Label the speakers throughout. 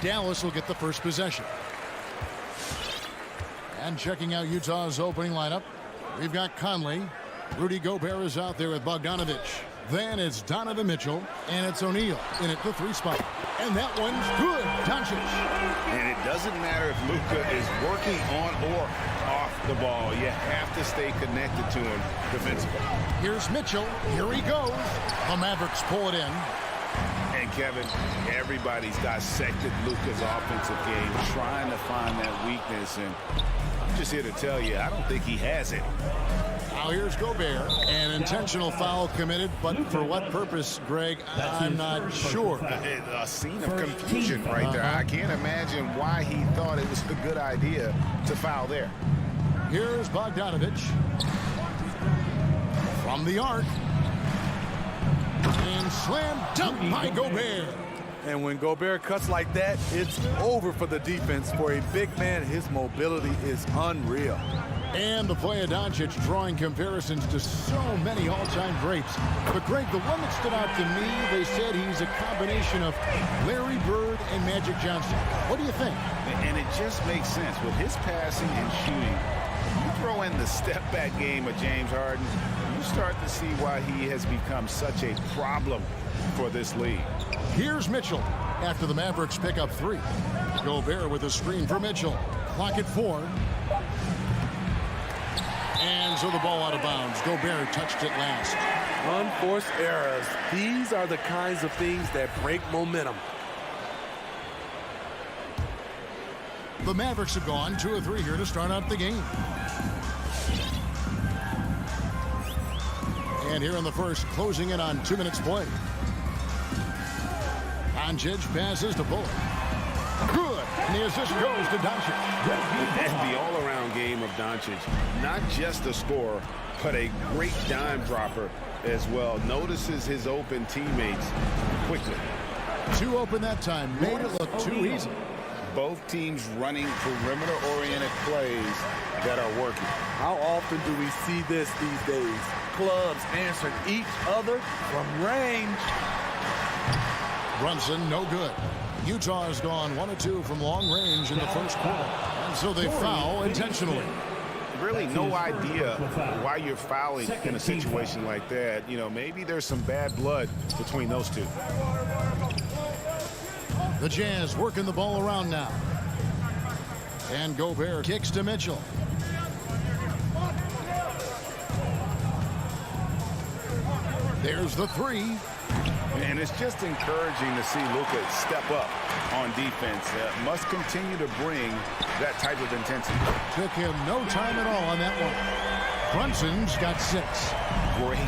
Speaker 1: Dallas will get the first possession. And checking out Utah's opening lineup, we've got Conley. Rudy Gobert is out there with Bogdanovich. Then it's Donovan Mitchell, and it's O'Neal in at the 3 spot. And that one's good. Doncic.
Speaker 2: And it doesn't matter if Luka is working on or off the ball. You have to stay connected to him defensively.
Speaker 1: Here's Mitchell. Here he goes. The Mavericks pull it in.
Speaker 2: And Kevin, everybody's dissected Luka's offensive game, trying to find that weakness. And I'm just here to tell you, I don't think he has it.
Speaker 1: Now here's Gobert. An intentional foul committed, but for what purpose, Greg, I'm not sure.
Speaker 2: A scene of confusion right there. I can't imagine why he thought it was a good idea to foul there.
Speaker 1: Here's Bogdanovich. From the arc. And slam dunk by Gobert.
Speaker 3: And when Gobert cuts like that, it's over for the defense. For a big man, his mobility is unreal.
Speaker 1: And the play of Doncic drawing comparisons to so many all-time greats. But, Greg, the one that stood out to me, they said he's a combination of Larry Bird and Magic Johnson. What do you think?
Speaker 2: And it just makes sense. With his passing and shooting, you throw in the step-back game of James Harden, you start to see why he has become such a problem for this league.
Speaker 1: Here's Mitchell after the Mavericks pick up 3. Gobert with a screen for Mitchell. Clock at 4. And so the ball out of bounds. Gobert touched it last.
Speaker 3: Unforced errors. These are the kinds of things that break momentum.
Speaker 1: The Mavericks have gone 2 of 3 here to start out the game. And here in the first, closing in on 2 minutes play. Doncic passes to Bullock. Good. And the assist goes to Doncic.
Speaker 2: And the all-around game of Doncic, not just a scorer, but a great dime dropper as well. Notices his open teammates quickly.
Speaker 1: 2 open that time. Made it look too easy.
Speaker 2: Both teams running perimeter-oriented plays that are working.
Speaker 3: How often do we see this these days? Clubs answering each other from range.
Speaker 1: Brunson, no good. Utah has gone 1 of 2 from long range in the first quarter. And so they foul intentionally.
Speaker 2: Really no idea why you're fouling in a situation like that. You know, maybe there's some bad blood between those two.
Speaker 1: The Jazz working the ball around now. And Gobert kicks to Mitchell. There's the 3.
Speaker 2: And it's just encouraging to see Luka step up on defense. Must continue to bring that type of intensity.
Speaker 1: Took him no time at all on that one. Brunson's got 6.
Speaker 2: Great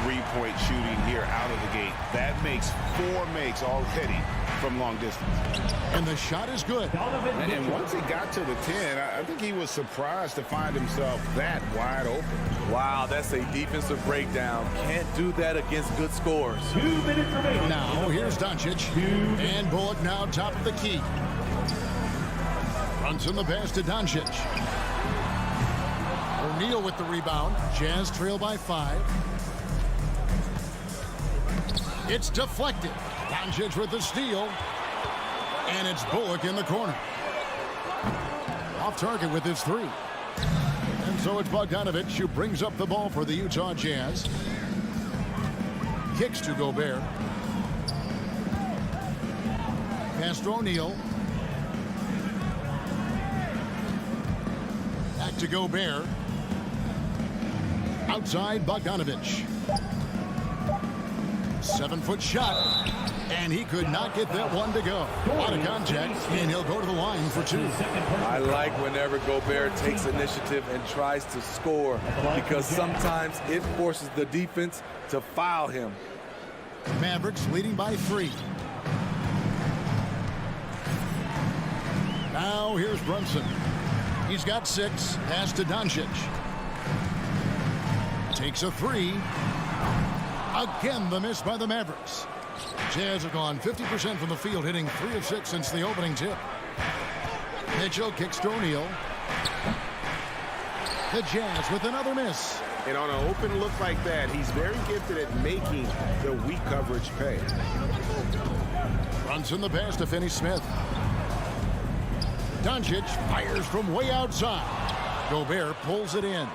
Speaker 2: three-point shooting here out of the gate. That makes 4 makes already from long distance.
Speaker 1: And the shot is good.
Speaker 2: And once he got to the 10, I think he was surprised to find himself that wide open.
Speaker 3: Wow, that's a defensive breakdown. Can't do that against good scores.
Speaker 4: 2 minutes remaining.
Speaker 1: Now here's Doncic. And Bullock now top of the key. Brunson the pass to Doncic. O'Neal with the rebound. Jazz trail by 5. It's deflected. Doncic with the steal. And it's Bullock in the corner. Off target with his 3. And so it's Bogdanovich who brings up the ball for the Utah Jazz. Kicks to Gobert. Pass to O'Neal. Back to Gobert. Outside Bogdanovich. 7-foot shot. And he could not get that one to go. Out of contact, and he'll go to the line for 2.
Speaker 3: I like whenever Gobert takes initiative and tries to score, because sometimes it forces the defense to foul him.
Speaker 1: Mavericks leading by 3. Now here's Brunson. He's got 6. Pass to Doncic. Takes a 3. Again, the miss by the Mavericks. Jazz have gone 50% from the field, hitting 3 of 6 since the opening tip. Mitchell kicks to O'Neal. The Jazz with another miss.
Speaker 2: And on an open look like that, he's very gifted at making the weak coverage pay.
Speaker 1: Brunson the pass to Finney-Smith. Doncic fires from way outside. Gobert pulls it in.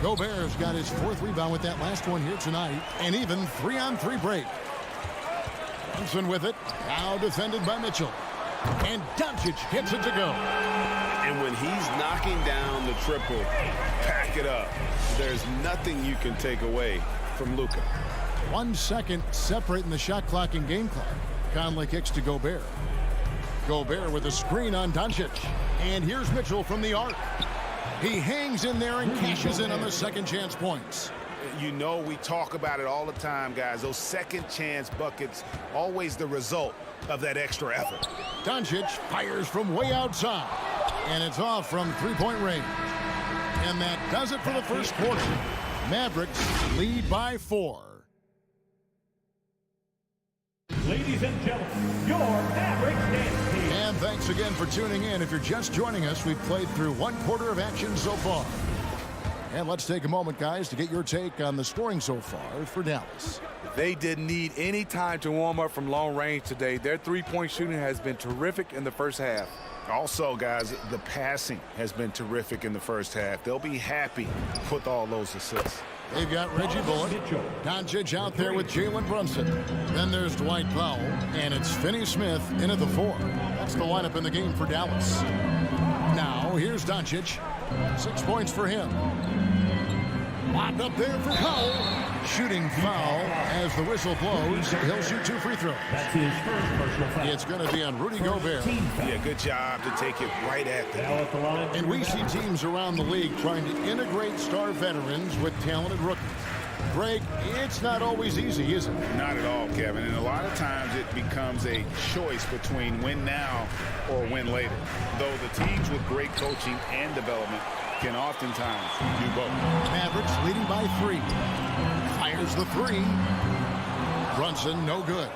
Speaker 1: Gobert's got his 4th rebound with that last one here tonight. And even 3-on-3 break. Brunson with it. Now defended by Mitchell. And Doncic gets it to go.
Speaker 2: And when he's knocking down the triple, pack it up. There's nothing you can take away from Luka.
Speaker 1: 1 second separating the shot clock and game clock. Conley kicks to Gobert. Gobert with a screen on Doncic. And here's Mitchell from the arc. He hangs in there and cashes in on the second chance points.
Speaker 2: You know, we talk about it all the time, guys. Those second chance buckets, always the result of that extra effort.
Speaker 1: Doncic fires from way outside. And it's off from 3-point range. And that does it for the first quarter. Mavericks lead by 4.
Speaker 4: Ladies and gentlemen, your Mavericks dance team.
Speaker 1: And thanks again for tuning in. If you're just joining us, we've played through 1 quarter of action so far. And let's take a moment, guys, to get your take on the scoring so far for Dallas.
Speaker 3: They didn't need any time to warm up from long range today. Their 3-point shooting has been terrific in the first half.
Speaker 2: Also, guys, the passing has been terrific in the first half. They'll be happy with all those assists.
Speaker 1: They've got Reggie Bullock, Doncic out there with Jalen Brunson. Then there's Dwight Powell, and it's Finney Smith in at the 4. That's the lineup in the game for Dallas. Now, here's Doncic. 6 points for him. Locked up there for Powell. Shooting foul as the whistle blows. He'll shoot 2 free throws.
Speaker 4: That's his first personal foul.
Speaker 1: It's going to be on Rudy Gobert.
Speaker 2: Yeah, good job to take it right at them.
Speaker 4: Now at the line.
Speaker 1: And we see teams around the league trying to integrate star veterans with talented rookies. Greg, it's not always easy, is it?
Speaker 2: Not at all, Kevin. And a lot of times it becomes a choice between win now or win later. Though the teams with great coaching and development can oftentimes do both.
Speaker 1: Mavericks leading by 3. Fires the 3. Brunson, no good.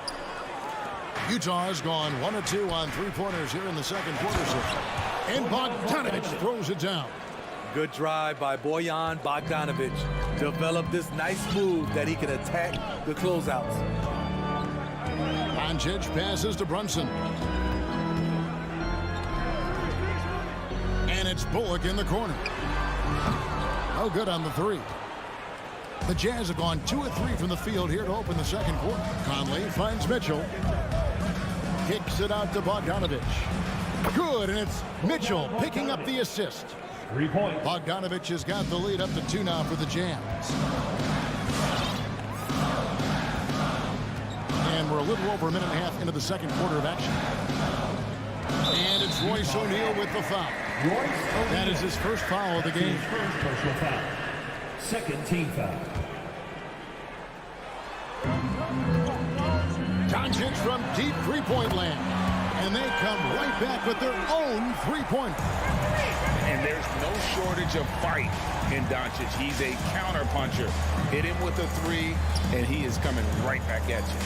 Speaker 1: Utah has gone 1 of 2 on 3-pointers here in the second quarter. And Bogdanovic throws it down.
Speaker 3: Good drive by Bojan Bogdanovic. Developed this nice move that he can attack the closeouts.
Speaker 1: Doncic passes to Brunson. And it's Bullock in the corner. No good on the 3. The Jazz have gone 2 of 3 from the field here to open the second quarter. Conley finds Mitchell. Kicks it out to Bogdanovic. Good, and it's Mitchell picking up the assist.
Speaker 4: 3 points.
Speaker 1: Bogdanovic has got the lead up to 2 now for the Jazz. And we're a little over a minute and a half into the second quarter of action. And it's Royce O'Neal with the foul. That is his first foul of the game.
Speaker 4: His first personal foul. Second team foul.
Speaker 1: Doncic from deep 3-point land. And they come right back with their own 3-pointer.
Speaker 2: And there's no shortage of fight in Doncic. He's a counter-puncher. Hit him with a 3, and he is coming right back at you.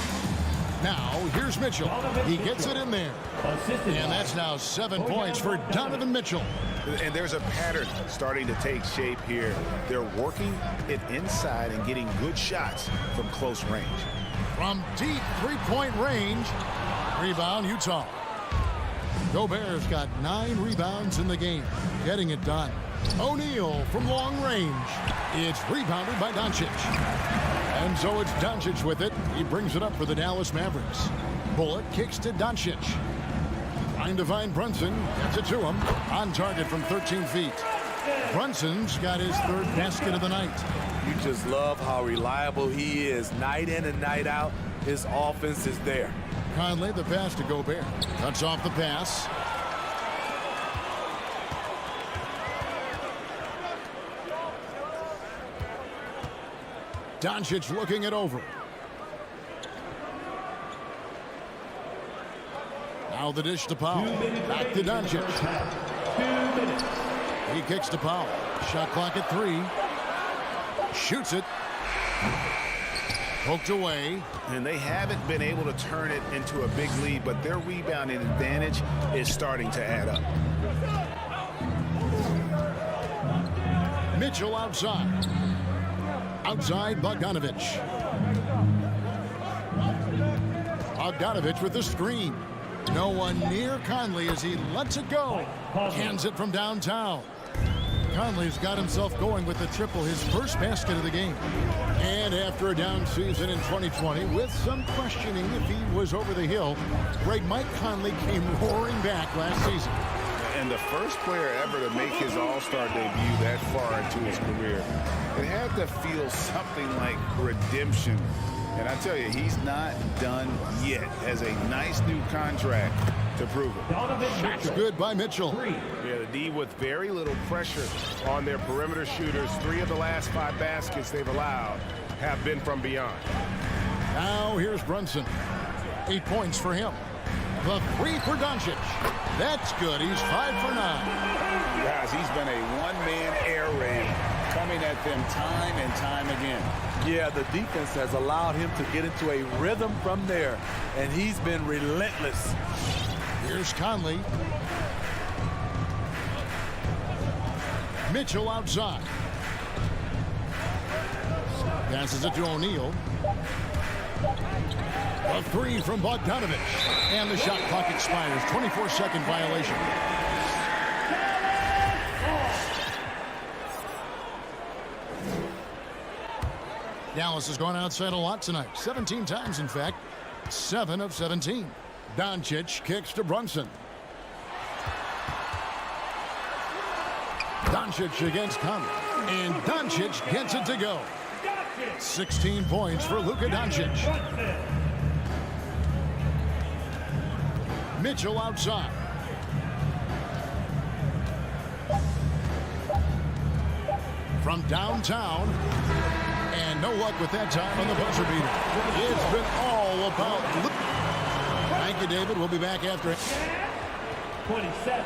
Speaker 1: Now, here's Mitchell. He gets it in there. And that's now 7 points for Donovan Mitchell.
Speaker 2: And there's a pattern starting to take shape here. They're working it inside and getting good shots from close range.
Speaker 1: From deep 3-point range. Rebound, Utah. Gobert's got 9 rebounds in the game. Getting it done. O'Neal from long range. It's rebounded by Doncic. And so it's Doncic with it. He brings it up for the Dallas Mavericks. Bullock kicks to Doncic. Trying to find Brunson. Gets it to him. On target from 13 feet. Brunson's got his 3rd basket of the night.
Speaker 3: You just love how reliable he is. Night in and night out, his offense is there.
Speaker 1: Conley, the pass to Gobert. Cuts off the pass. Doncic looking it over. Now the dish to Powell. Back to Doncic.
Speaker 4: 2 minutes.
Speaker 1: He kicks to Powell. Shot clock at 3. Shoots it. Poked away.
Speaker 2: And they haven't been able to turn it into a big lead, but their rebounding advantage is starting to add up.
Speaker 1: Mitchell outside. Outside Bogdanovic. Bogdanovic with the screen. No one near Conley as he lets it go. Hands it from downtown. Conley's got himself going with the triple, his first basket of the game. And after a down season in 2020, with some questioning if he was over the hill, great Mike Conley came roaring back last season.
Speaker 2: And the first player ever to make his All-Star debut that far into his career. It had to feel something like redemption. And I tell you, he's not done yet. Has a nice new contract to prove it.
Speaker 1: Shots good by Mitchell.
Speaker 5: Yeah, the D with very little pressure on their perimeter shooters. 3 of the last 5 baskets they've allowed have been from beyond.
Speaker 1: Now here's Brunson. 8 points for him. The 3 for Doncic. That's good. He's 5 for 9.
Speaker 2: Guys, he's been a one-man air raid coming at them time and time again.
Speaker 3: Yeah, the defense has allowed him to get into a rhythm from there, and he's been relentless.
Speaker 1: Here's Conley. Mitchell outside. Passes it to O'Neal. A 3 from Bogdanovich. And the shot clock expires. 24-second violation. Dallas has gone outside a lot tonight. 17 times, in fact. 7 of 17. Doncic kicks to Brunson. Doncic against Conley. And Doncic gets it to go. 16 points for Luka Doncic. Mitchell outside. From downtown. And no luck with that time on the buzzer beater. It's been all about Luka. Thank you, David. We'll be back after it.
Speaker 4: 27.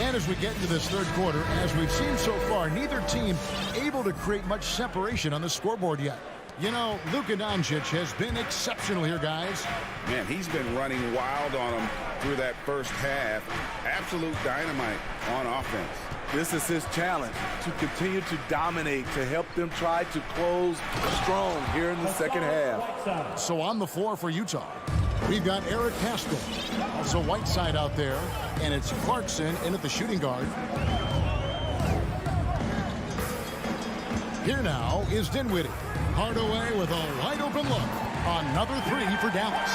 Speaker 1: And as we get into this third quarter, as we've seen so far, neither team able to create much separation on the scoreboard yet. You know, Luka Doncic has been exceptional here, guys.
Speaker 2: Man, he's been running wild on them through that first half. Absolute dynamite on offense.
Speaker 3: This is his challenge, to continue to dominate, to help them try to close strong here in the second half.
Speaker 1: So on the floor for Utah, we've got Eric Pascal, also Whiteside out there, and it's Clarkson in at the shooting guard. Here now is Dinwiddie. Hardaway with a wide open look. Another 3 for Dallas.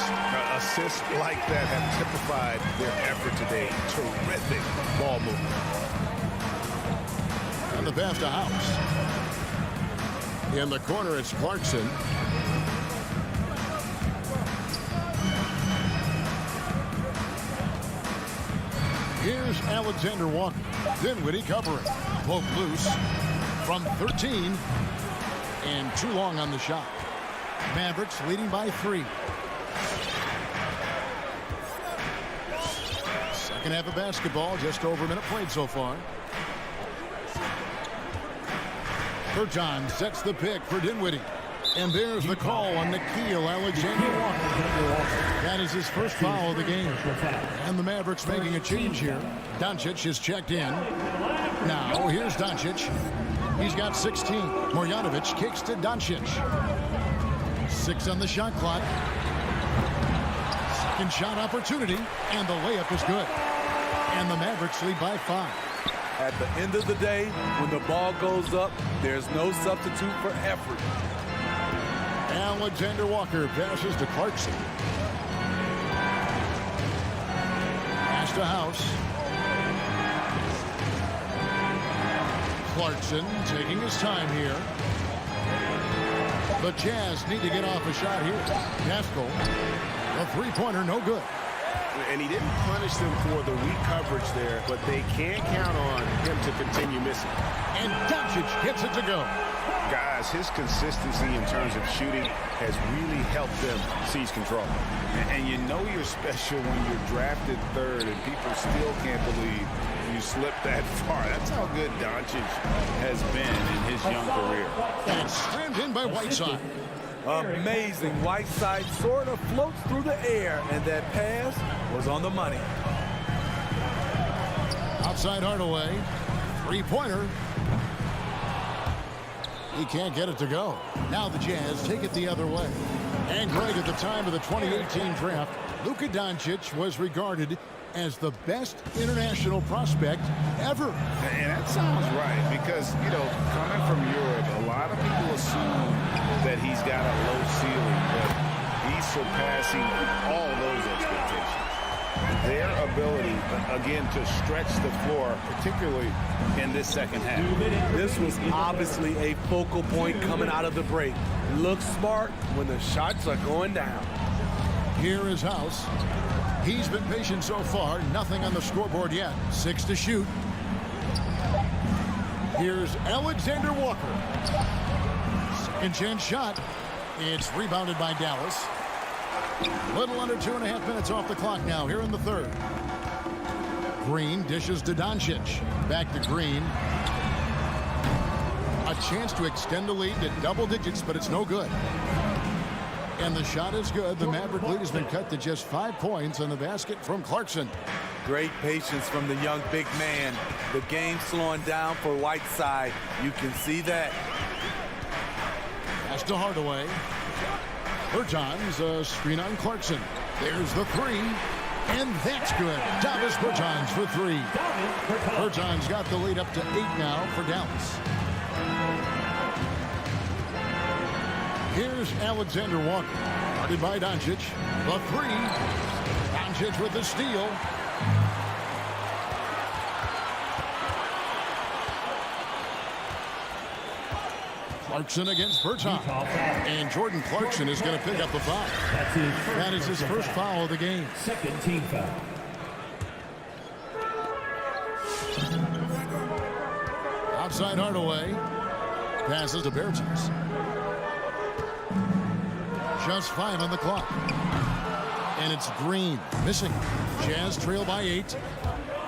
Speaker 5: Assists like that have typified their effort today. Terrific ball movement.
Speaker 1: And the pass to House. In the corner, it's Clarkson. Here's Alexander Walker. Dinwiddie covering. Both loose from 13. And too long on the shot. Mavericks leading by 3. Second half of basketball, just over a minute played so far. Berton sets the pick for Dinwiddie. And there's the call on Nickeil Alexander-Walker. That is his first foul of the game. And the Mavericks making a change here. Doncic is checked in. Now here's Doncic. He's got 16. Marjanovic kicks to Doncic. 6 on the shot clock. Second shot opportunity. And the layup is good. And the Mavericks lead by 5.
Speaker 3: At the end of the day, when the ball goes up, there's no substitute for effort.
Speaker 1: Alexander Walker passes to Clarkson. Pass to House. Clarkson taking his time here. The Jazz need to get off a shot here. Pascal, a 3-pointer, no good.
Speaker 5: And he didn't punish them for the weak coverage there, but they can't count on him to continue missing.
Speaker 1: And Doncic gets it to go.
Speaker 5: Guys, his consistency in terms of shooting has really helped them seize control.
Speaker 2: And you know you're special when you're drafted 3rd and people still can't believe you slipped that far. That's how good Doncic has been in his young career.
Speaker 1: And slammed in by Whiteside.
Speaker 3: Amazing. Whiteside sort of floats through the air, and that pass was on the money.
Speaker 1: Outside Hardaway. Three-pointer. He can't get it to go. Now the Jazz take it the other way. And Greg, at the time of the 2018 draft, Luka Doncic was regarded as the best international prospect ever.
Speaker 2: And that sounds right because, you know, coming from Europe, a lot of people assume that he's got a low ceiling, but he's surpassing all those expectations. Their ability, again, to stretch the floor, particularly in this second half.
Speaker 3: This was obviously a focal point coming out of the break. Looks smart when the shots are going down.
Speaker 1: Here is House. He's been patient so far. Nothing on the scoreboard yet. 6 to shoot. Here's Alexander Walker. Second chance shot. It's rebounded by Dallas. Little under 2.5 minutes off the clock now here in the third. Green dishes to Doncic. Back to Green. A chance to extend the lead to double digits, but it's no good. And the shot is good. The Maverick lead has been cut to just 5 points on the basket from Clarkson.
Speaker 3: Great patience from the young big man. The game slowing down for Whiteside. You can see that.
Speaker 1: Pass to Hardaway. Bertans, a screen on Clarkson. There's the three. And that's good. Davis Bertans for three. Bertans got the lead up to 8 now for Dallas. Here's Alexander Walker. Guarded by Doncic. The three. Doncic with the steal. Clarkson against Bertans. And Jordan Clarkson is going to pick up the foul. That is his first foul of the game.
Speaker 4: Second team foul.
Speaker 1: Outside Hardaway. Passes to Bertans. Just 5 on the clock. And it's Green missing. Jazz trail by 8.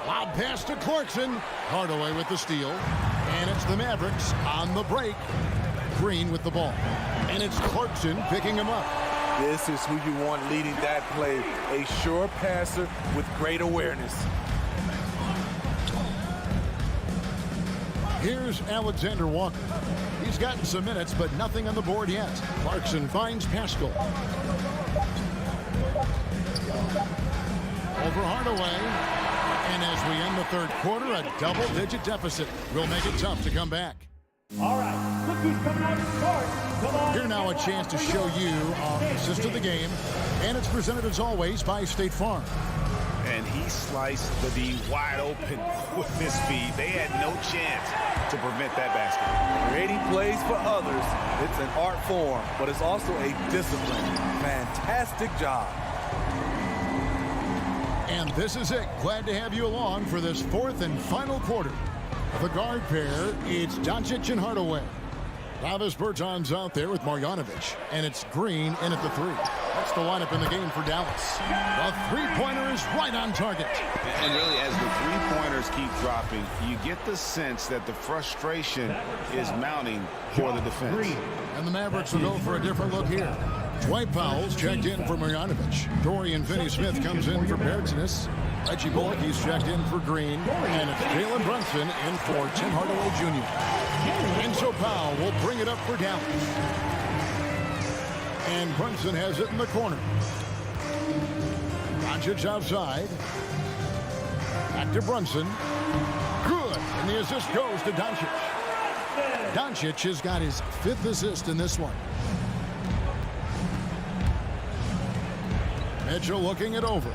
Speaker 1: Lob pass to Clarkson. Hardaway with the steal. And it's the Mavericks on the break. Green with the ball. And it's Clarkson picking him up.
Speaker 3: This is who you want leading that play. A sure passer with great awareness.
Speaker 1: Here's Alexander Walker. He's gotten some minutes, but nothing on the board yet. Clarkson finds Pascal. Over Hardaway. And as we end the third quarter, a double-digit deficit will make it tough to come back.
Speaker 4: All right, look who's coming on the court. Come on.
Speaker 1: Here now a chance to show you our assist of the game. And it's presented as always by State Farm.
Speaker 2: And he sliced the D wide open with his speed. They had no chance to prevent that basket.
Speaker 3: Creating plays for others, it's an art form, but it's also a discipline. Fantastic job.
Speaker 1: And this is it. Glad to have you along for this fourth and final quarter. The guard pair, it's Doncic and Hardaway. Davis Bertans out there with Marjanovic. And it's Green in at the three. That's the lineup in the game for Dallas. The three-pointer is right on target.
Speaker 2: And really, as the three-pointers keep dropping, you get the sense that the frustration is mounting for the defense.
Speaker 1: And the Mavericks will go for a different look here. Dwight Powell's checked in for Marjanovic. Dorian Finney-Smith comes in for Bertans. Reggie Bullock, he's checked in for Green. And it's Jalen Brunson in for Tim Hardaway Jr. And so Powell will bring it up for Dallas. And Brunson has it in the corner. Doncic outside. Back to Brunson. Good. And the assist goes to Doncic. Doncic has got his 5th assist in this one. Mitchell looking it over.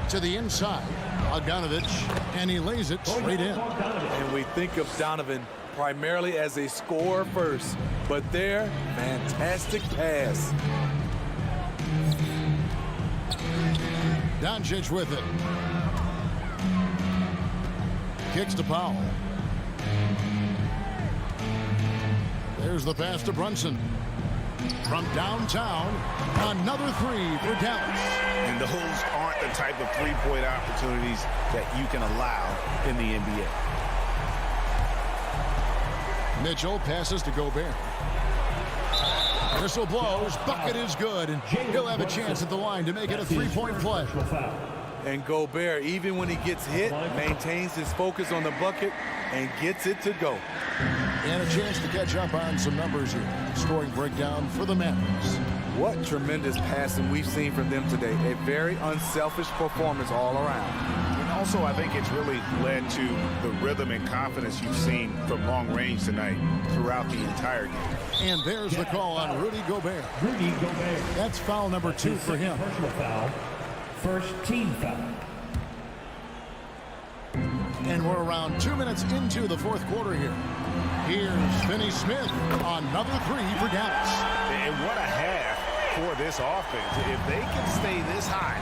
Speaker 1: To the inside. Bogdanovic, and he lays it straight in.
Speaker 3: And we think of Donovan primarily as a scorer first, but there, fantastic pass.
Speaker 1: Doncic with it. Kicks to Powell. There's the pass to Brunson. From downtown, another three for Dallas.
Speaker 2: And those aren't the type of three-point opportunities that you can allow in the NBA.
Speaker 1: Mitchell passes to Gobert. Whistle blows, bucket is good, and he'll have a chance at the line to make it a three-point play.
Speaker 3: And Gobert, even when he gets hit, maintains his focus on the bucket and gets it to go.
Speaker 1: And a chance to catch up on some numbers here. Scoring breakdown for the Mavericks.
Speaker 3: What tremendous passing we've seen from them today. A very unselfish performance all around.
Speaker 2: And also, I think it's really led to the rhythm and confidence you've seen from long range tonight throughout the entire game.
Speaker 1: And there's the call on Rudy Gobert.
Speaker 4: Rudy Gobert.
Speaker 1: That's foul number 2 for him.
Speaker 4: Personal foul. First team foul.
Speaker 1: And we're around 2 minutes into the fourth quarter here. Here's Finney Smith on another 3 for Dallas.
Speaker 2: And what a half for this offense. If they can stay this high,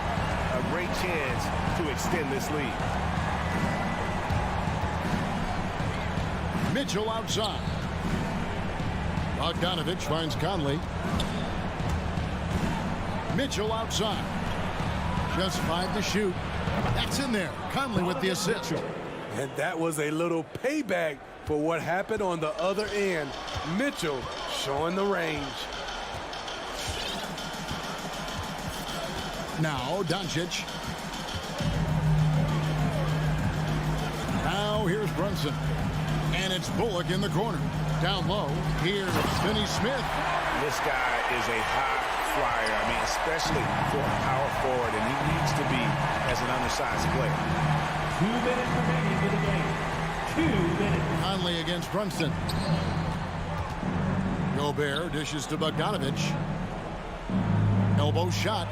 Speaker 2: a great chance to extend this lead.
Speaker 1: Mitchell outside. Bogdanovich finds Conley. Mitchell outside. Just 5 to shoot. That's in there. Conley with the assist.
Speaker 3: And that was a little payback for what happened on the other end. Mitchell showing the range.
Speaker 1: Now Doncic. Now here's Brunson. And it's Bullock in the corner. Down low, here's Finney Smith.
Speaker 2: This guy is a high flyer. I mean, especially for a power forward, and he needs to be as an undersized player.
Speaker 4: 2 minutes remaining in the game. 2 minutes.
Speaker 1: Conley against Brunson. Gobert dishes to Bogdanovich. Elbow shot.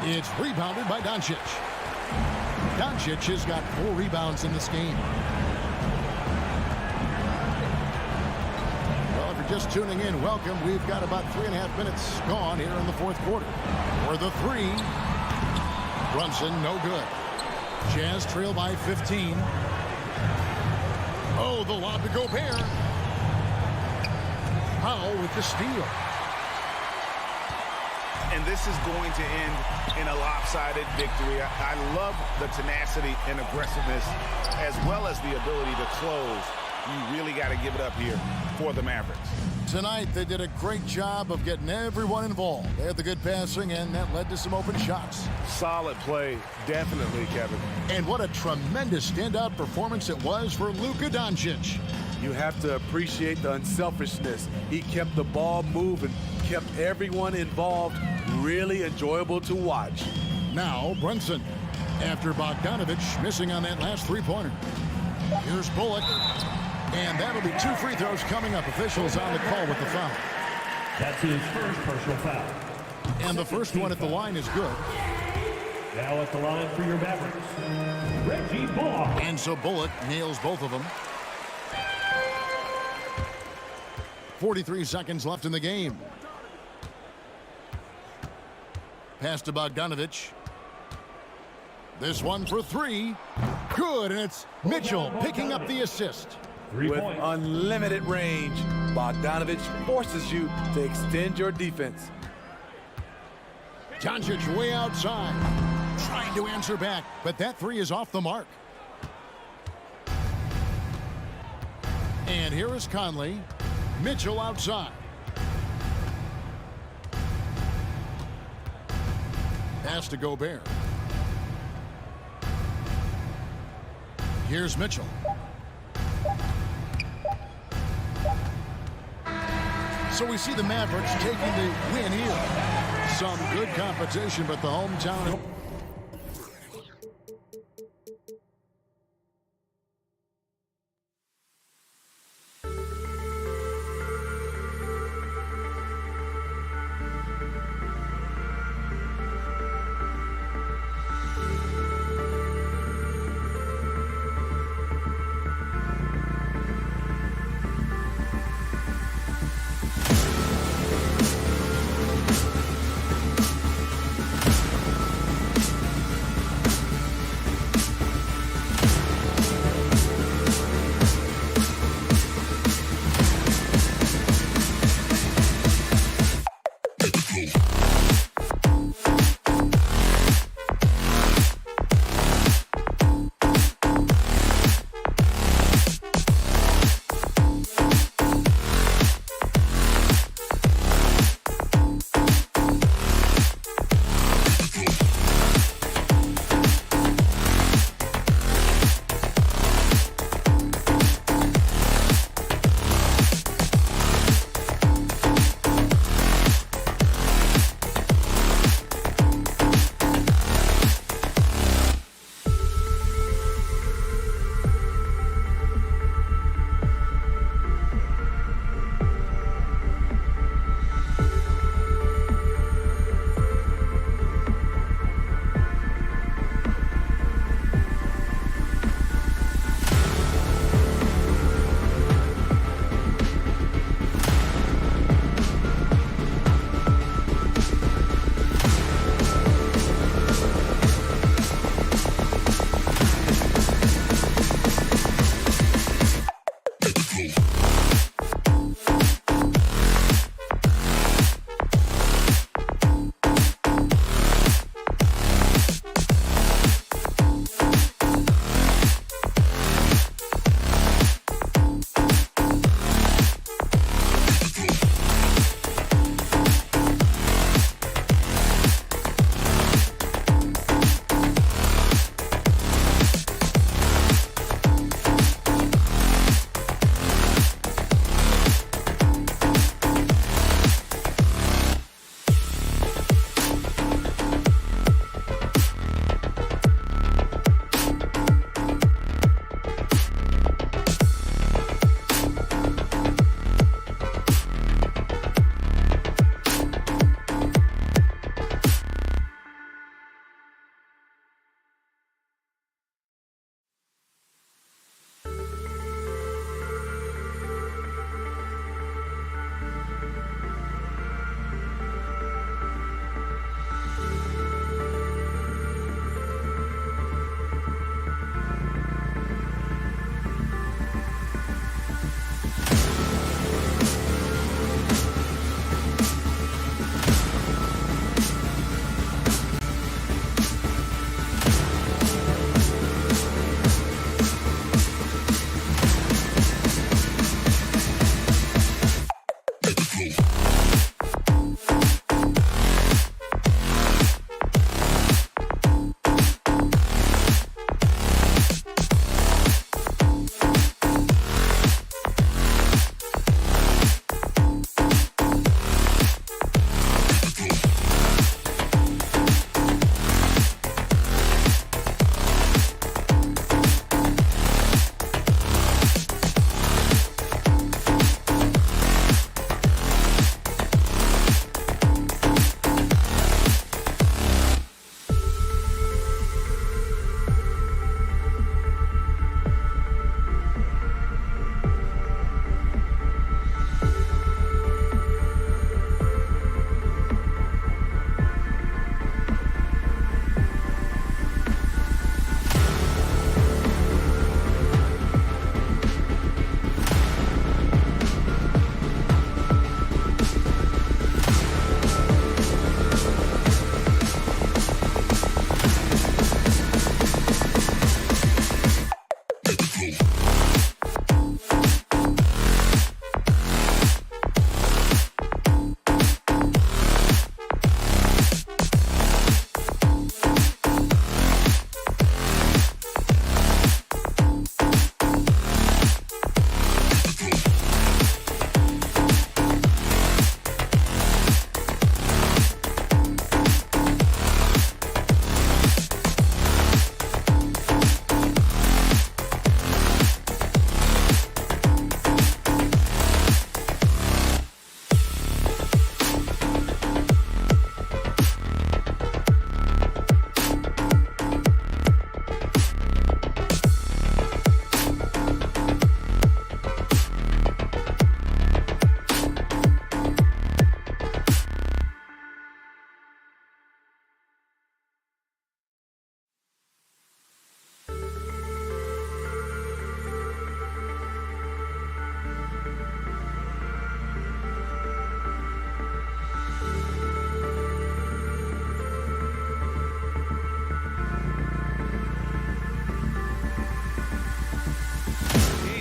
Speaker 1: It's rebounded by Doncic. Doncic has got 4 rebounds in this game. Well, if you're just tuning in, welcome. We've got about 3.5 minutes gone here in the fourth quarter. For the 3. Brunson, no good. Jazz trail by 15. Oh, the lob to Gobert. Powell with the steal.
Speaker 2: And this is going to end in a lopsided victory. I love the tenacity and aggressiveness, as well as the ability to close. You really got to give it up here for the Mavericks.
Speaker 1: Tonight, they did a great job of getting everyone involved. They had the good passing, and that led to some open shots.
Speaker 5: Solid play, definitely, Kevin.
Speaker 1: And what a tremendous standout performance it was for Luka Doncic.
Speaker 3: You have to appreciate the unselfishness. He kept the ball moving, kept everyone involved. Really enjoyable to watch.
Speaker 1: Now, Brunson, after Bogdanovich missing on that last 3-pointer. Here's Bullock. And that'll be 2 free throws coming up. Officials on the call with the foul.
Speaker 4: That's his first personal foul.
Speaker 1: And the first one at the line is good.
Speaker 4: Now at the line for your Mavericks, Reggie Bullock.
Speaker 1: And so Bullock nails both of them. 43 seconds left in the game. Pass to Bogdanovich. This one for 3. Good, and it's Mitchell picking up the assist.
Speaker 4: 3
Speaker 3: With
Speaker 4: points.
Speaker 3: unlimited range, Bogdanovich forces you to extend your defense.
Speaker 1: Doncic way outside. Trying to answer back, but that 3 is off the mark. And here is Conley. Mitchell outside. Pass to Gobert. Here's Mitchell. So we see the Mavericks taking the win here. Some good competition, but the hometown...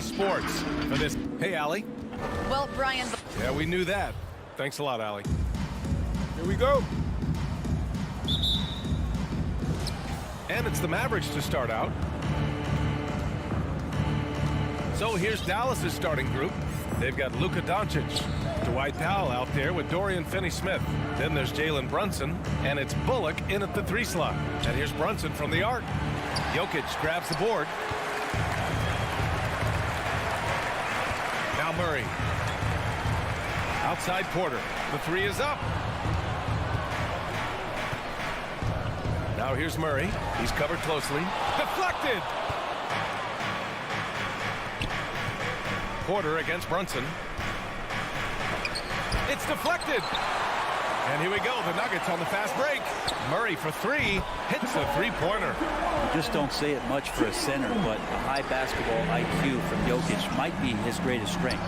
Speaker 5: Sports for this. Hey, Allie.
Speaker 6: Well, Brian.
Speaker 5: Yeah, we knew that. Thanks a lot, Allie. Here we go. And it's the Mavericks to start out. So here's Dallas's starting group. They've got Luka Doncic, Dwight Powell out there with Dorian Finney-Smith. Then there's Jalen Brunson, and it's Bullock in at the 3 slot. And here's Brunson from the arc. Jokic grabs the board. Now Murray. Outside Porter. The 3 is up. Now here's Murray. He's covered closely. Deflected! Porter against Brunson. It's deflected. And here we go. The Nuggets on the fast break. Murray for three. Hits a three-pointer.
Speaker 6: You just don't say it much for a center, but a high basketball IQ from Jokic might be his greatest strength.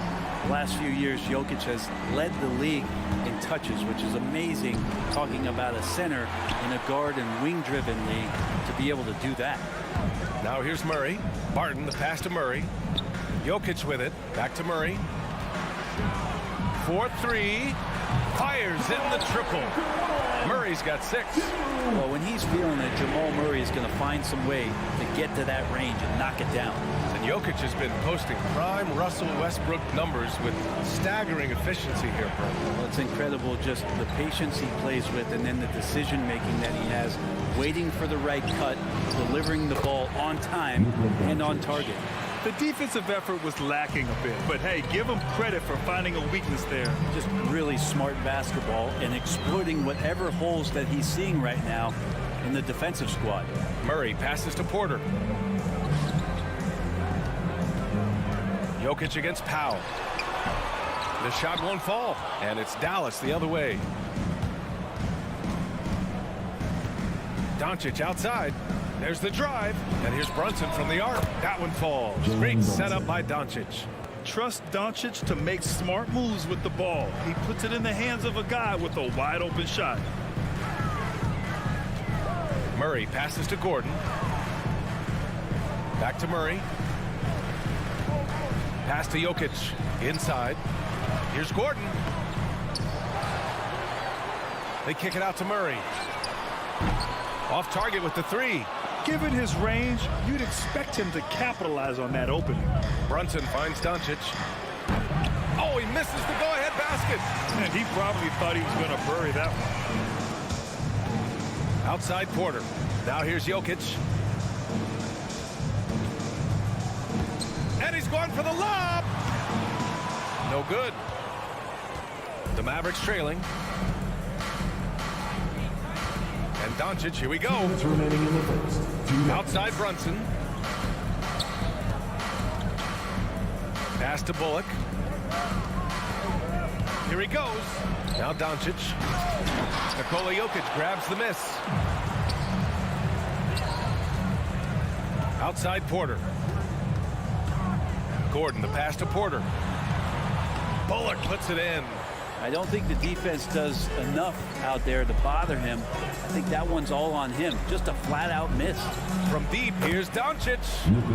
Speaker 6: The last few years, Jokic has led the league in touches, which is amazing, talking about a center in a guard and wing-driven league to be able to do that.
Speaker 5: Now here's Murray. Barton, the pass to Murray. Jokic with it. Back to Murray. 4-3. Fires in the triple. Murray's got 6.
Speaker 6: Well, when he's feeling it, Jamal Murray is going to find some way to get to that range and knock it down.
Speaker 5: And Jokic has been posting prime Russell Westbrook numbers with staggering efficiency here, Brent.
Speaker 6: Well, it's incredible just the patience he plays with and then the decision-making that he has, waiting for the right cut, delivering the ball on time and on target.
Speaker 7: The defensive effort was lacking a bit, but hey, give him credit for finding a weakness there.
Speaker 6: Just really smart basketball and exploiting whatever holes that he's seeing right now in the defensive squad.
Speaker 5: Murray passes to Porter. Jokic against Powell. The shot won't fall, and it's Dallas the other way. Doncic outside. There's the drive, and here's Brunson from the arc. That one falls. Great setup by Doncic.
Speaker 7: Trust Doncic to make smart moves with the ball. He puts it in the hands of a guy with a wide open shot.
Speaker 5: Murray passes to Gordon. Back to Murray. Pass to Jokic. Inside. Here's Gordon. They kick it out to Murray. Off target with the 3.
Speaker 7: Given his range, you'd expect him to capitalize on that opening.
Speaker 5: Brunson finds Doncic. Oh, he misses the go-ahead basket.
Speaker 7: And he probably thought he was going to bury that one.
Speaker 5: Outside Porter. Now here's Jokic. And he's going for the lob. No good. The Mavericks trailing. And Doncic, here we go.
Speaker 4: Remaining in the first.
Speaker 5: Outside Brunson. Pass to Bullock. Here he goes. Now Doncic. Nikola Jokic grabs the miss. Outside Porter. Gordon, the pass to Porter. Bullock puts it in.
Speaker 6: I don't think the defense does enough out there to bother him. I think that one's all on him. Just a flat-out miss.
Speaker 5: From deep, here's Doncic.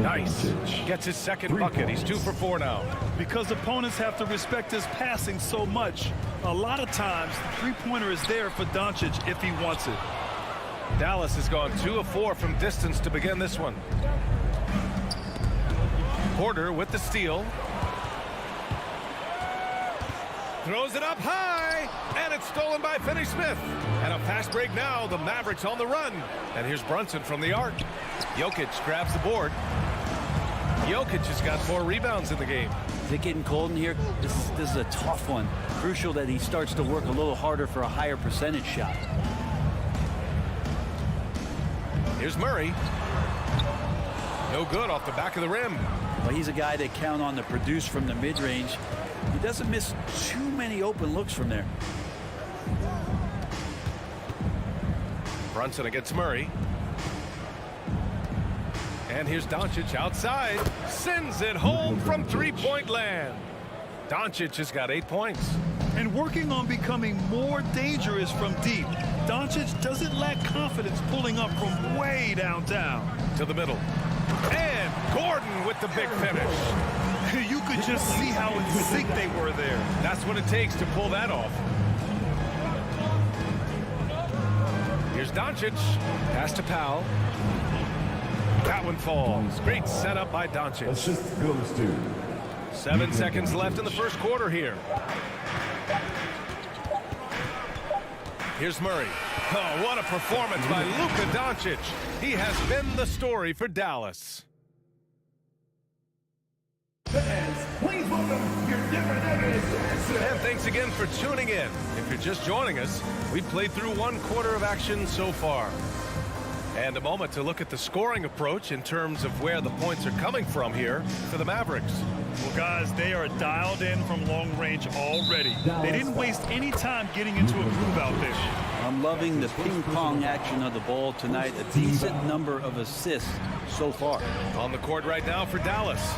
Speaker 5: Nice. Gets his second bucket. He's 2 for 4 now.
Speaker 7: Because opponents have to respect his passing so much, a lot of times the three-pointer is there for Doncic if he wants it.
Speaker 5: Dallas has gone 2 of 4 from distance to begin this one. Porter with the steal. Throws it up high, and it's stolen by Finney-Smith. And a fast break now, the Mavericks on the run. And here's Brunson from the arc. Jokic grabs the board. Jokic has got 4 rebounds in the game.
Speaker 6: Is it getting cold in here? This is a tough one. Crucial that he starts to work a little harder for a higher percentage shot.
Speaker 5: Here's Murray. No good off the back of the rim.
Speaker 6: Well, he's a guy that count on to produce from the mid-range. He doesn't miss too many open looks from there.
Speaker 5: Brunson against Murray. And here's Doncic outside. Sends it home from three-point land. Doncic has got 8 points.
Speaker 7: And working on becoming more dangerous from deep, Doncic doesn't lack confidence pulling up from way downtown.
Speaker 5: To the middle. And Gordon with the big finish.
Speaker 7: You could just see how in sync they were there.
Speaker 5: That's what it takes to pull that off. Here's Doncic. Pass to Powell. That one falls. Great setup by Doncic.
Speaker 4: Assist goes to
Speaker 5: 7 seconds left in the first quarter here. Here's Murray. Oh, what a performance by Luka Doncic. He has been the story for Dallas.
Speaker 4: Please welcome your Denver Nuggets.
Speaker 5: And thanks again for tuning in. If you're just joining us, we've played through 1 quarter of action so far. And a moment to look at the scoring approach in terms of where the points are coming from here for the Mavericks.
Speaker 7: Well, guys, they are dialed in from long range already. They didn't waste any time getting into a groove out there.
Speaker 6: I'm loving the ping-pong action of the ball tonight. A decent number of assists so far.
Speaker 5: On the court right now for Dallas.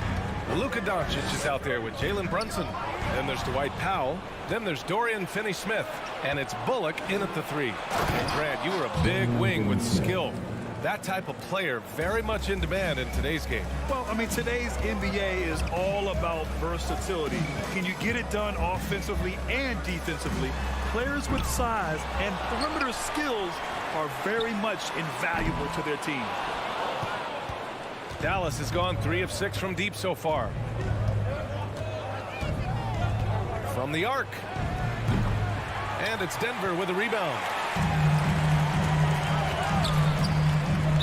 Speaker 5: Luka Doncic is out there with Jalen Brunson. Then there's Dwight Powell. Then there's Dorian Finney-Smith. And it's Bullock in at the 3. And Grant, you were a big wing with skill. That type of player very much in demand in today's game.
Speaker 7: Well, I mean, today's NBA is all about versatility. Can you get it done offensively and defensively? Players with size and perimeter skills are very much invaluable to their team.
Speaker 5: Dallas has gone 3 of 6 from deep so far. From the arc. And it's Denver with a rebound.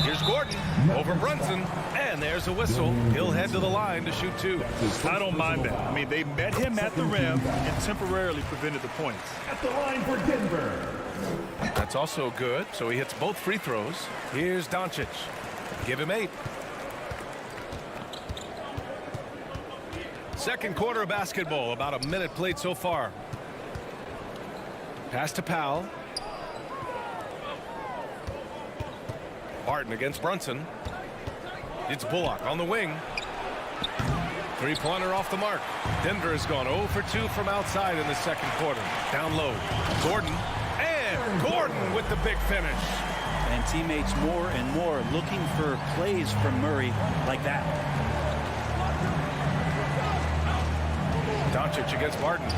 Speaker 5: Here's Gordon over Brunson. And there's a whistle. He'll head to the line to shoot 2.
Speaker 7: I don't mind that. I mean, they met him at the rim and temporarily prevented the points.
Speaker 4: At the line for Denver.
Speaker 5: That's also good. So he hits both free throws. Here's Doncic. Give him 8. Second quarter of basketball. About a minute played so far. Pass to Powell. Barton against Brunson. It's Bullock on the wing. Three-pointer off the mark. Denver has gone 0 for 2 from outside in the second quarter. Down low. Gordon. And Gordon with the big finish.
Speaker 6: And teammates more and more looking for plays from Murray like that.
Speaker 5: Doncic against Barton.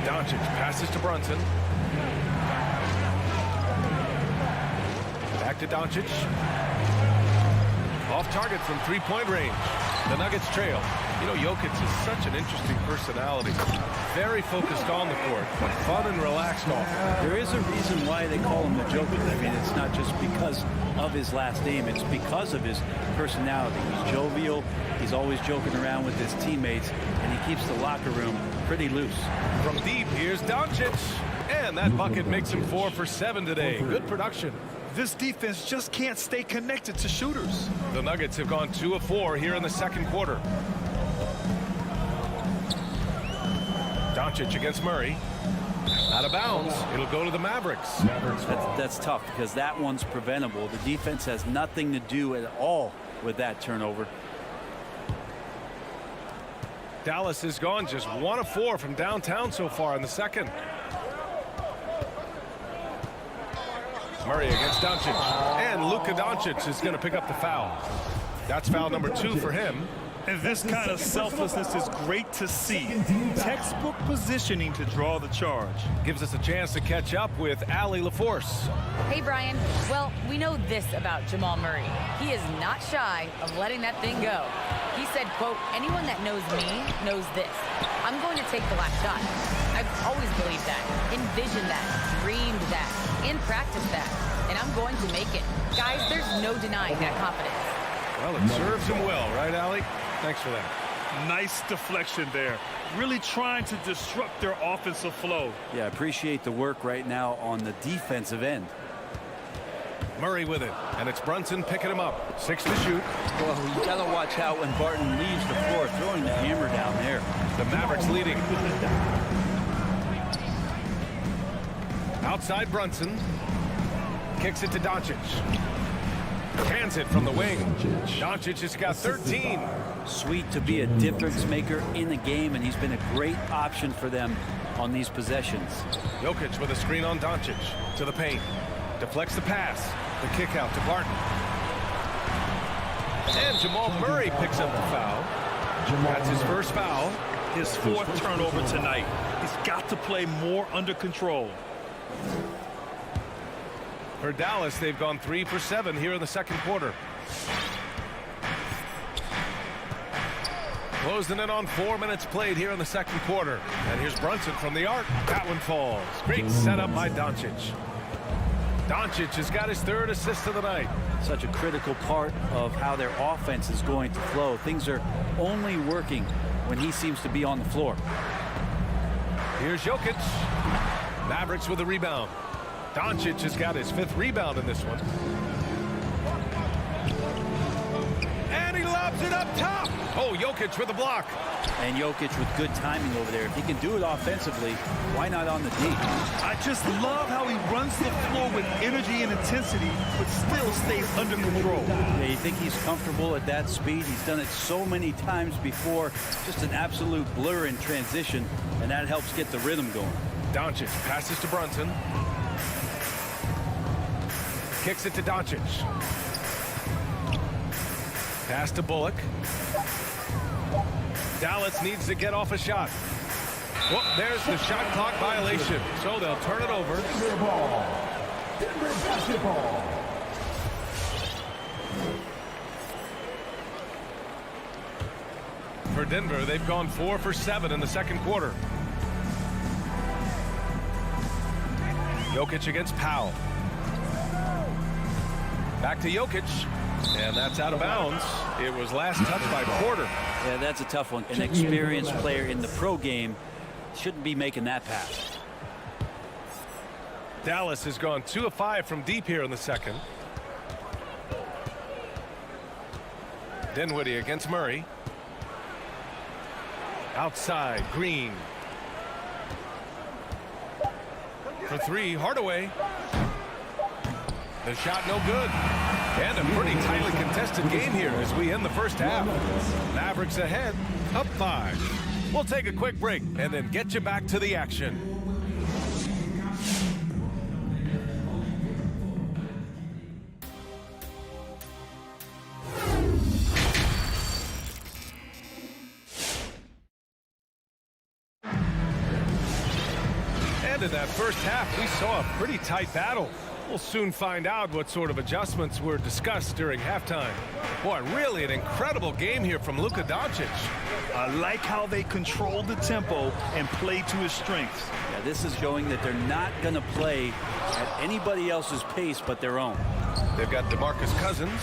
Speaker 5: Doncic passes to Brunson. Back to Doncic. Off target from three-point range. The Nuggets trail. You know, Jokic is such an interesting personality. Very focused on the court, but fun and relaxed off.
Speaker 6: There is a reason why they call him the Joker. I mean, it's not just because of his last name. It's because of his personality. He's jovial. He's always joking around with his teammates, and he keeps the locker room pretty loose.
Speaker 5: From deep, here's Doncic. And that bucket makes him 4 for 7 today. Good production.
Speaker 7: This defense just can't stay connected to shooters.
Speaker 5: The Nuggets have gone 2 of 4 here in the second quarter. Doncic against Murray. Out of bounds. It'll go to the Mavericks.
Speaker 6: That's tough because that one's preventable. The defense has nothing to do at all with that turnover.
Speaker 5: Dallas has gone just 1 of 4 from downtown so far in the second. Murray against Doncic. And Luka Doncic is going to pick up the foul. That's foul number 2 for him.
Speaker 7: And this kind of selflessness is great to see. Textbook positioning to draw the charge.
Speaker 5: Gives us a chance to catch up with Allie LaForce.
Speaker 8: Hey, Brian. Well, we know this about Jamal Murray. He is not shy of letting that thing go. He said, quote, anyone that knows me knows this. I'm going to take the last shot. I've always believed that, envisioned that, dreamed that, and practiced that. And I'm going to make it. Guys, there's no denying that confidence.
Speaker 5: Well, it serves him well, right, Allie? Thanks for that.
Speaker 7: Nice deflection there. Really trying to disrupt their offensive flow.
Speaker 6: Yeah, appreciate the work right now on the defensive end.
Speaker 5: Murray with it, and it's Brunson picking him up. 6 to shoot.
Speaker 6: Well, you got to watch out when Barton leaves the floor, throwing the hammer down there.
Speaker 5: The Mavericks leading. Outside Brunson. Kicks it to Doncic. Hands it from the wing. Doncic has got 13.
Speaker 6: Sweet to be a difference maker in the game, and he's been a great option for them on these possessions.
Speaker 5: Jokic with a screen on Doncic. To the paint. Deflects the pass. The kick out to Barton. And Jamal Murray picks up the foul. That's his first foul.
Speaker 7: His 4th turnover tonight. He's got to play more under control.
Speaker 5: For Dallas, they've gone 3 for 7 here in the second quarter. Closing in on 4 minutes played here in the second quarter. And here's Brunson from the arc. That one falls. Great setup by Doncic. Doncic has got his 3rd assist of the night.
Speaker 6: Such a critical part of how their offense is going to flow. Things are only working when he seems to be on the floor.
Speaker 5: Here's Jokic. Mavericks with a rebound. Doncic has got his 5th rebound in this one. Lobs it up top. Oh, Jokic with the block.
Speaker 6: And Jokic with good timing over there. If he can do it offensively, why not on the D?
Speaker 7: I just love how he runs the floor with energy and intensity, but still stays under control.
Speaker 6: Yeah, you think he's comfortable at that speed? He's done it so many times before. Just an absolute blur in transition, and that helps get the rhythm going.
Speaker 5: Doncic passes to Brunson. Kicks it to Doncic. Pass to Bullock. Dallas needs to get off a shot. Well, there's the shot clock violation. So they'll turn it over.
Speaker 4: Denver ball. Denver basketball.
Speaker 5: For Denver, they've gone 4 for 7 in the second quarter. Jokic against Powell. Back to Jokic. And that's out of bounds. It was last touched by Porter.
Speaker 6: Yeah, that's a tough one. An experienced player in the pro game shouldn't be making that pass.
Speaker 5: Dallas has gone 2 of 5 from deep here in the second. Dinwiddie against Murray. Outside, Green. For 3, Hardaway. The shot no good. And a pretty tightly contested game here as we end the first half. Mavericks ahead, up 5. We'll take a quick break and then get you back to the action. And in that first half, we saw a pretty tight battle. We'll soon find out what sort of adjustments were discussed during halftime. Boy, really an incredible game here from Luka Doncic.
Speaker 7: I like how they control the tempo and play to his strengths.
Speaker 6: Yeah, this is showing that they're not going to play at anybody else's pace but their own.
Speaker 5: They've got DeMarcus Cousins,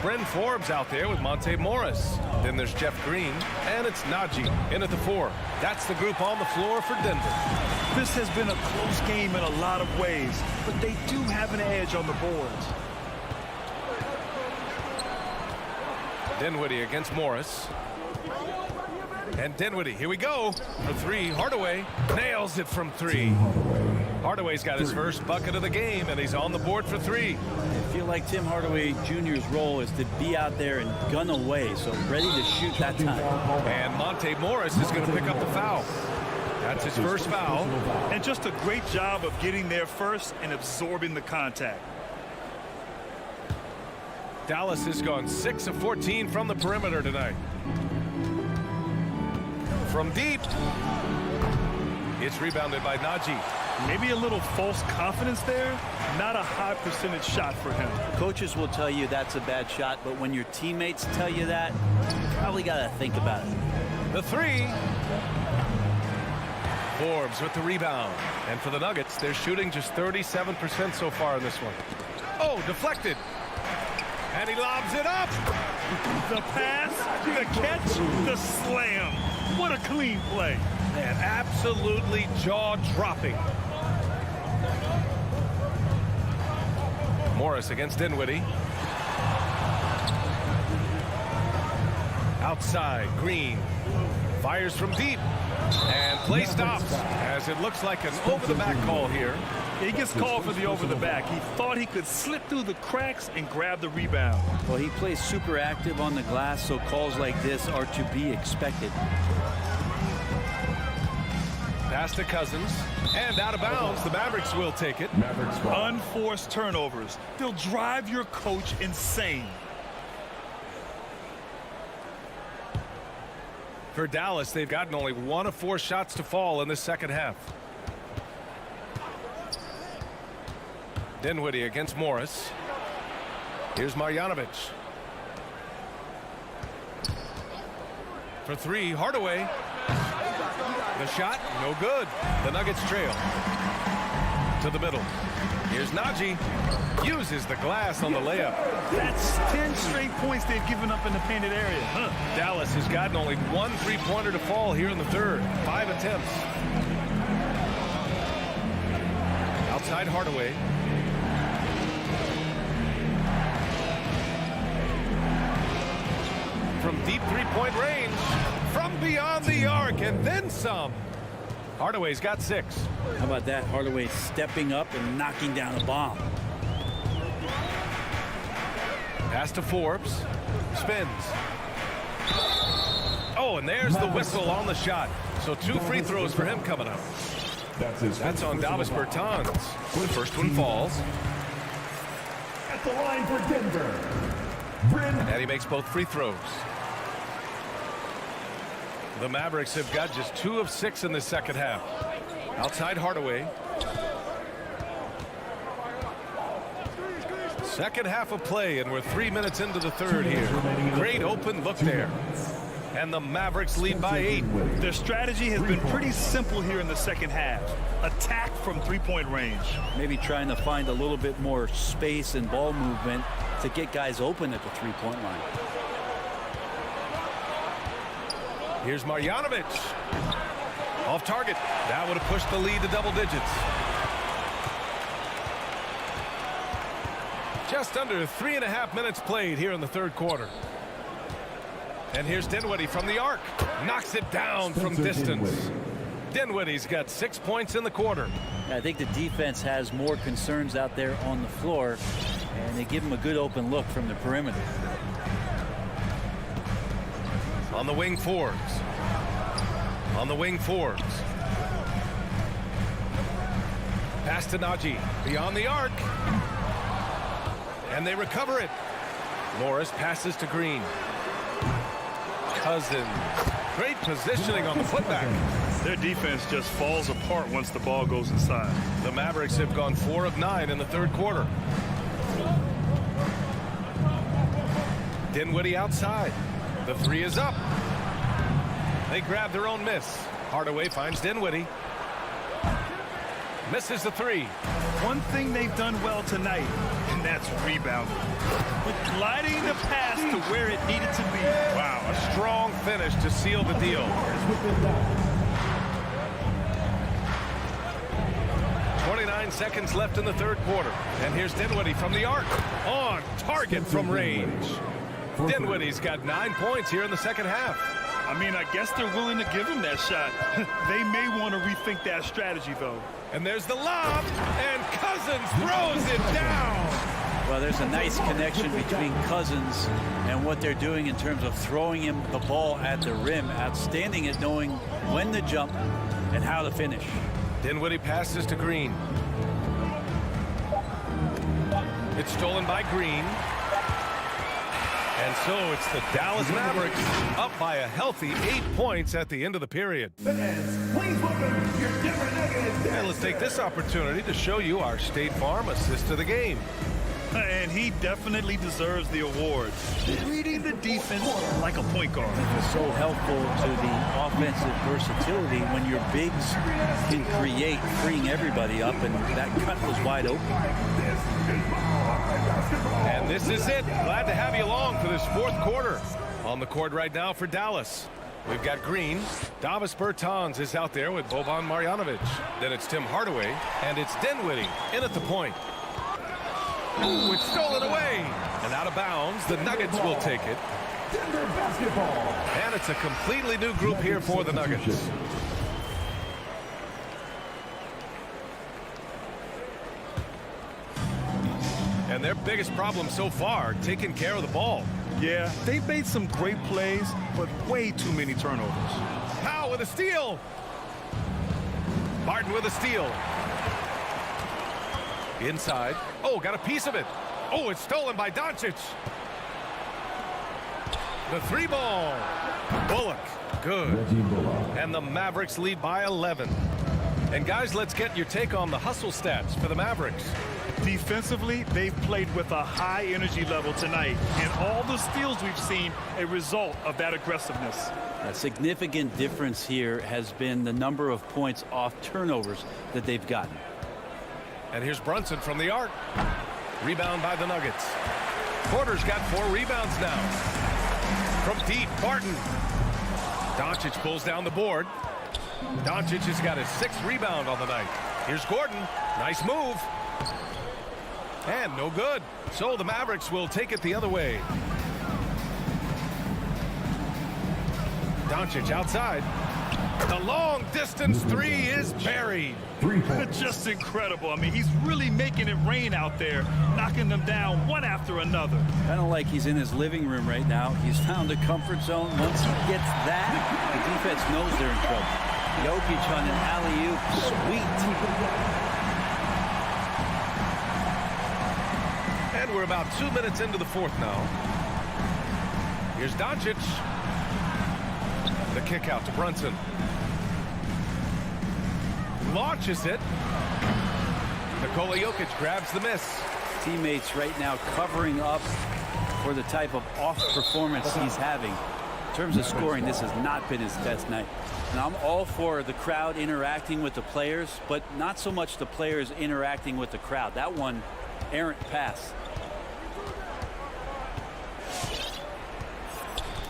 Speaker 5: Bryn Forbes out there with Monte Morris. Then there's Jeff Green, and it's Najee in at the 4. That's the group on the floor for Denver.
Speaker 7: This has been a close game in a lot of ways, but they do have an edge on the boards.
Speaker 5: Dinwiddie against Morris. And Dinwiddie, here we go. For 3, Hardaway nails it from 3. Hardaway's got his first bucket of the game, and he's on the board for 3.
Speaker 6: I feel like Tim Hardaway Jr.'s role is to be out there and gun away, so ready to shoot that time.
Speaker 5: And Monte Morris is going to pick up the foul. That's his first foul.
Speaker 7: And just a great job of getting there first and absorbing the contact.
Speaker 5: Dallas has gone 6 of 14 from the perimeter tonight. From deep, it's rebounded by Najee.
Speaker 7: Maybe a little false confidence there. Not a high percentage shot for him.
Speaker 6: Coaches will tell you that's a bad shot, but when your teammates tell you that, you probably got to think about it.
Speaker 5: The 3. Forbes with the rebound. And for the Nuggets, they're shooting just 37% so far in this one. Oh, deflected. And he lobs it up.
Speaker 7: The pass, the catch, the slam. What a clean play.
Speaker 5: Man, absolutely jaw-dropping. Morris against Dinwiddie. Outside, Green. Fires from deep. And play stops as it looks like an over-the-back call here.
Speaker 7: He gets called for the over-the-back. He thought he could slip through the cracks and grab the rebound.
Speaker 6: Well, he plays super active on the glass, so calls like this are to be expected.
Speaker 5: Pass to Cousins. And out of bounds, the Mavericks will take it.
Speaker 7: Unforced turnovers. They'll drive your coach insane.
Speaker 5: For Dallas, they've gotten only 1 of 4 shots to fall in the second half. Dinwiddie against Morris. Here's Marjanovic. For 3, Hardaway. The shot, no good. The Nuggets trail. To the middle. Here's Najee. Uses the glass on the layup.
Speaker 7: That's 10 straight points they've given up in the painted area.
Speaker 5: Dallas has gotten only 1 3-pointer to fall here in the third. 5 attempts. Outside Hardaway. From three-point range from beyond the arc and then some. Hardaway's got 6.
Speaker 6: How about that? Hardaway stepping up and knocking down a bomb.
Speaker 5: Pass to Forbes. Spins. Oh, and there's the whistle on the shot. So 2 free throws for him coming up. That's on Davis Bertans. The first one falls.
Speaker 4: At the line for Denver,
Speaker 5: And he makes both free throws. The Mavericks have got just 2 of 6 in the second half. Outside Hardaway. Second half of play, and we're 3 minutes into the third here. Great open look there. And the Mavericks lead by 8.
Speaker 7: Their strategy has been pretty simple here in the second half. Attack from three-point range.
Speaker 6: Maybe trying to find a little bit more space and ball movement to get guys open at the three-point line.
Speaker 5: Here's Marjanovic. Off target. That would have pushed the lead to double digits. Just under 3.5 minutes played here in the third quarter. And here's Dinwiddie from the arc. Knocks it down from distance. Dinwiddie's got 6 points in the quarter.
Speaker 6: I think the defense has more concerns out there on the floor, and they give him a good open look from the perimeter.
Speaker 5: On the wing, Forbes. On the wing, Forbes. Pass to Najee. Beyond the arc. And they recover it. Morris passes to Green. Cousins. Great positioning on the putback.
Speaker 7: Their defense just falls apart once the ball goes inside.
Speaker 5: The Mavericks have gone 4 of 9 in the third quarter. Dinwiddie outside. The 3 is up. They grab their own miss. Hardaway finds Dinwiddie. Misses the 3.
Speaker 7: One thing they've done well tonight, and that's rebounding. With gliding the pass to where it needed to be.
Speaker 5: Wow, a strong finish to seal the deal. 29 seconds left in the third quarter. And here's Dinwiddie from the arc. On target from range. Dinwiddie's got 9 points here in the second half.
Speaker 7: I mean, I guess they're willing to give him that shot. They may want to rethink that strategy, though.
Speaker 5: And there's the lob, and Cousins throws it down.
Speaker 6: Well, there's a nice connection between Cousins and what they're doing in terms of throwing him the ball at the rim. Outstanding at knowing when to jump and how to finish.
Speaker 5: Dinwiddie passes to Green. It's stolen by Green. And so it's the Dallas Mavericks up by a healthy 8 points at the end of the period.
Speaker 4: fans, please welcome your Denver Nuggets.
Speaker 5: And let's take this opportunity to show you our State Farm assist of the game.
Speaker 7: And he definitely deserves the award. Reading the defense like a point guard.
Speaker 6: It's so helpful to the offensive versatility when your bigs can create, freeing everybody up, and that cut was wide open.
Speaker 5: And this is it. Glad to have you along for this fourth quarter. On the court right now for Dallas, we've got Green. Davis Bertans is out there with Boban Marjanovic. Then it's Tim Hardaway, and it's Dinwiddie in at the point. Ooh, it's stolen away. And out of bounds, the Nuggets will take it.
Speaker 4: Denver basketball.
Speaker 5: And it's a completely new group here for the Nuggets. And their biggest problem so far, taking care of the ball.
Speaker 7: Yeah, they've made some great plays, but way too many turnovers.
Speaker 5: Powell with a steal. Martin with a steal. Inside. Oh, got a piece of it. Oh, it's stolen by Doncic. The 3 ball. Bullock. Good. And the Mavericks lead by 11. And guys, let's get your take on the hustle stats for the Mavericks.
Speaker 7: Defensively, they've played with a high energy level tonight, and all the steals we've seen a result of that aggressiveness.
Speaker 6: A significant difference here has been the number of points off turnovers that they've gotten.
Speaker 5: And here's Brunson from the arc. Rebound by the Nuggets. Porter's got 4 rebounds now. From deep, Barton. Doncic pulls down the board. Doncic has got his 6th rebound on the night. Here's Gordon. Nice move. And no good. So the Mavericks will take it the other way. Doncic outside. The long distance three is buried.
Speaker 4: 3 points.
Speaker 7: Just incredible. I mean, he's really making it rain out there, knocking them down one after another.
Speaker 6: Kind of like he's in his living room right now. He's found a comfort zone. Once he gets that, the defense knows they're in trouble. Jokic on an alley-oop. Sweet.
Speaker 5: And we're about 2 minutes into the fourth now. Here's Doncic. The kick out to Brunson. Launches it. Nikola Jokic grabs the miss.
Speaker 6: Teammates right now covering up for the type of off performance he's having. In terms of scoring, this has not been his best night. And I'm all for the crowd interacting with the players, but not so much the players interacting with the crowd. That one, errant pass.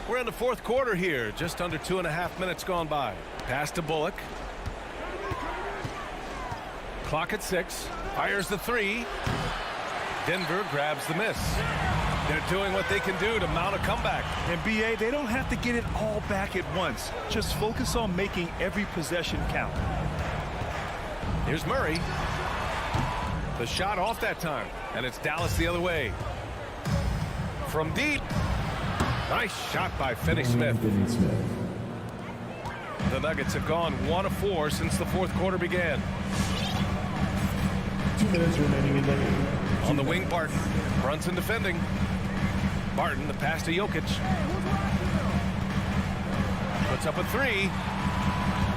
Speaker 5: We're in the fourth quarter here. Just under 2.5 minutes gone by. Pass to Bullock. Clock at 6. Fires the three. Denver grabs the miss. They're doing what they can do to mount a comeback.
Speaker 7: And BA, they don't have to get it all back at once. Just focus on making every possession count.
Speaker 5: Here's Murray. The shot off that time. And it's Dallas the other way. From deep. Nice shot by Finney-Smith. The Nuggets have gone 1 of 4 since the fourth quarter began.
Speaker 4: 2 minutes remaining in the game.
Speaker 5: On the wing, Barton. Brunson defending. Barton, the pass to Jokic. Puts up a three.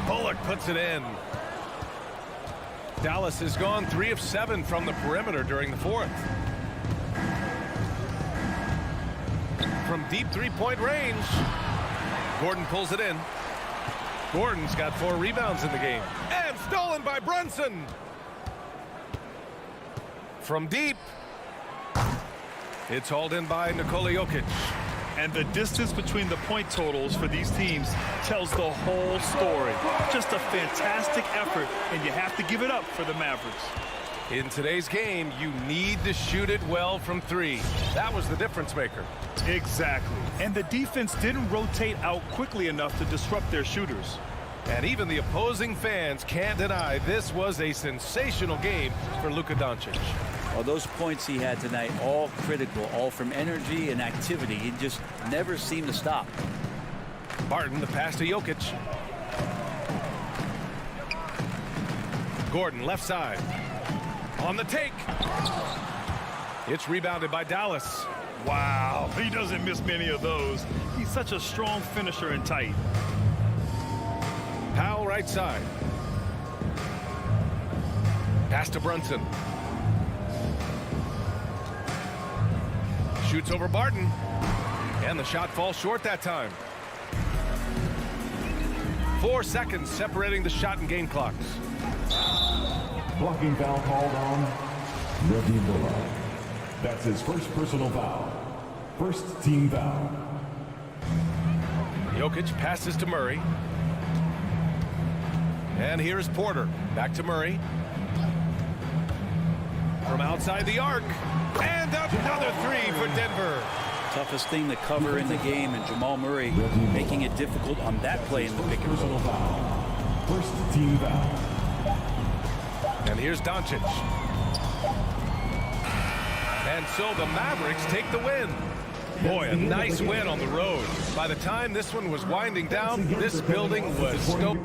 Speaker 5: Bullock puts it in. Dallas has gone 3 of 7 from the perimeter during the fourth. From deep three-point range. Gordon pulls it in. Gordon's got 4 rebounds in the game. And stolen by Brunson. From deep. It's hauled in by Nikola Jokic.
Speaker 7: And the distance between the point totals for these teams tells the whole story. Just a fantastic effort, and you have to give it up for the Mavericks.
Speaker 5: In today's game, you need to shoot it well from 3. That was the difference maker.
Speaker 7: Exactly. And the defense didn't rotate out quickly enough to disrupt their shooters.
Speaker 5: And even the opposing fans can't deny this was a sensational game for Luka Doncic.
Speaker 6: Well, those points he had tonight, all critical, all from energy and activity. He just never seemed to stop.
Speaker 5: Barton, the pass to Jokic. Gordon, left side. On the take. It's rebounded by Dallas.
Speaker 7: Wow, he doesn't miss many of those. He's such a strong finisher and tight.
Speaker 5: Powell right side. Pass to Brunson. Shoots over Barton. And the shot falls short that time. 4 seconds separating the shot and game clocks.
Speaker 4: Blocking foul called on Reggie Bullock. That's his first personal foul. First team foul.
Speaker 5: Jokic passes to Murray. And here's Porter. Back to Murray. From outside the arc. And another three for Denver.
Speaker 6: Toughest thing to cover in the game, and Jamal Murray making it difficult on that play in the pick and roll.
Speaker 4: First team foul.
Speaker 5: And here's Doncic. And so the Mavericks take the win. Boy, a nice win on the road. By the time this one was winding down, this building was stoked.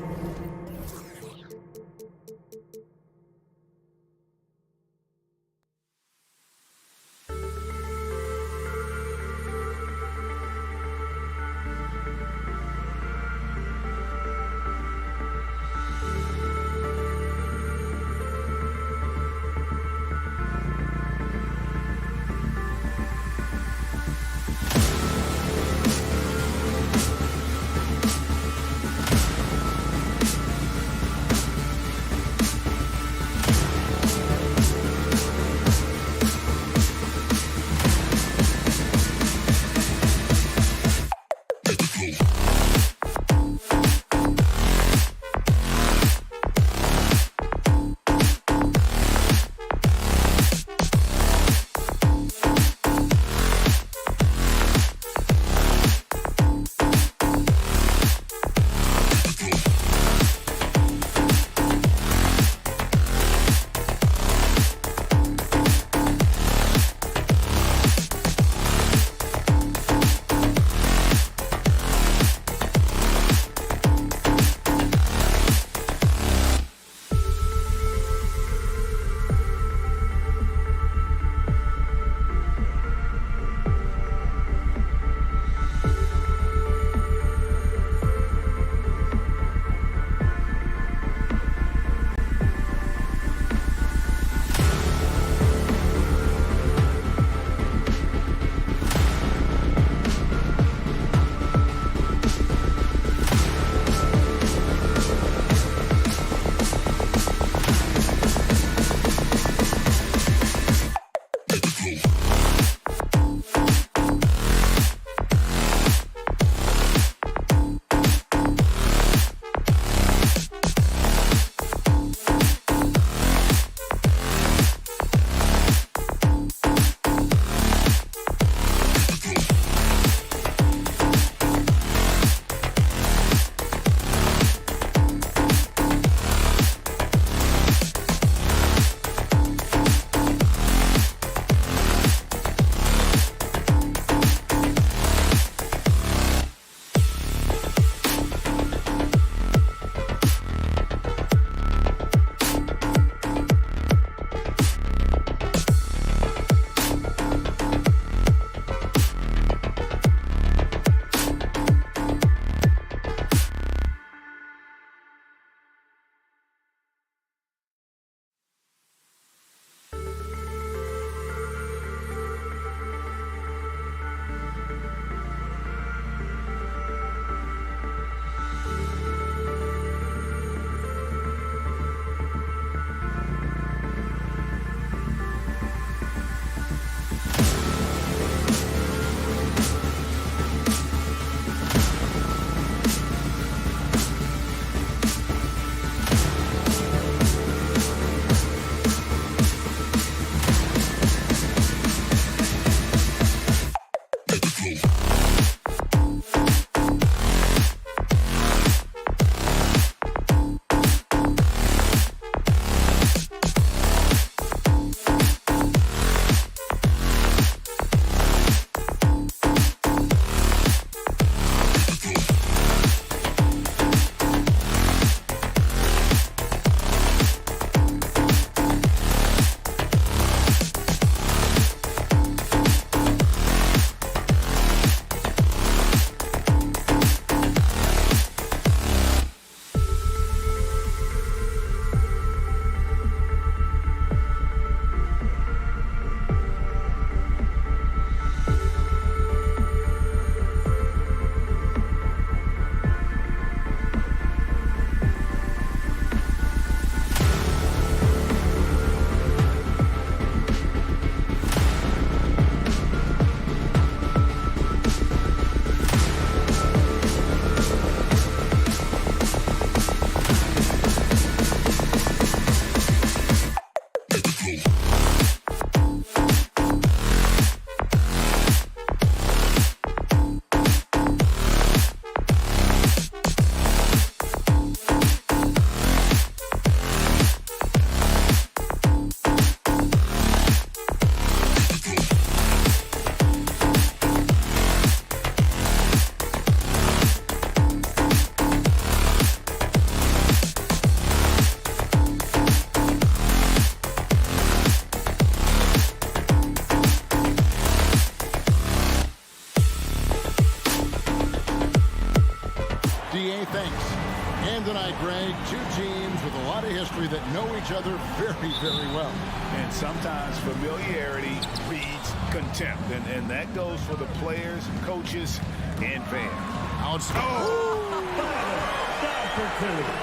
Speaker 1: two teams with a lot of history that know each other very, very well.
Speaker 2: And sometimes familiarity breeds contempt. And that goes for the players, coaches, and fans.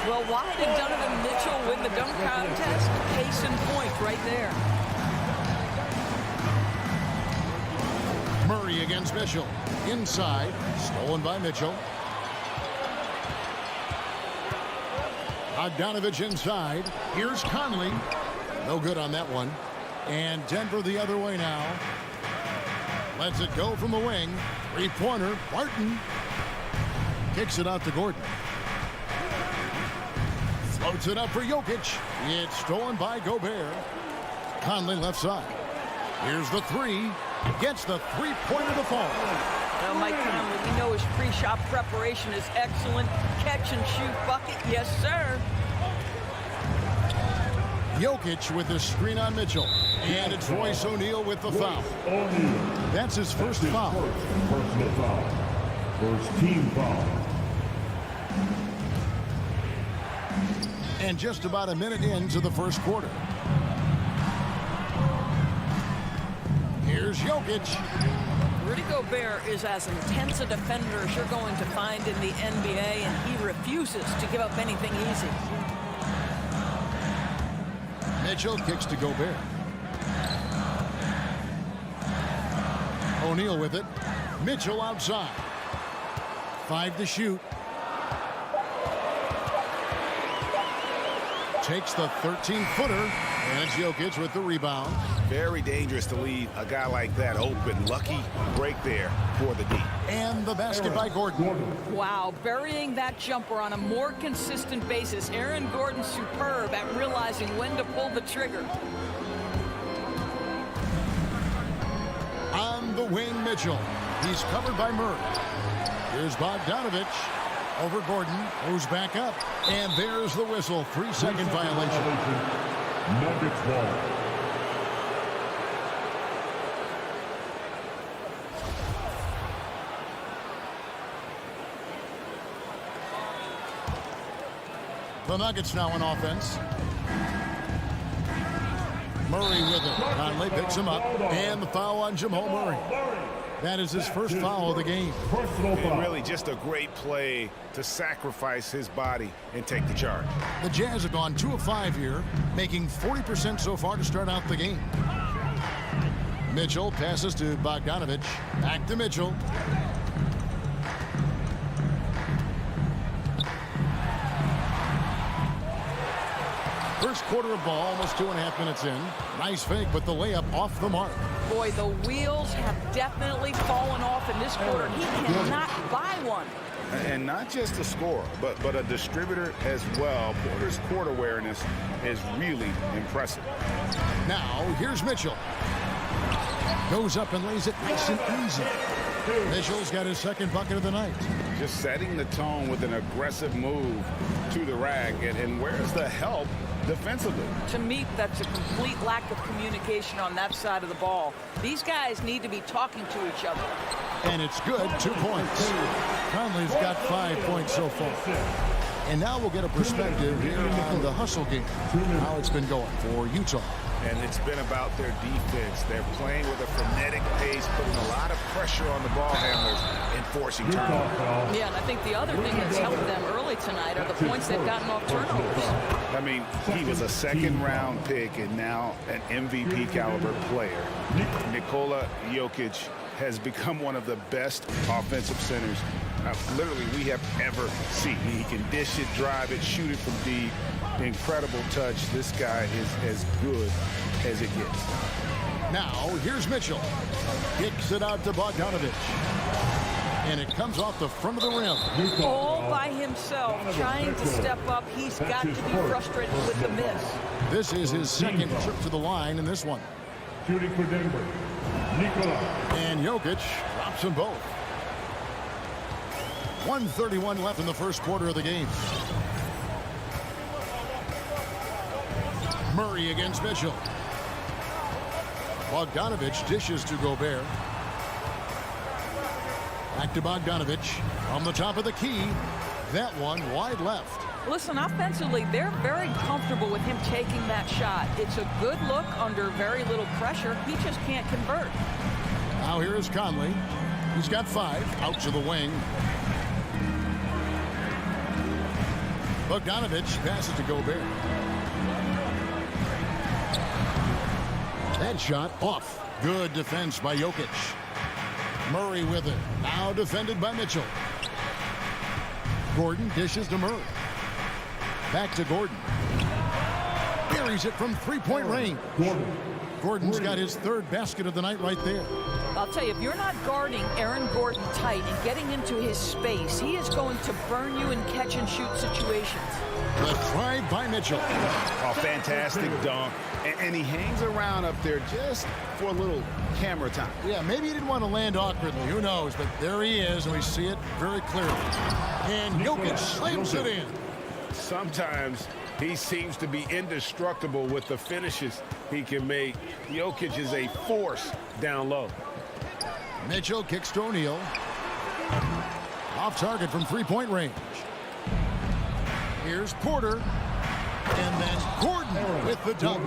Speaker 9: Well, why did Donovan Mitchell win the dunk contest? Case in point right there.
Speaker 1: Murray against Mitchell. Inside. Stolen by Mitchell. Bogdanovich inside. Here's Conley. No good on that one. And Denver the other way now. Lets it go from the wing. Three-pointer. Barton. Kicks it out to Gordon. Floats it up for Jokic. It's stolen by Gobert. Conley left side. Here's the three. Gets the three-pointer to fall.
Speaker 9: Now, Mike Conley, we know his pre-shot preparation is excellent. Catch and shoot bucket, yes, sir.
Speaker 1: Jokic with the screen on Mitchell. And it's Royce O'Neal with the foul. That's his first foul.
Speaker 4: Personal foul. First team foul.
Speaker 1: And just about a minute into the first quarter. Here's Jokic.
Speaker 9: Rudy Gobert is as intense a defender as you're going to find in the NBA, and he refuses to give up anything easy.
Speaker 1: Mitchell kicks to Gobert. O'Neal with it. Mitchell outside. 5 to shoot. Takes the 13-footer. And it's Jokic with the rebound.
Speaker 2: Very dangerous to leave a guy like that open. Lucky break there for the D.
Speaker 1: And the basket by Gordon.
Speaker 9: Wow, burying that jumper on a more consistent basis. Aaron Gordon superb at realizing when to pull the trigger.
Speaker 1: On the wing, Mitchell. He's covered by Murray. Here's Bogdanovich. Over Gordon. Goes back up. And there's the whistle. 3-second violation.
Speaker 4: Nuggets ball.
Speaker 1: The Nuggets now in offense. Murray with it. Conley picks him up. And the foul on Jamal Murray. That is his first foul of the game.
Speaker 2: And really just a great play to sacrifice his body and take the charge.
Speaker 1: The Jazz have gone 2 of 5 here, making 40% so far to start out the game. Mitchell passes to Bogdanovich. Back to Mitchell. First quarter of ball, almost 2.5 minutes in. Nice fake, but the layup off the mark.
Speaker 9: Boy, the wheels have definitely fallen off in this quarter. He cannot buy one.
Speaker 2: And not just a scorer, but a distributor as well. Porter's court awareness is really impressive.
Speaker 1: Now, here's Mitchell. Goes up and lays it nice and easy. Mitchell's got his second bucket of the night.
Speaker 2: Just setting the tone with an aggressive move to the rack. And where's the help defensively?
Speaker 9: To me, that's a complete lack of communication on that side of the ball. These guys need to be talking to each other.
Speaker 1: And it's good. 2 points. Conley's got 5 points so far. And now we'll get a perspective here on the hustle game, how it's been going for Utah.
Speaker 2: And it's been about their defense. They're playing with a frenetic pace, putting a lot of pressure on the ball handlers and forcing turnovers.
Speaker 9: Yeah, and I think the other thing that's helped them early tonight are the points they've gotten off turnovers.
Speaker 2: I mean, he was a second-round pick and now an MVP caliber player. Nikola Jokic has become one of the best offensive centers literally we have ever seen. He can dish it, drive it, shoot it from deep. Incredible touch. This guy is as good as it gets.
Speaker 1: Now, here's Mitchell. Kicks it out to Bogdanovich. And it comes off the front of the rim.
Speaker 9: All by himself, trying to step up. He's got to be frustrated with the miss.
Speaker 1: This is his second trip to the line in this one.
Speaker 4: Shooting for Denver, Nikola.
Speaker 1: And Jokic drops them both. 1:31 left in the first quarter of the game. Murray against Mitchell. Bogdanovich dishes to Gobert. Back to Bogdanovich. On the top of the key. That one wide left.
Speaker 9: Listen, offensively, they're very comfortable with him taking that shot. It's a good look under very little pressure. He just can't convert.
Speaker 1: Now here is Conley. He's got 5 out to the wing. Bogdanovich passes to Gobert. That shot off. Good defense by Jokic. Murray with it. Now defended by Mitchell. Gordon dishes to Murray. Back to Gordon. Buries it from three-point range. Gordon's got his 3rd basket of the night right there.
Speaker 9: I'll tell you, if you're not guarding Aaron Gordon tight and getting into his space, he is going to burn you in catch-and-shoot situations.
Speaker 1: The drive by Mitchell.
Speaker 2: A fantastic dunk. And he hangs around up there just for a little camera time.
Speaker 1: Yeah, maybe he didn't want to land awkwardly. Who knows? But there he is, and we see it very clearly. And Jokic slams it in.
Speaker 2: Sometimes he seems to be indestructible with the finishes he can make. Jokic is a force down low.
Speaker 1: Mitchell kicks to O'Neal. Off target from three-point range. Here's Porter. And then Gordon with the dunk.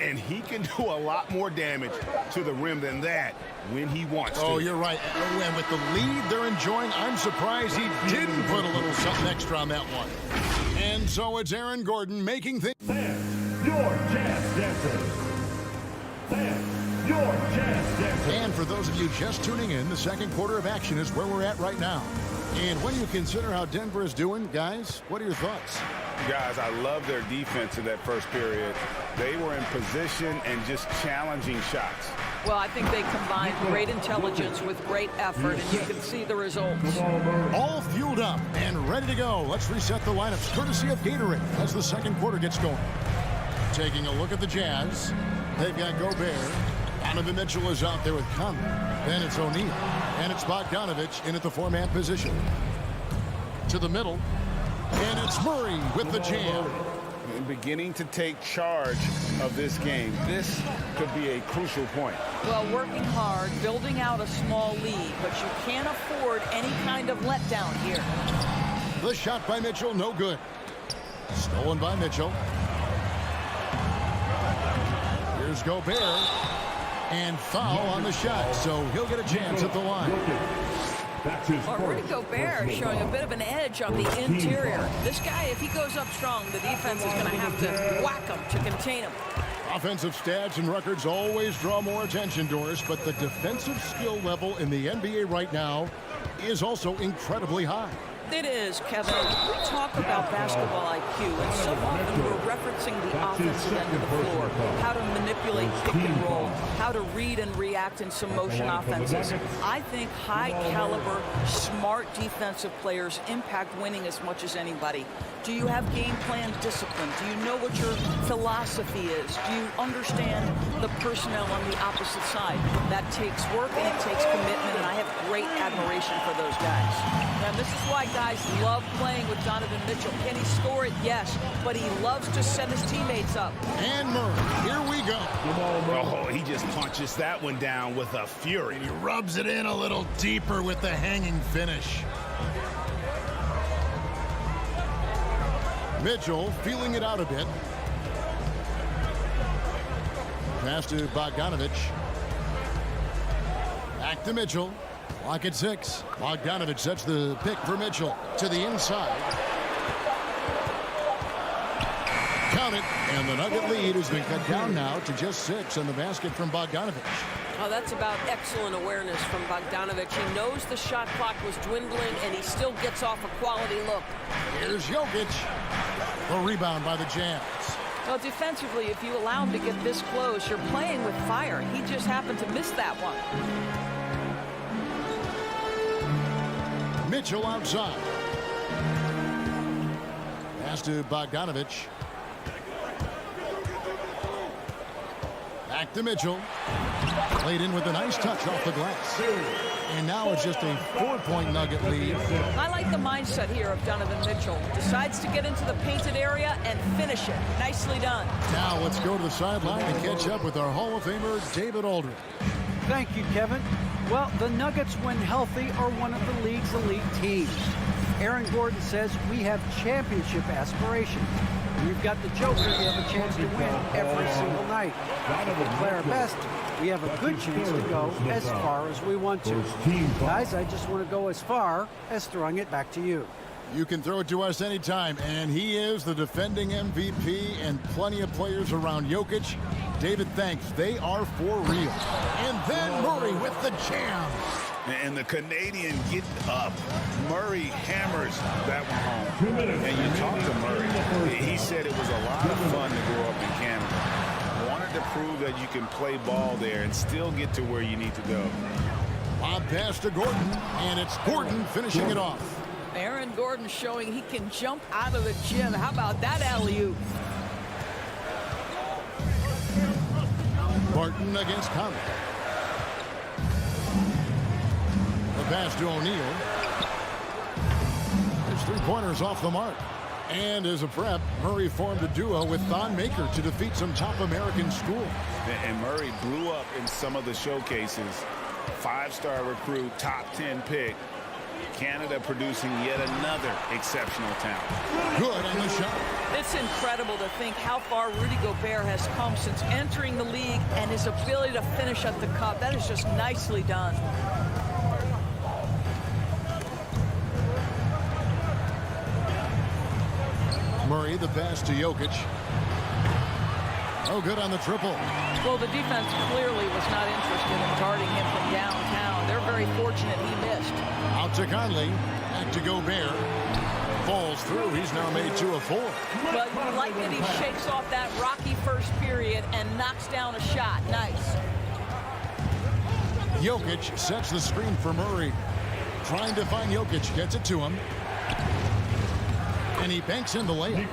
Speaker 2: And he can do a lot more damage to the rim than that when he wants to.
Speaker 1: Oh, you're right. And with the lead they're enjoying, I'm surprised he didn't put a little something extra on that one. And so it's Aaron Gordon making things.
Speaker 4: Fans, your jazz dancer. Fans, your jazz dancer.
Speaker 1: And for those of you just tuning in, the second quarter of action is where we're at right now. And when you consider how Denver is doing, guys, what are your thoughts?
Speaker 2: Guys, I love their defense in that first period. They were in position and just challenging shots.
Speaker 9: Well, I think they combined great intelligence with great effort, and you can see the results.
Speaker 1: All fueled up and ready to go. Let's reset the lineups, courtesy of Gatorade, as the second quarter gets going. Taking a look at the Jazz, they've got Gobert. Donovan Mitchell is out there with Conley. Then it's O'Neal. And it's Bogdanovich in at the 4-man position. To the middle. And it's Murray with the jam.
Speaker 2: And beginning to take charge of this game. This could be a crucial point.
Speaker 9: Well, working hard, building out a small lead, but you can't afford any kind of letdown here.
Speaker 1: The shot by Mitchell, no good. Stolen by Mitchell. Here's Gobert. And foul on the shot, so he'll get a chance at the line.
Speaker 9: Rudy Gobert showing a bit of an edge on the interior. This guy, if he goes up strong, the defense is going to have to whack him to contain him.
Speaker 1: Offensive stats and records always draw more attention, Doris, but the defensive skill level in the NBA right now is also incredibly high.
Speaker 9: It is, Kevin. We talk about basketball IQ, and so often we're referencing the offensive end of the floor, how to manipulate pick and roll, how to read and react in some motion offenses. I think high-caliber, smart defensive players impact winning as much as anybody. Do you have game plan discipline? Do you know what your philosophy is? Do you understand the personnel on the opposite side? That takes work and it takes commitment, and I have great admiration for those guys. And this is why guys love playing with Donovan Mitchell. Can he score it? Yes. But he loves to set his teammates up.
Speaker 1: And Murray, here we go.
Speaker 2: Oh, he just punches that one down with a fury.
Speaker 1: And he rubs it in a little deeper with the hanging finish. Mitchell feeling it out a bit. Pass to Bogdanovich. Back to Mitchell. Clock at 6. Bogdanovich sets the pick for Mitchell to the inside. Count it. And the Nugget lead has been cut down now to just 6 on the basket from Bogdanovich.
Speaker 9: Oh, that's about excellent awareness from Bogdanovich. He knows the shot clock was dwindling, and he still gets off a quality look.
Speaker 1: Here's Jokic. The rebound by the Jazz.
Speaker 9: Well, defensively, if you allow him to get this close, you're playing with fire. He just happened to miss that one.
Speaker 1: Mitchell outside. Pass to Bogdanovich. Back to Mitchell. Played in with a nice touch off the glass. And now it's just a 4-point Nugget lead.
Speaker 9: I like the mindset here of Donovan Mitchell. Decides to get into the painted area and finish it. Nicely done.
Speaker 1: Now let's go to the sideline and catch up with our Hall of Famer, David Aldridge.
Speaker 10: Thank you, Kevin. Well, the Nuggets, when healthy, are one of the league's elite teams. Aaron Gordon says we have championship aspirations. We've got the Joker. We have a chance to win every single night. If we play our best, we have a good chance to go as far as we want to. Guys, I just want to go as far as throwing it back to you.
Speaker 1: You can throw it to us anytime, and he is the defending MVP and plenty of players around Jokic. David, thanks. They are for real. And then Murray with the jam.
Speaker 2: And the Canadian get up. Murray hammers that one home. And you talk to Murray. He said it was a lot of fun to grow up in Canada. Wanted to prove that you can play ball there and still get to where you need to go.
Speaker 1: Lob pass to Gordon, and it's Gordon finishing it off.
Speaker 9: Aaron Gordon showing he can jump out of the gym. How about that alley-oop?
Speaker 1: Barton against Conley. The pass to O'Neal. His three-pointers off the mark. And as a prep, Murray formed a duo with Thon Maker to defeat some top American schools.
Speaker 2: And Murray blew up in some of the showcases. Five-star recruit, top 10 pick. Canada producing yet another exceptional talent.
Speaker 1: Good on the shot.
Speaker 9: It's incredible to think how far Rudy Gobert has come since entering the league and his ability to finish at the cup. That is just nicely done.
Speaker 1: Murray, the pass to Jokic. Oh, good on the triple.
Speaker 9: Well, the defense clearly was not interested in guarding him from downtown. They're very fortunate he missed.
Speaker 1: Out to Conley. Back to Gobert. Falls through. He's now made 2 of 4.
Speaker 9: But you like that he shakes off that rocky first period and knocks down a shot. Nice.
Speaker 1: Jokic sets the screen for Murray. Trying to find Jokic. Gets it to him. And he banks in the layup.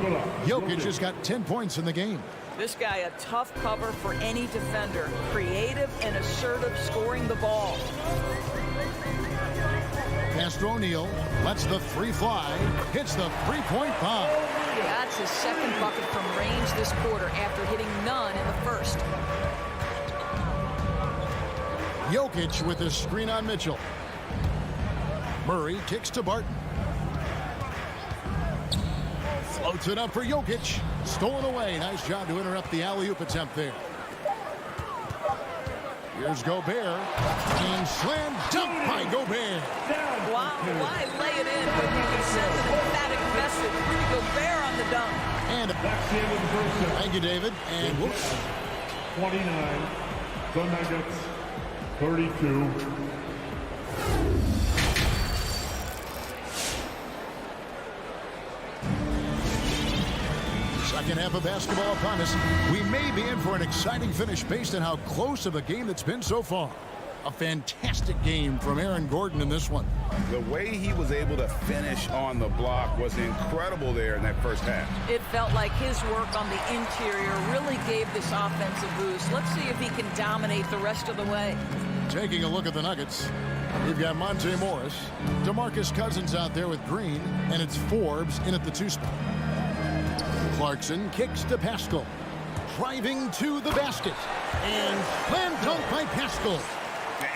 Speaker 1: Jokic has got 10 points in the game.
Speaker 9: This guy a tough cover for any defender. Creative and assertive scoring the ball.
Speaker 1: Pass to O'Neal. Lets the three fly. Hits the three-point bomb.
Speaker 9: That's his second bucket from range this quarter after hitting none in the first.
Speaker 1: Jokic with his screen on Mitchell. Murray kicks to Barton. Floats it up for Jokic. Stolen away. Nice job to interrupt the alley-oop attempt there. Here's Gobert. And slam dunk by Gobert.
Speaker 9: Wow, why lay it in when you can send an emphatic message? Rudy Gobert on the dunk.
Speaker 1: And thank you, David. And whoops.
Speaker 4: 29. The Nuggets. 32.
Speaker 1: Second half of basketball upon us. We may be in for an exciting finish based on how close of a game that's been so far. A fantastic game from Aaron Gordon in this one.
Speaker 2: The way he was able to finish on the block was incredible there in that first half.
Speaker 9: It felt like his work on the interior really gave this offensive boost. Let's see if he can dominate the rest of the way.
Speaker 1: Taking a look at the Nuggets. We've got Monte Morris, DeMarcus Cousins out there with Green, and it's Forbes in at the 2 spot. Clarkson kicks to Pascal. Driving to the basket. And slam dunk by Pascal.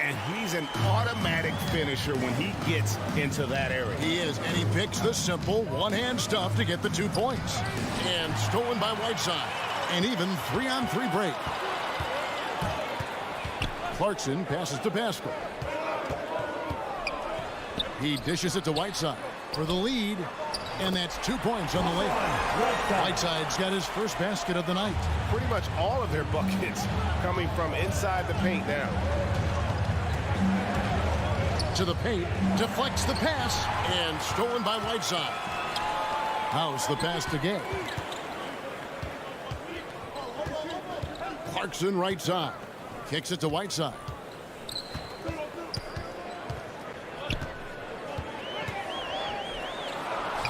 Speaker 2: And he's an automatic finisher when he gets into that area.
Speaker 1: He is, and he picks the simple one-hand stuff to get the 2 points. And stolen by Whiteside. And even 3-on-3 break. Clarkson passes to Pascal. He dishes it to Whiteside for the lead. And that's 2 points on the layup. Whiteside's got his first basket of the night.
Speaker 5: Pretty much all of their buckets coming from inside the paint now.
Speaker 1: To the paint, deflects the pass, and stolen by Whiteside. How's the pass to Gay? Clarkson right side. Kicks it to Whiteside.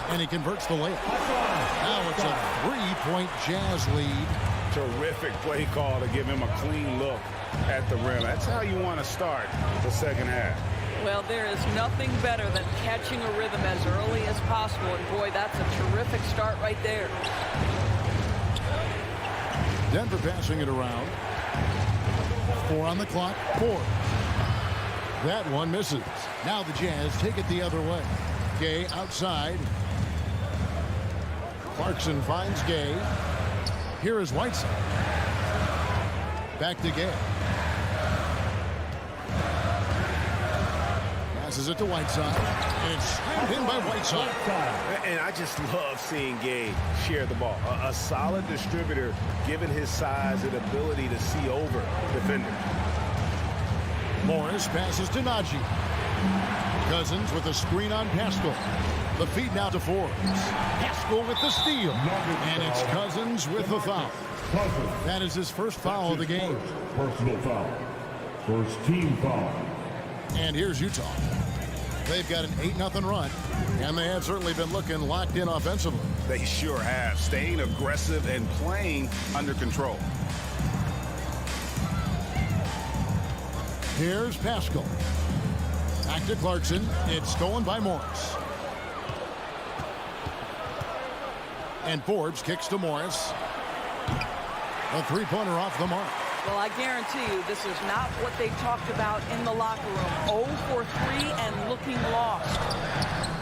Speaker 1: And he converts the layup. Now it's a 3-point Jazz lead.
Speaker 2: Terrific play call to give him a clean look at the rim. That's how you want to start the second half.
Speaker 9: Well, there is nothing better than catching a rhythm as early as possible. And boy, that's a terrific start right there.
Speaker 1: Denver passing it around. 4 on the clock. 4. That one misses. Now the Jazz take it the other way. Gay outside. Clarkson finds Gay. Here is Whiteside. Back to Gay. Passes it to Whiteside. And it's slammed in by Whiteside.
Speaker 11: And I just love seeing Gay share the ball. A solid distributor, given his size and ability to see over defenders.
Speaker 1: Morris passes to Najee. Cousins with a screen on Pascal. The feed now to Forbes. Pascal with the steal. And it's Cousins with the foul. That is his first foul of the game.
Speaker 4: Personal foul. First team foul.
Speaker 1: And here's Utah. They've got an 8-0 run, and they have certainly been looking locked in offensively.
Speaker 2: They sure have, staying aggressive and playing under control.
Speaker 1: Here's Pascal. Back to Clarkson. It's stolen by Morris. And Forbes kicks to Morris. A three-pointer off the mark.
Speaker 9: Well, I guarantee you this is not what they talked about in the locker room. 0 for 3 and looking lost.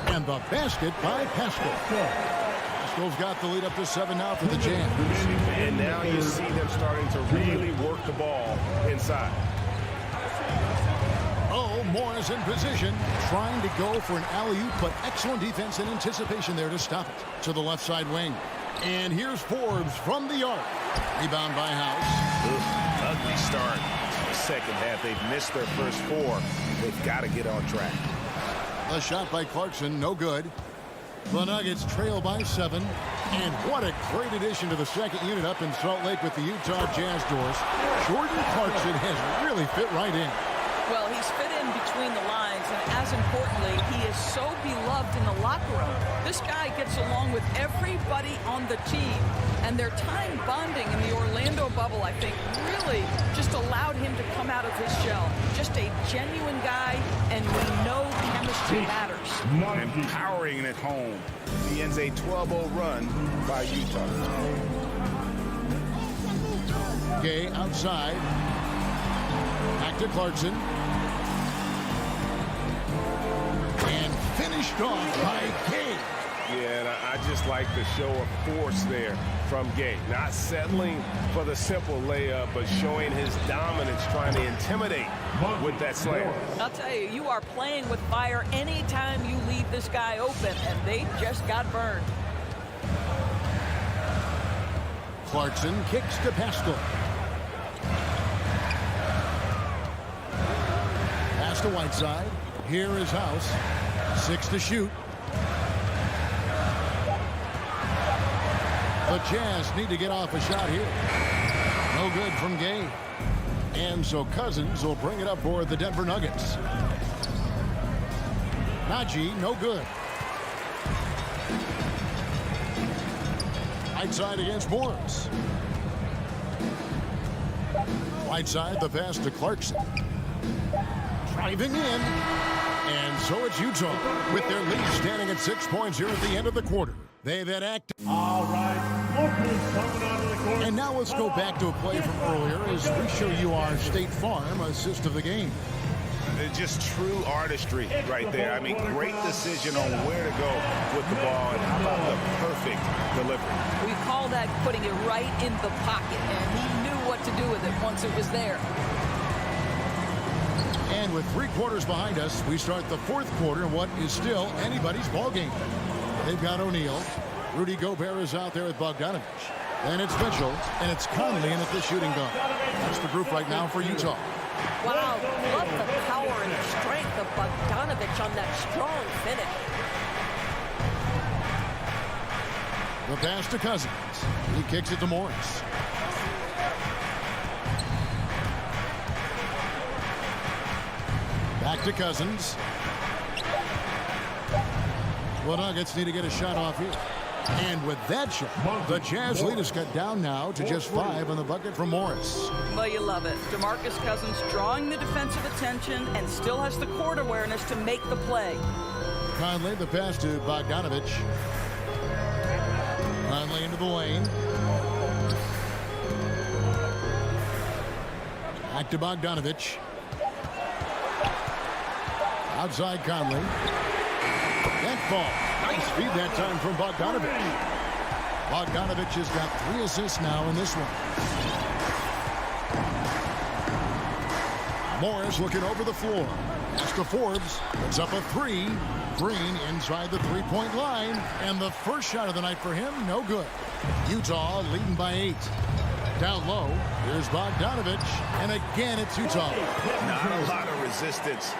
Speaker 1: And the basket by Pascal. Pascal's got the lead up to 7 now for the Jazz.
Speaker 11: And now you see them starting to really work the ball inside.
Speaker 1: Oh, Morris in position, trying to go for an alley-oop, but excellent defense and anticipation there to stop it. To the left side wing. And here's Forbes from the arc. Rebound by House.
Speaker 11: Ugly start. Second half, they've missed their first 4. They've got to get on track.
Speaker 1: A shot by Clarkson, no good. The Nuggets trail by 7. And what a great addition to the second unit up in Salt Lake with the Utah Jazz doors. Jordan Clarkson has really fit right in.
Speaker 9: Well, he's fit in between the lines, and as importantly, he is so beloved in the locker room. This guy gets along with everybody on the team, and their time bonding in the Orlando bubble, I think, really just allowed him to come out of his shell. Just a genuine guy, and we know chemistry matters.
Speaker 2: Empowering it home. He ends a 12-0 run by Utah.
Speaker 1: Gay outside. Back to Clarkson. And finished off by Gay.
Speaker 11: Yeah, and I just like the show of force there from Gay. Not settling for the simple layup, but showing his dominance, trying to intimidate with that slam.
Speaker 9: I'll tell you, you are playing with fire anytime you leave this guy open, and they just got burned.
Speaker 1: Clarkson kicks to Pascal. Pass to Whiteside. Here is House. 6 to shoot. The Jazz need to get off a shot here. No good from Gay. And so Cousins will bring it up for the Denver Nuggets. Najee, no good. Whiteside against Morris. Whiteside, the pass to Clarkson. Driving in. And so it's Utah with their lead standing at 6 points here at the end of the quarter. They've had active.
Speaker 4: All right. Coming onto the court.
Speaker 1: And now let's go back to a play from earlier as we show you our State Farm assist of the game.
Speaker 2: Just true artistry right there. I mean, great decision on where to go with the ball, and how about the perfect delivery.
Speaker 9: We call that putting it right in the pocket, and he knew what to do with it once it was there.
Speaker 1: And with 3 quarters behind us, we start the 4th quarter in what is still anybody's ball game. They've got O'Neal. Rudy Gobert is out there with Bogdanovich. Then it's Mitchell, and it's Conley in at the shooting guard. That's the group right now for Utah.
Speaker 12: Wow, love the power and strength of Bogdanovich on that strong finish.
Speaker 1: The pass to Cousins. He kicks it to Morris. Back to Cousins. The Nuggets need to get a shot off here. And with that shot, the Jazz lead is cut down now to just 5 on the bucket from Morris.
Speaker 9: Well, you love it. DeMarcus Cousins drawing the defensive attention and still has the court awareness to make the play.
Speaker 1: Conley, the pass to Bogdanovich. Conley into the lane. Back to Bogdanovich. Outside Conley. That ball. Nice feed that time from Bogdanovich. Bogdanovich has got 3 assists now in this one. Morris looking over the floor. Pass to Forbes. Puts up a 3. Green inside the three-point line. And the first shot of the night for him, no good. Utah leading by 8. Down low, here's Bogdanovich. And again, it's Utah.
Speaker 2: Not a lot of resistance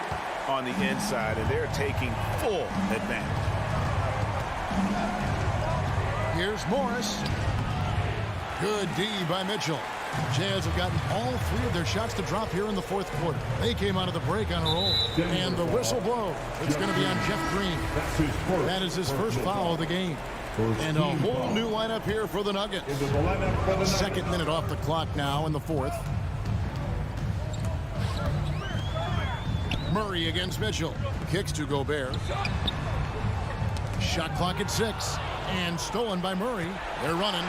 Speaker 2: on the inside, and they're taking full advantage.
Speaker 1: Here's Morris. Good D by Mitchell. Jazz have gotten all 3 of their shots to drop here in the fourth quarter. They came out of the break on a roll. And the whistle blows. It's going to be on Jeff Green. That is his first foul of the game. And a whole new lineup here for the Nuggets. Second minute off the clock now in the fourth. Murray against Mitchell. Kicks to Gobert. Shot clock at 6. And stolen by Murray. They're running.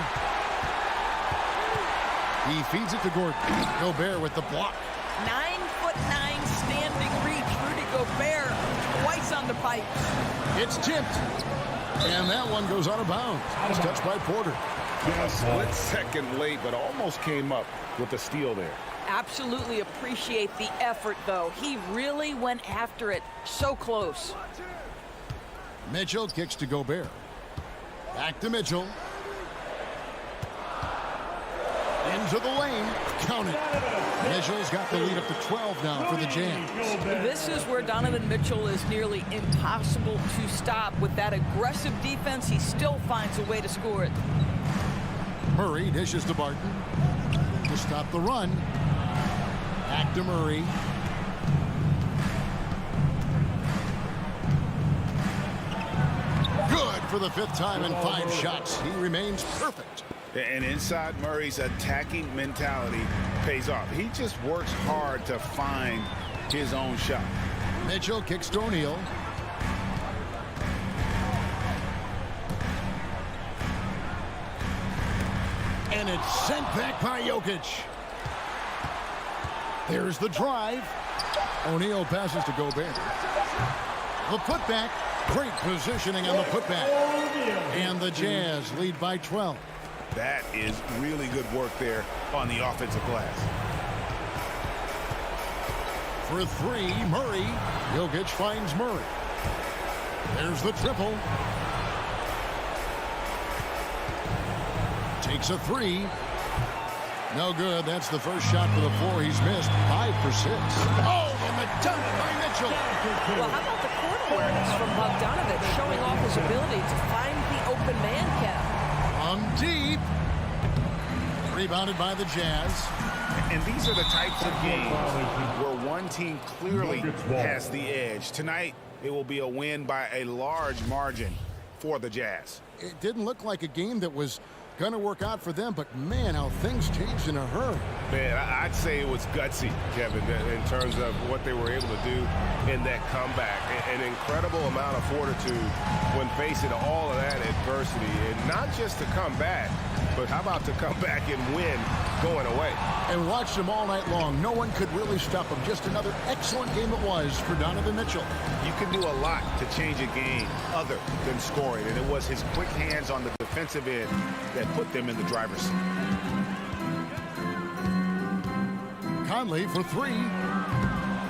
Speaker 1: He feeds it to Gordon. Gobert with the block.
Speaker 9: 9'9" standing reach. Rudy Gobert twice on the pipes.
Speaker 1: It's tipped. And that one goes out of bounds. It's touched by Porter.
Speaker 2: A split second late, but almost came up with the steal there.
Speaker 9: Absolutely appreciate the effort, though. He really went after it. So close.
Speaker 1: Mitchell kicks to Gobert. Back to Mitchell. Into the lane. Count it. Mitchell's got the lead up to 12 now for the Jazz.
Speaker 9: This is where Donovan Mitchell is nearly impossible to stop. With that aggressive defense, he still finds a way to score it.
Speaker 1: Murray dishes to Barton to stop the run. Back to Murray. Good for the 5th time in 5 shots. He remains perfect.
Speaker 2: And inside Murray's attacking mentality pays off. He just works hard to find his own shot.
Speaker 1: Mitchell kicks to O'Neal. And it's sent back by Jokic. There's the drive. O'Neal passes to Gobert. The putback. Great positioning on the putback. And the Jazz lead by 12.
Speaker 2: That is really good work there on the offensive glass.
Speaker 1: For 3, Murray. Jokic finds Murray. There's the triple. Takes a 3. No good. That's the first shot for the 4 he's missed. 5 for 6. Oh, and the dunk by Mitchell.
Speaker 9: Well, how about the court awareness from Bogdanovich, showing off his ability to find the open man cap.
Speaker 1: Deep. Rebounded by the Jazz.
Speaker 2: And these are the types of games where one team clearly has the edge. Tonight, it will be a win by a large margin for the Jazz.
Speaker 1: It didn't look like a game that was going to work out for them, but man, how things changed in a hurry.
Speaker 11: Man, I'd say it was gutsy, Kevin, in terms of what they were able to do in that comeback. An incredible amount of fortitude when facing all of that adversity. And not just to come back, but how about to come back and win going away?
Speaker 1: And watched them all night long. No one could really stop them. Just another excellent game it was for Donovan Mitchell.
Speaker 2: You can do a lot to change a game other than scoring, and it was his quick hands on the defensive end that put them in the driver's seat.
Speaker 1: Conley for 3.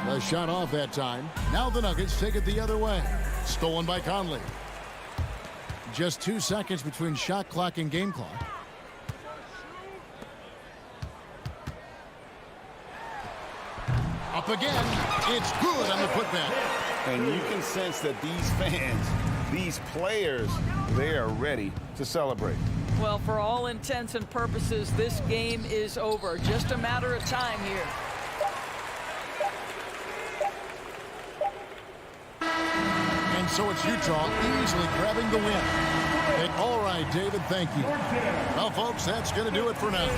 Speaker 1: The shot off that time. Now the Nuggets take it the other way. Stolen by Conley. Just 2 seconds between shot clock and game clock. Up again. It's good on the putback.
Speaker 2: And you can sense that these fans, these players, they are ready to celebrate.
Speaker 9: Well, for all intents and purposes, this game is over. Just a matter of time here.
Speaker 1: And so it's Utah easily grabbing the win. And all right, David, thank you. Well, folks, that's going to do it for now.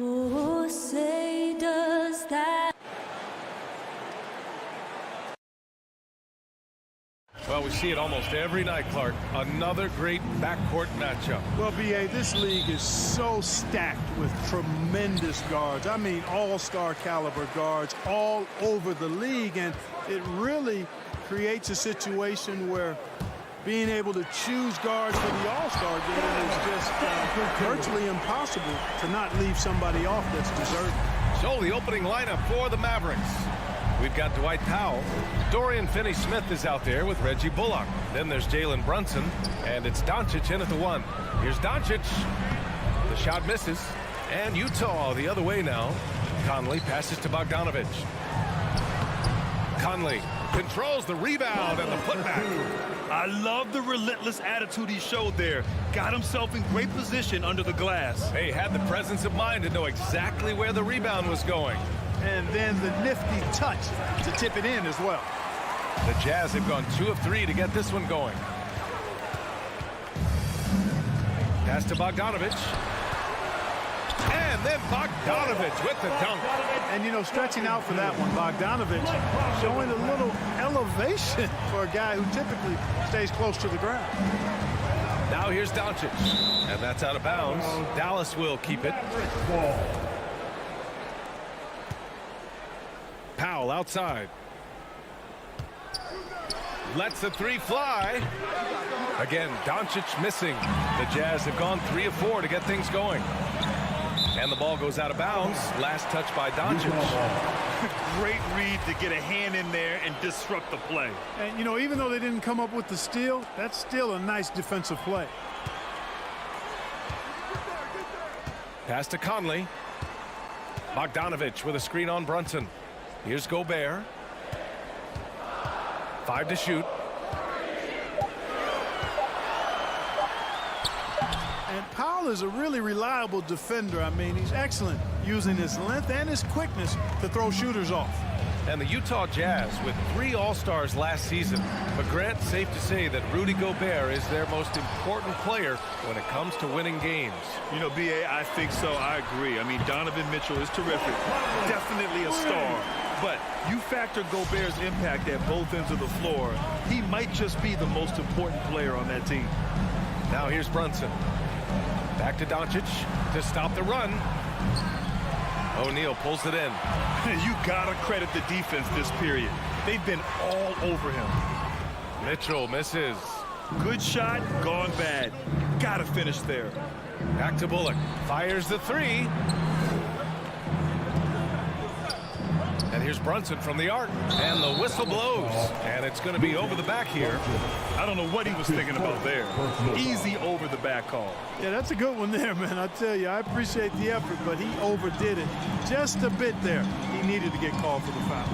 Speaker 13: Oh, say does that.
Speaker 5: Well, we see it almost every night, Clark. Another great backcourt matchup.
Speaker 7: Well, B.A., this league is so stacked with tremendous guards. I mean, all-star caliber guards all over the league, and it really creates a situation where being able to choose guards for the all-star game is just virtually impossible to not leave somebody off that's deserving.
Speaker 5: So the opening lineup for the Mavericks. We've got Dwight Powell. Dorian Finney-Smith is out there with Reggie Bullock. Then there's Jalen Brunson, and it's Doncic in at the 1. Here's Doncic. The shot misses, and Utah the other way now. Conley passes to Bogdanovic. Conley controls the rebound and the putback.
Speaker 7: I love the relentless attitude he showed there. Got himself in great position under the glass.
Speaker 5: He had the presence of mind to know exactly where the rebound was going.
Speaker 7: And then the nifty touch to tip it in as well.
Speaker 5: The Jazz have gone 2 of 3 to get this one going. Pass to Bogdanovic. And then Bogdanovic with the dunk.
Speaker 7: And, you know, stretching out for that one, Bogdanovic showing a little elevation for a guy who typically stays close to the ground.
Speaker 5: Now here's Doncic. And that's out of bounds. Dallas will keep it. Powell outside. Lets the 3 fly. Again, Doncic missing. The Jazz have gone 3 of 4 to get things going. And the ball goes out of bounds. Last touch by Doncic.
Speaker 7: Great read to get a hand in there and disrupt the play. And, you know, even though they didn't come up with the steal, that's still a nice defensive play.
Speaker 5: Pass to Conley. Bogdanovic with a screen on Brunson. Here's Gobert. 5 to shoot.
Speaker 7: And Powell is a really reliable defender. I mean, he's excellent using his length and his quickness to throw shooters off.
Speaker 5: And the Utah Jazz with 3 All-Stars last season. But Grant, safe to say that Rudy Gobert is their most important player when it comes to winning games.
Speaker 7: You know, B.A., I think so. I agree. I mean, Donovan Mitchell is terrific. Definitely a star. But you factor Gobert's impact at both ends of the floor, he might just be the most important player on that team.
Speaker 5: Now here's Brunson. Back to Doncic to stop the run. O'Neal pulls it in.
Speaker 7: You gotta credit the defense this period. They've been all over him.
Speaker 5: Mitchell misses.
Speaker 7: Good shot, gone bad. Gotta finish there.
Speaker 5: Back to Bullock. Fires the 3. And here's Brunson from the arc. And the whistle blows. And it's going to be over the back here.
Speaker 7: I don't know what he was thinking about there. Easy over the back call. Yeah, that's a good one there, man. I tell you, I appreciate the effort, but he overdid it just a bit there. He needed to get called for the foul.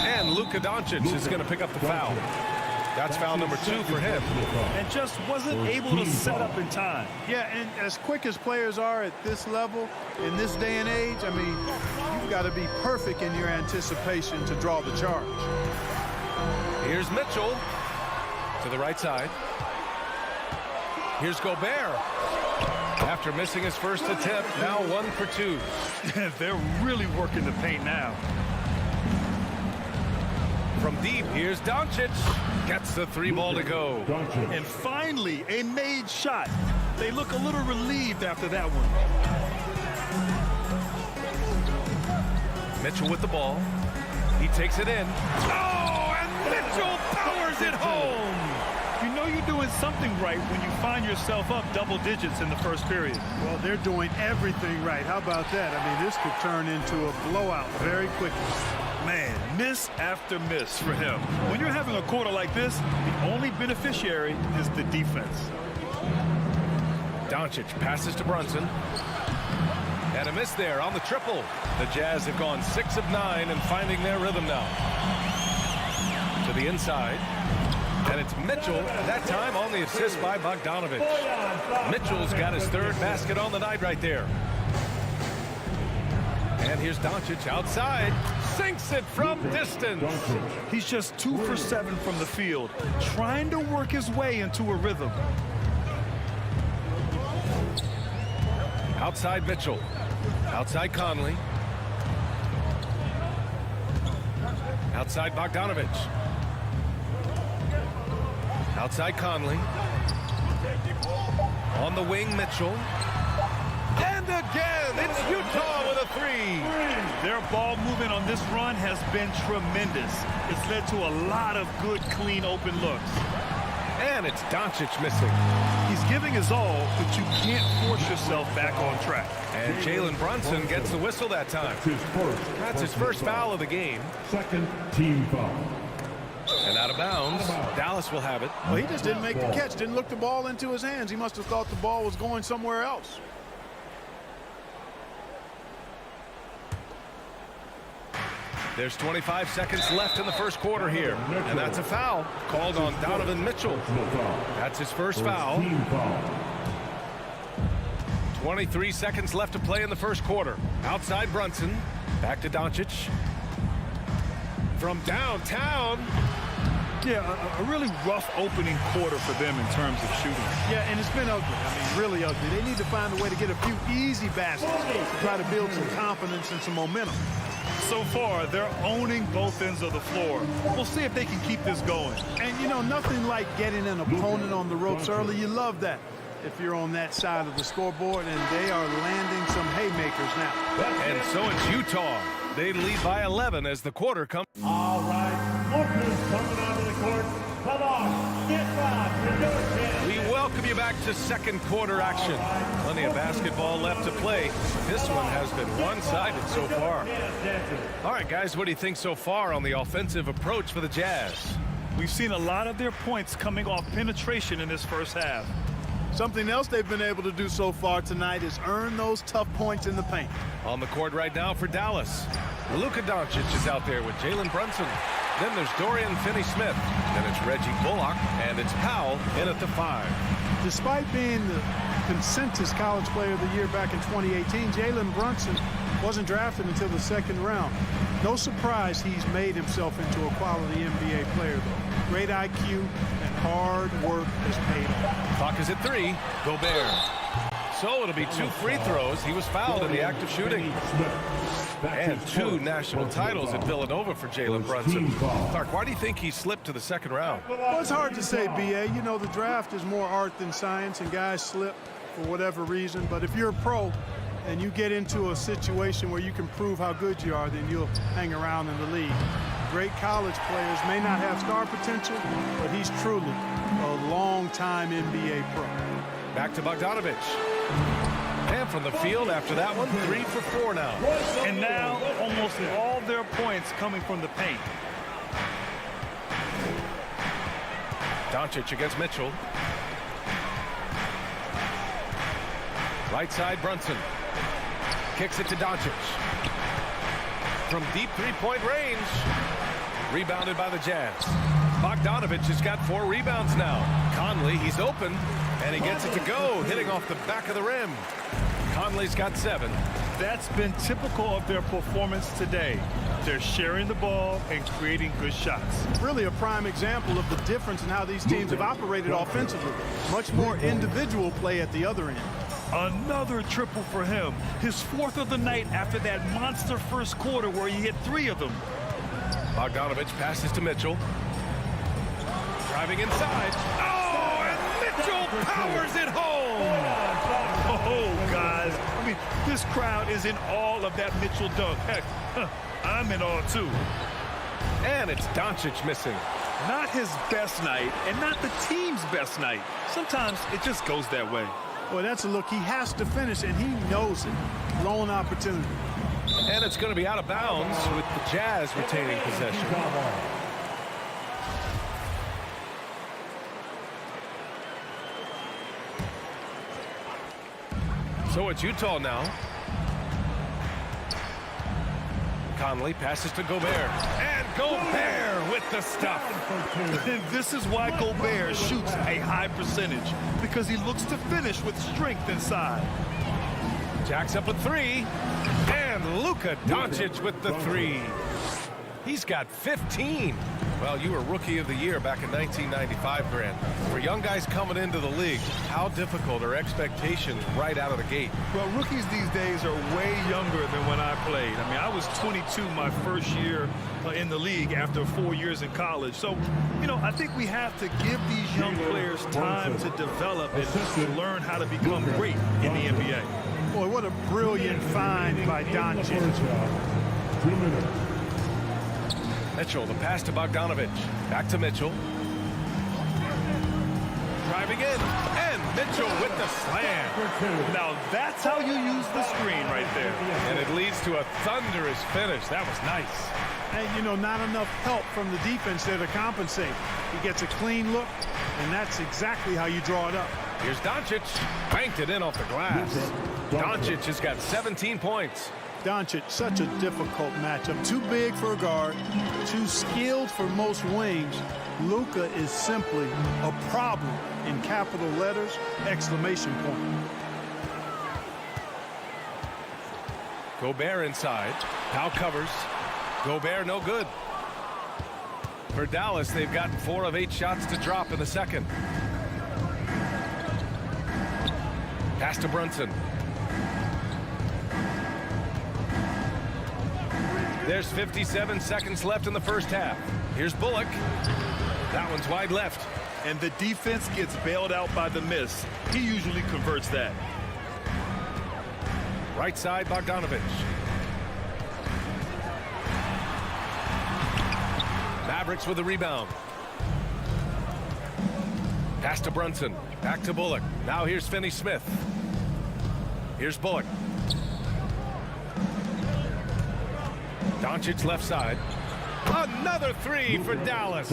Speaker 5: And Luka Doncic is going to pick up the foul. That's foul number 2 for him.
Speaker 7: And just wasn't able to set up in time. Yeah, and as quick as players are at this level, in this day and age, I mean, you've got to be perfect in your anticipation to draw the charge.
Speaker 5: Here's Mitchell to the right side. Here's Gobert. After missing his first attempt, now 1 for 2.
Speaker 7: They're really working the paint now.
Speaker 5: From deep, here's Doncic. Gets the 3 ball to go.
Speaker 7: And finally, a made shot. They look a little relieved after that one.
Speaker 5: Mitchell with the ball. He takes it in. Oh, and Mitchell powers it home.
Speaker 7: You know you're doing something right when you find yourself up double digits in the first period. Well, they're doing everything right. How about that? I mean, this could turn into a blowout very quickly. Man, miss after miss for him. When you're having a quarter like this, the only beneficiary is the defense.
Speaker 5: Doncic passes to Brunson. And a miss there on the triple. The Jazz have gone 6 of 9 and finding their rhythm now. To the inside. And it's Mitchell, that time on the assist by Bogdanovic. Mitchell's got his 3rd basket on the night right there. And here's Doncic outside. Sinks it from distance.
Speaker 7: He's just 2 for 7 from the field, trying to work his way into a rhythm.
Speaker 5: Outside Mitchell. Outside Conley. Outside Bogdanovich. Outside Conley. On the wing, Mitchell. And again, it's Utah with a three.
Speaker 7: Their ball movement on this run has been tremendous. It's led to a lot of good, clean, open looks.
Speaker 5: And it's Doncic missing.
Speaker 7: He's giving his all, but you can't force yourself back on track.
Speaker 5: And Jalen Brunson gets the whistle that time. That's his first foul of the game.
Speaker 4: Second team foul.
Speaker 5: And out of bounds. Dallas will have it.
Speaker 2: Well, he just didn't make the catch. Didn't look the ball into his hands. He must have thought the ball was going somewhere else.
Speaker 5: There's 25 seconds left in the first quarter here. And that's a foul called on Donovan Mitchell. That's his first foul. 23 seconds left to play in the first quarter. Outside Brunson. Back to Doncic. From downtown.
Speaker 7: Yeah, a really rough opening quarter for them in terms of shooting.
Speaker 2: Yeah, and it's been ugly. I mean, really ugly. They need to find a way to get a few easy baskets to try to build some confidence and some momentum.
Speaker 7: So far, they're owning both ends of the floor. We'll see if they can keep this going.
Speaker 2: And, you know, nothing like getting an opponent on the ropes early. You love that if you're on that side of the scoreboard, and they are landing some haymakers now.
Speaker 5: And so it's Utah. They lead by 11 as the quarter comes.
Speaker 4: All right, Lucas coming onto the court. Come on, get back.
Speaker 5: We welcome you back to second quarter action. Plenty of basketball left to play. This one has been one-sided so far. All right, guys, what do you think so far on the offensive approach for the Jazz?
Speaker 7: We've seen a lot of their points coming off penetration in this first half.
Speaker 2: Something else they've been able to do so far tonight is earn those tough points in the paint.
Speaker 5: On the court right now for Dallas, Luka Doncic is out there with Jalen Brunson. Then there's Dorian Finney-Smith. Then it's Reggie Bullock, and it's Powell in at the 5.
Speaker 2: Despite being the consensus college player of the year back in 2018, Jalen Brunson wasn't drafted until the second round. No surprise he's made himself into a quality NBA player, though. Great IQ and hard work has paid off.
Speaker 5: Clock is at 3. Gobert. So it'll be 2 free throws. He was fouled in the act of shooting. And 2 national titles at Villanova for Jalen Brunson. Clark, why do you think he slipped to the second round?
Speaker 2: Well, it's hard to say, B.A. You know, the draft is more art than science, and guys slip for whatever reason. But if you're a pro and you get into a situation where you can prove how good you are, then you'll hang around in the league. Great college players may not have star potential, but he's truly a long-time NBA pro.
Speaker 5: Back to Bogdanovich. And from the field after that one, 3 for 4 now.
Speaker 7: And now almost all their points coming from the paint.
Speaker 5: Doncic against Mitchell. Right side, Brunson. Kicks it to Doncic. From deep three-point range. Rebounded by the Jazz. Bogdanovich has got 4 rebounds now. Conley, he's open, and he gets it to go, hitting off the back of the rim. Conley's got 7.
Speaker 7: That's been typical of their performance today. They're sharing the ball and creating good shots.
Speaker 2: Really a prime example of the difference in how these teams have operated offensively. Much more individual play at the other end.
Speaker 7: Another triple for him. His 4th of the night after that monster first quarter where he hit 3 of them.
Speaker 5: Bogdanovich passes to Mitchell. Driving inside. Oh, and Mitchell powers it home.
Speaker 7: Oh, guys. I mean, this crowd is in awe of that Mitchell dunk. Heck, I'm in awe, too.
Speaker 5: And it's Doncic missing.
Speaker 7: Not his best night and not the team's best night. Sometimes it just goes that way.
Speaker 2: Well, that's a look he has to finish, and he knows it. Lone opportunity.
Speaker 5: And it's going to be out of bounds with the Jazz retaining possession. So it's Utah now. Conley passes to Gobert. And Gobert with the stuff.
Speaker 7: And this is why Gobert shoots a high percentage, because he looks to finish with strength inside.
Speaker 5: Jacks up a 3. And Luka Doncic with the 3. He's got 15. Well, you were Rookie of the Year back in 1995, Grant. For young guys coming into the league, how difficult are expectations right out of the gate?
Speaker 7: Well, rookies these days are way younger than when I played. I mean, I was 22 my first year in the league after 4 years in college. So, you know, I think we have to give these young players time to develop and to learn how to become great in the NBA.
Speaker 14: Boy, what a brilliant find by Doncic.
Speaker 5: Mitchell, the pass to Bogdanovic. Back to Mitchell. Driving in, and Mitchell with the slam.
Speaker 7: Now that's how you use the screen right there.
Speaker 5: And it leads to a thunderous finish. That was nice.
Speaker 14: And, you know, not enough help from the defense there to compensate. He gets a clean look, and that's exactly how you draw it up.
Speaker 5: Here's Doncic. Banked it in off the glass. Doncic has got 17 points.
Speaker 14: Doncic, such a difficult matchup. Too big for a guard, too skilled for most wings. Luka is simply a problem in capital letters, exclamation point.
Speaker 5: Gobert inside. Powell covers. Gobert no good. For Dallas, they've gotten 4 of 8 shots to drop in the second. Pass to Brunson. There's 57 seconds left in the first half. Here's Bullock. That one's wide left.
Speaker 7: And the defense gets bailed out by the miss. He usually converts that.
Speaker 5: Right side, Bogdanovic. Mavericks with the rebound. Pass to Brunson. Back to Bullock. Now here's Finney-Smith. Here's Bullock. Doncic left side. Another 3 for Dallas.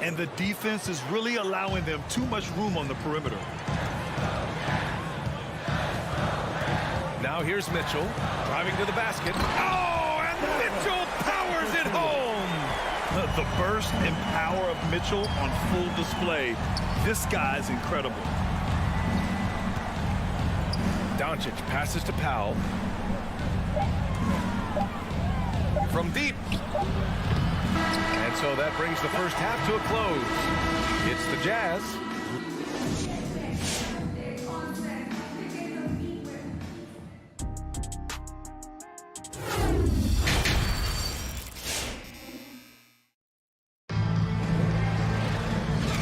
Speaker 7: And the defense is really allowing them too much room on the perimeter.
Speaker 5: Now here's Mitchell. Driving to the basket. Oh, and Mitchell powers it home.
Speaker 7: The burst and power of Mitchell on full display. This guy's incredible.
Speaker 5: Doncic passes to Powell. From deep. And so that brings the first half to a close. It's the Jazz.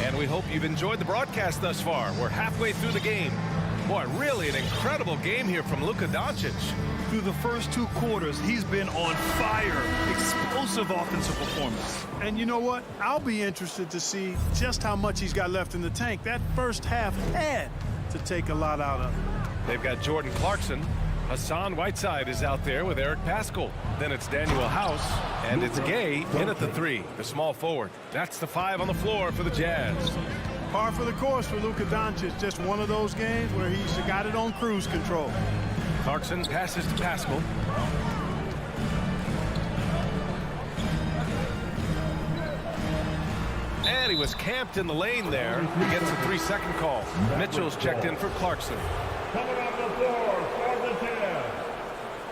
Speaker 5: And we hope you've enjoyed the broadcast thus far. We're halfway through the game. Boy, really an incredible game here from Luka Doncic.
Speaker 7: Through the first 2 quarters, he's been on fire. Explosive offensive performance.
Speaker 14: And you know what? I'll be interested to see just how much he's got left in the tank. That first half had to take a lot out of it.
Speaker 5: They've got Jordan Clarkson. Hassan Whiteside is out there with Eric Paschall. Then it's Daniel House, and it's Gay in at the 3, the small forward. That's the 5 on the floor for the Jazz.
Speaker 14: Par for the course for Luka Doncic. Just one of those games where he's got it on cruise control.
Speaker 5: Clarkson passes to Paschall. And he was camped in the lane there. He gets a 3-second call. Mitchell's checked in for Clarkson.
Speaker 4: Coming on the floor for the Jazz,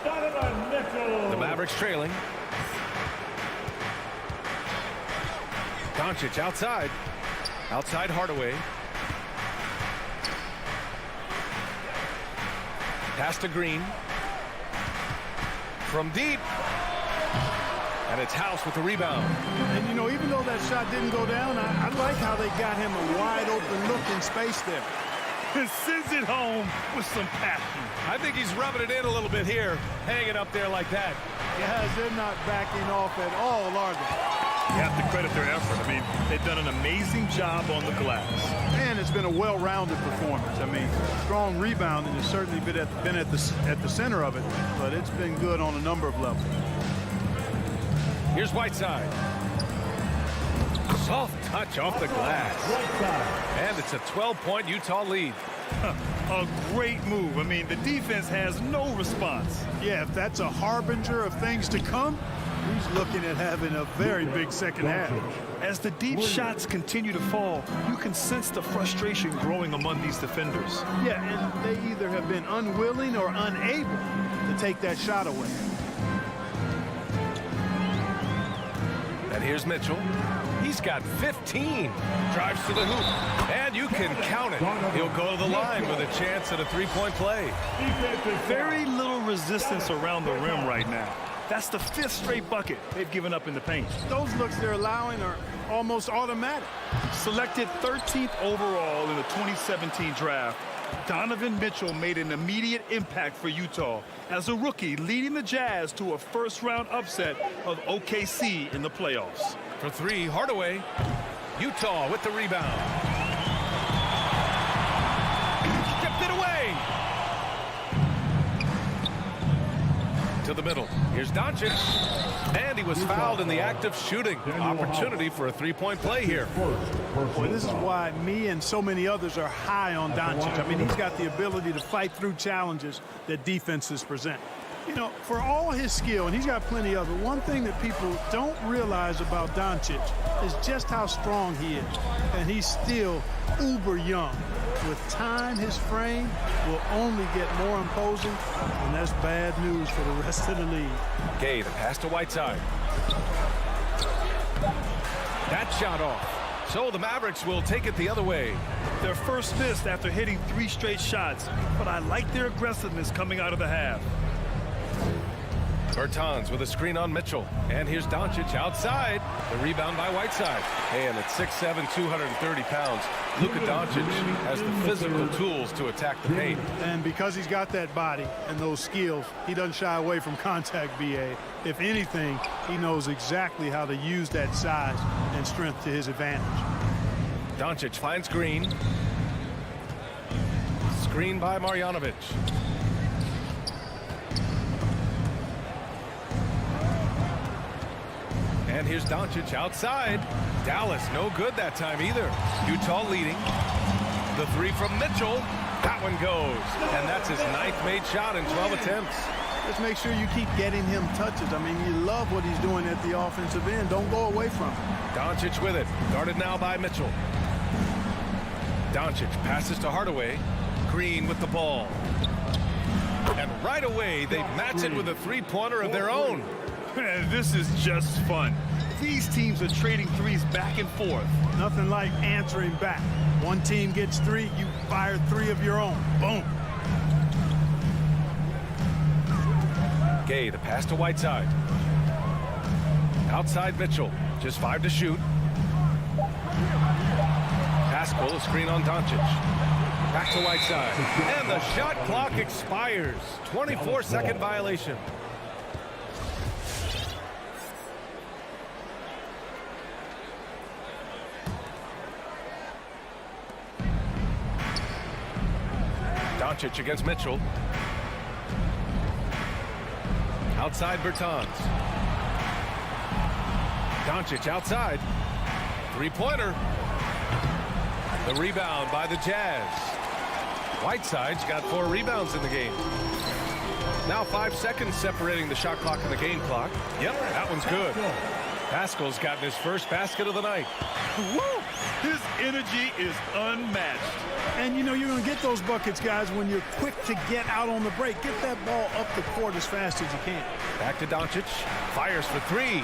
Speaker 4: Donovan Mitchell.
Speaker 5: The Mavericks trailing. Doncic outside. Outside Hardaway. Pass to Green. From deep. And it's House with the rebound.
Speaker 14: And, you know, even though that shot didn't go down, I like how they got him a wide open look in space there.
Speaker 7: Sends it home with some passion.
Speaker 5: I think he's rubbing it in a little bit here, hanging up there like that.
Speaker 14: Guys, they're not backing off at all, are they?
Speaker 7: You have to credit their effort. I mean, they've done an amazing job on the glass.
Speaker 14: And it's been a well-rounded performance. I mean, strong rebounding has certainly been at the center of it, but it's been good on a number of levels.
Speaker 5: Here's Whiteside. Soft touch off the glass. And it's a 12-point Utah lead.
Speaker 7: A great move. I mean, the defense has no response.
Speaker 14: Yeah, if that's a harbinger of things to come, he's looking at having a very big second half.
Speaker 7: As the deep shots continue to fall, you can sense the frustration growing among these defenders.
Speaker 14: Yeah, and they either have been unwilling or unable to take that shot away.
Speaker 5: And here's Mitchell. He's got 15. Drives to the hoop. And you can count it. He'll go to the line with a chance at a three-point play.
Speaker 7: Very little resistance around the rim right now. That's the 5th straight bucket they've given up in the paint.
Speaker 14: Those looks they're allowing are almost automatic.
Speaker 7: Selected 13th overall in the 2017 draft, Donovan Mitchell made an immediate impact for Utah as a rookie, leading the Jazz to a first-round upset of OKC in the playoffs.
Speaker 5: For three, Hardaway. Utah with the rebound. Stripped it away. To the middle. Here's Doncic. And he was fouled in the act of shooting. Opportunity for a three-point play here.
Speaker 14: Boy, this is why me and so many others are high on Doncic. I mean, he's got the ability to fight through challenges that defenses present. You know, for all his skill, and he's got plenty of it, one thing that people don't realize about Doncic is just how strong he is. And he's still uber young. With time, his frame will only get more imposing, and that's bad news for the rest of the league.
Speaker 5: Gay, the pass to Whiteside. That shot off. So the Mavericks will take it the other way.
Speaker 7: Their first miss after hitting 3 straight shots, but I like their aggressiveness coming out of the half.
Speaker 5: Bertans with a screen on Mitchell. And here's Doncic outside. The rebound by Whiteside. And at 6'7", 230 pounds, Luka Doncic has the physical tools to attack the paint.
Speaker 14: And because he's got that body and those skills, he doesn't shy away from contact, BA. If anything, he knows exactly how to use that size and strength to his advantage.
Speaker 5: Doncic finds Green. Screen by Marjanovic. And here's Doncic outside. Dallas no good that time either. Utah leading. The three from Mitchell. That one goes. And that's his 9th made shot in 12 attempts.
Speaker 14: Just make sure you keep getting him touches. I mean, you love what he's doing at the offensive end. Don't go away from him.
Speaker 5: Doncic with it. Guarded now by Mitchell. Doncic passes to Hardaway. Green with the ball. And right away, they match it with a three-pointer of their own.
Speaker 7: This is just fun. These teams are trading threes back and forth.
Speaker 14: Nothing like answering back. One team gets 3, you fire 3 of your own. Boom.
Speaker 5: Gay, the pass to Whiteside. Outside Mitchell. Just 5 to shoot. Pascal, a screen on Doncic. Back to Whiteside. And the shot clock expires. 24-second violation. Doncic against Mitchell. Outside Bertans. Doncic outside. Three-pointer. The rebound by the Jazz. Whiteside's got 4 rebounds in the game. Now 5 seconds separating the shot clock and the game clock. Yep, that one's good. Pascal's gotten his first basket of the night.
Speaker 7: Woo! His energy is unmatched.
Speaker 14: And, you know, you're going to get those buckets, guys, when you're quick to get out on the break. Get that ball up the court as fast as you can.
Speaker 5: Back to Doncic. Fires for 3.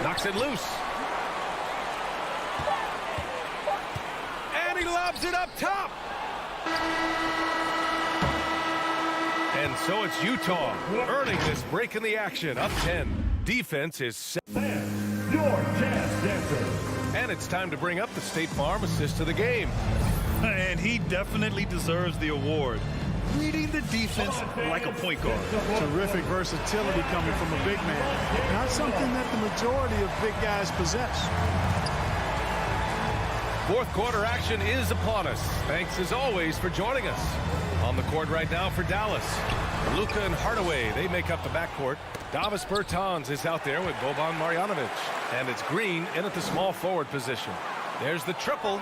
Speaker 5: Knocks it loose. And he lobs it up top. And so it's Utah earning this break in the action. Up 10. Defense is set.
Speaker 4: Your Jazz Dancer.
Speaker 5: And it's time to bring up the State Farm assist of the game.
Speaker 7: And he definitely deserves the award. Reading the defense like a point guard.
Speaker 14: Terrific versatility coming from a big man. Not something that the majority of big guys possess.
Speaker 5: Fourth quarter action is upon us. Thanks as always for joining us. On the court right now for Dallas. Luka and Hardaway, they make up the backcourt. Davis Bertans is out there with Boban Marjanovic. And it's Green in at the small forward position. There's the triple.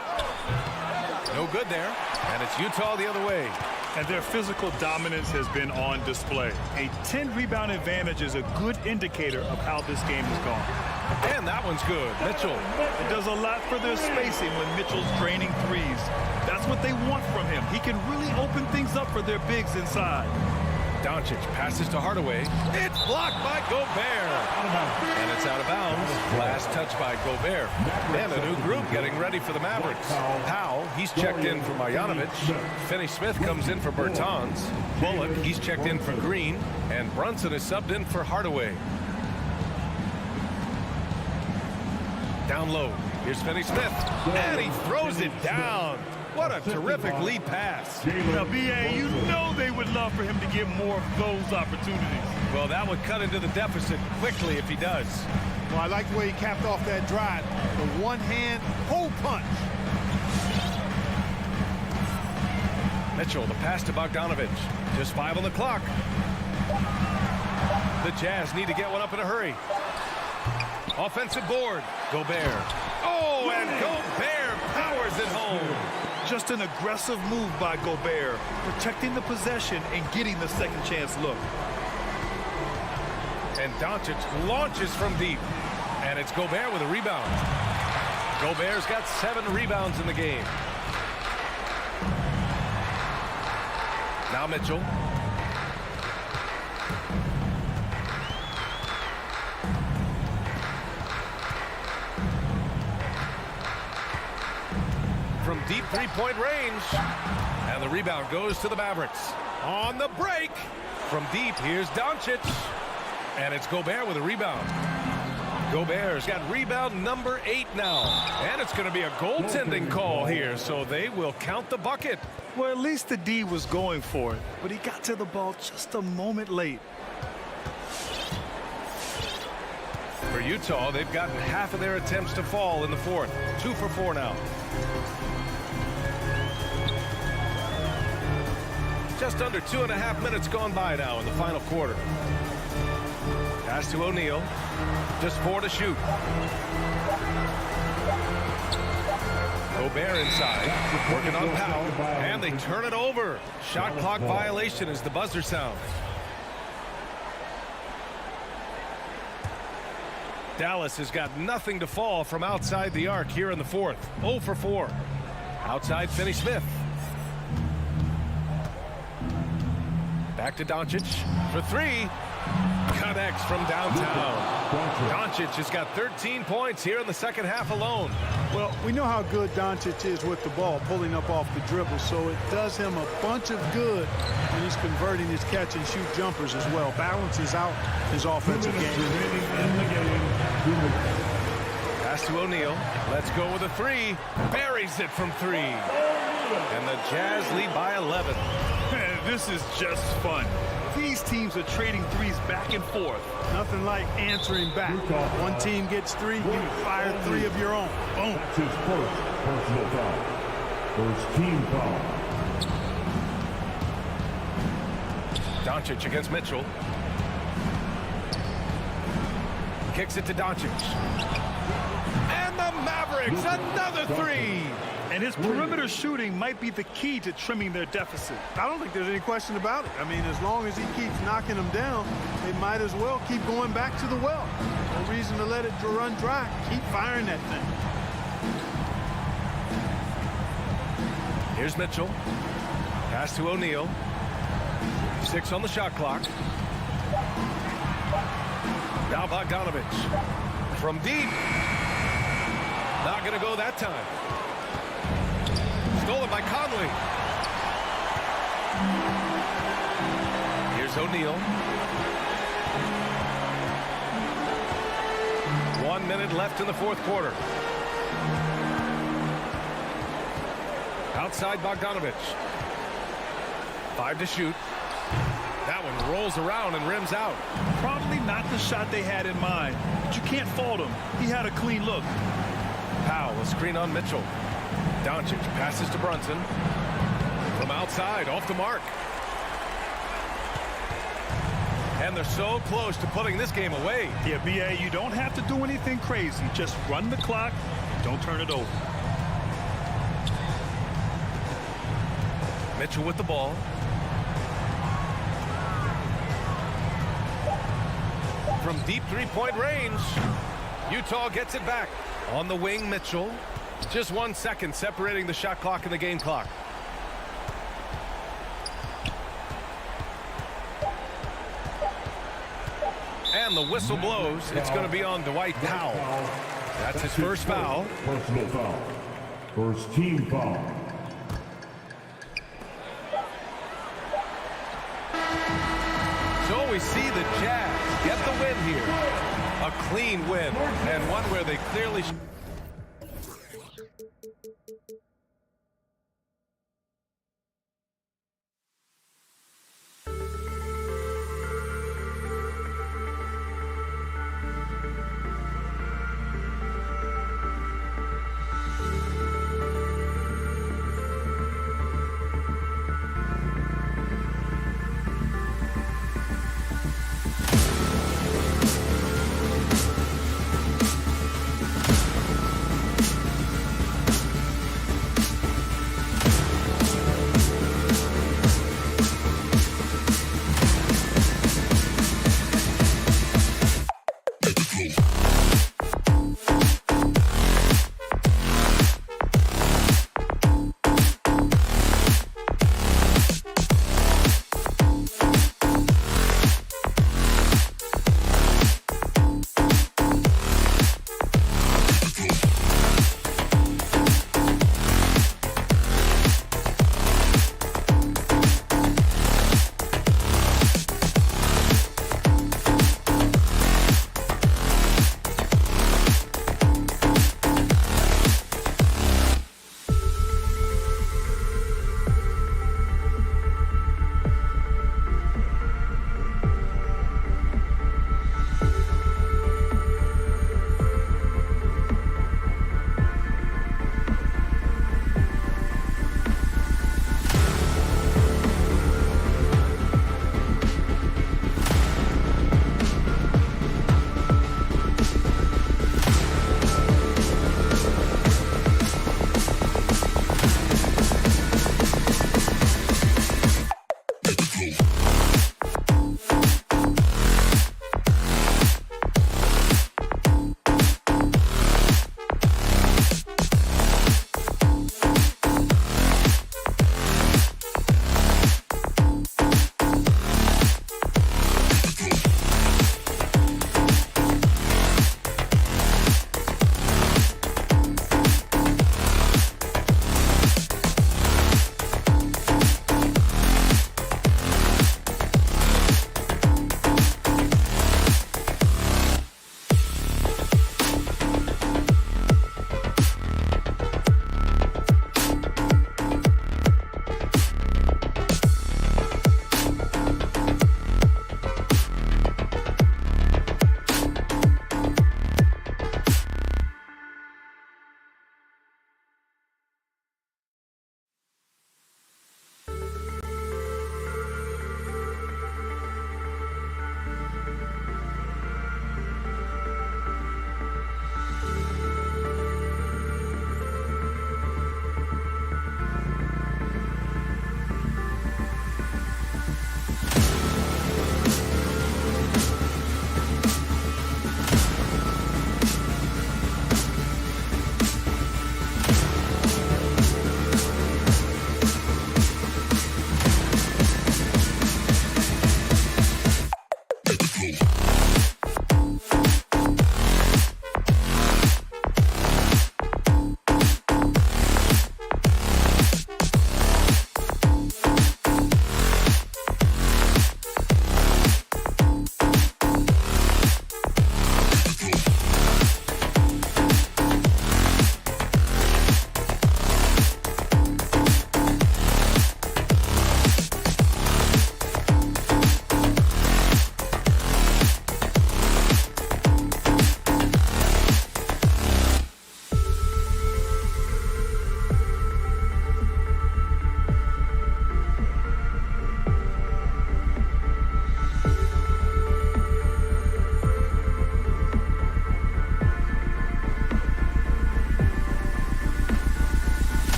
Speaker 5: No good there. And it's Utah the other way.
Speaker 7: And their physical dominance has been on display. A 10-rebound advantage is a good indicator of how this game has gone.
Speaker 5: And that one's good. Mitchell.
Speaker 7: It does a lot for their spacing when Mitchell's draining threes. That's what they want from him. He can really open things up for their bigs inside.
Speaker 5: Doncic passes to Hardaway. It's blocked by Gobert. And it's out of bounds. Last touch by Gobert. And a new group getting ready for the Mavericks. Powell, he's checked in for Marjanovic. Finney-Smith comes in for Bertans. Bullock, he's checked in for Green. And Brunson is subbed in for Hardaway. Down low. Here's Finney-Smith. And he throws it down. What a terrific lead pass.
Speaker 7: Now, B.A., you know they would love for him to get more of those opportunities.
Speaker 5: Well, that would cut into the deficit quickly if he does.
Speaker 14: Well, I like the way he capped off that drive. The one-hand hole punch.
Speaker 5: Mitchell, the pass to Bogdanovic. Just 5 on the clock. The Jazz need to get one up in a hurry. Offensive board. Gobert. Oh, and Gobert powers it home.
Speaker 7: Just an aggressive move by Gobert, protecting the possession and getting the second chance look.
Speaker 5: And Doncic launches from deep. And it's Gobert with a rebound. Gobert's got 7 rebounds in the game. Now Mitchell. From deep three-point range. And the rebound goes to the Mavericks. On the break. From deep, here's Doncic. And it's Gobert with a rebound. Gobert's got rebound number 8 now. And it's going to be a goaltending call here, so they will count the bucket.
Speaker 7: Well, at least the D was going for it, but he got to the ball just a moment late.
Speaker 5: For Utah, they've gotten half of their attempts to fall in the fourth. 2 for 4 now. Just under 2.5 minutes gone by now in the final quarter. Pass to O'Neal. Just 4 to shoot. Gobert inside. Working on Powell. And they turn it over. Shot clock violation as the buzzer sounds. Dallas has got nothing to fall from outside the arc here in the fourth. 0 for 4. Outside Finney-Smith. Back to Doncic for 3. Connects from downtown. Doncic has got 13 points here in the second half alone.
Speaker 14: Well, we know how good Doncic is with the ball, pulling up off the dribble, so it does him a bunch of good when he's converting his catch-and-shoot jumpers as well. Balances out his offensive game.
Speaker 5: Pass to O'Neal. Let's go with a 3. Buries it from 3. And the Jazz lead by 11.
Speaker 7: This is just fun. These teams are trading threes back and forth.
Speaker 14: Nothing like answering back. One team gets 3, you fire 3 of your own. Boom.
Speaker 4: That's his first personal foul. First team foul.
Speaker 5: Doncic against Mitchell. Kicks it to Doncic. And the Mavericks, another 3.
Speaker 7: And his perimeter shooting might be the key to trimming their deficit.
Speaker 14: I don't think there's any question about it. I mean, as long as he keeps knocking them down, they might as well keep going back to the well. No reason to let it run dry. Keep firing that thing.
Speaker 5: Here's Mitchell. Pass to O'Neal. 6 on the shot clock. Now Bogdanovic. From deep. Not going to go that time. Stolen by Conley. Here's O'Neal. 1 minute left in the fourth quarter. Outside Bogdanovic. 5 to shoot. That one rolls around and rims out.
Speaker 7: Probably not the shot they had in mind, but you can't fault him. He had a clean look.
Speaker 5: Powell, a screen on Mitchell. Doncic passes to Brunson. From outside, off the mark. And they're so close to putting this game away.
Speaker 7: Yeah, B.A., you don't have to do anything crazy. Just run the clock. Don't turn it over.
Speaker 5: Mitchell with the ball. From deep three-point range, Utah gets it back. On the wing, Mitchell. Just 1 second separating the shot clock and the game clock. the whistle blows, it's going to be on Dwight Powell. That's his first foul.
Speaker 4: Personal foul. First team foul.
Speaker 5: So we see the Jazz get the win here. A clean win, and one where they clearly...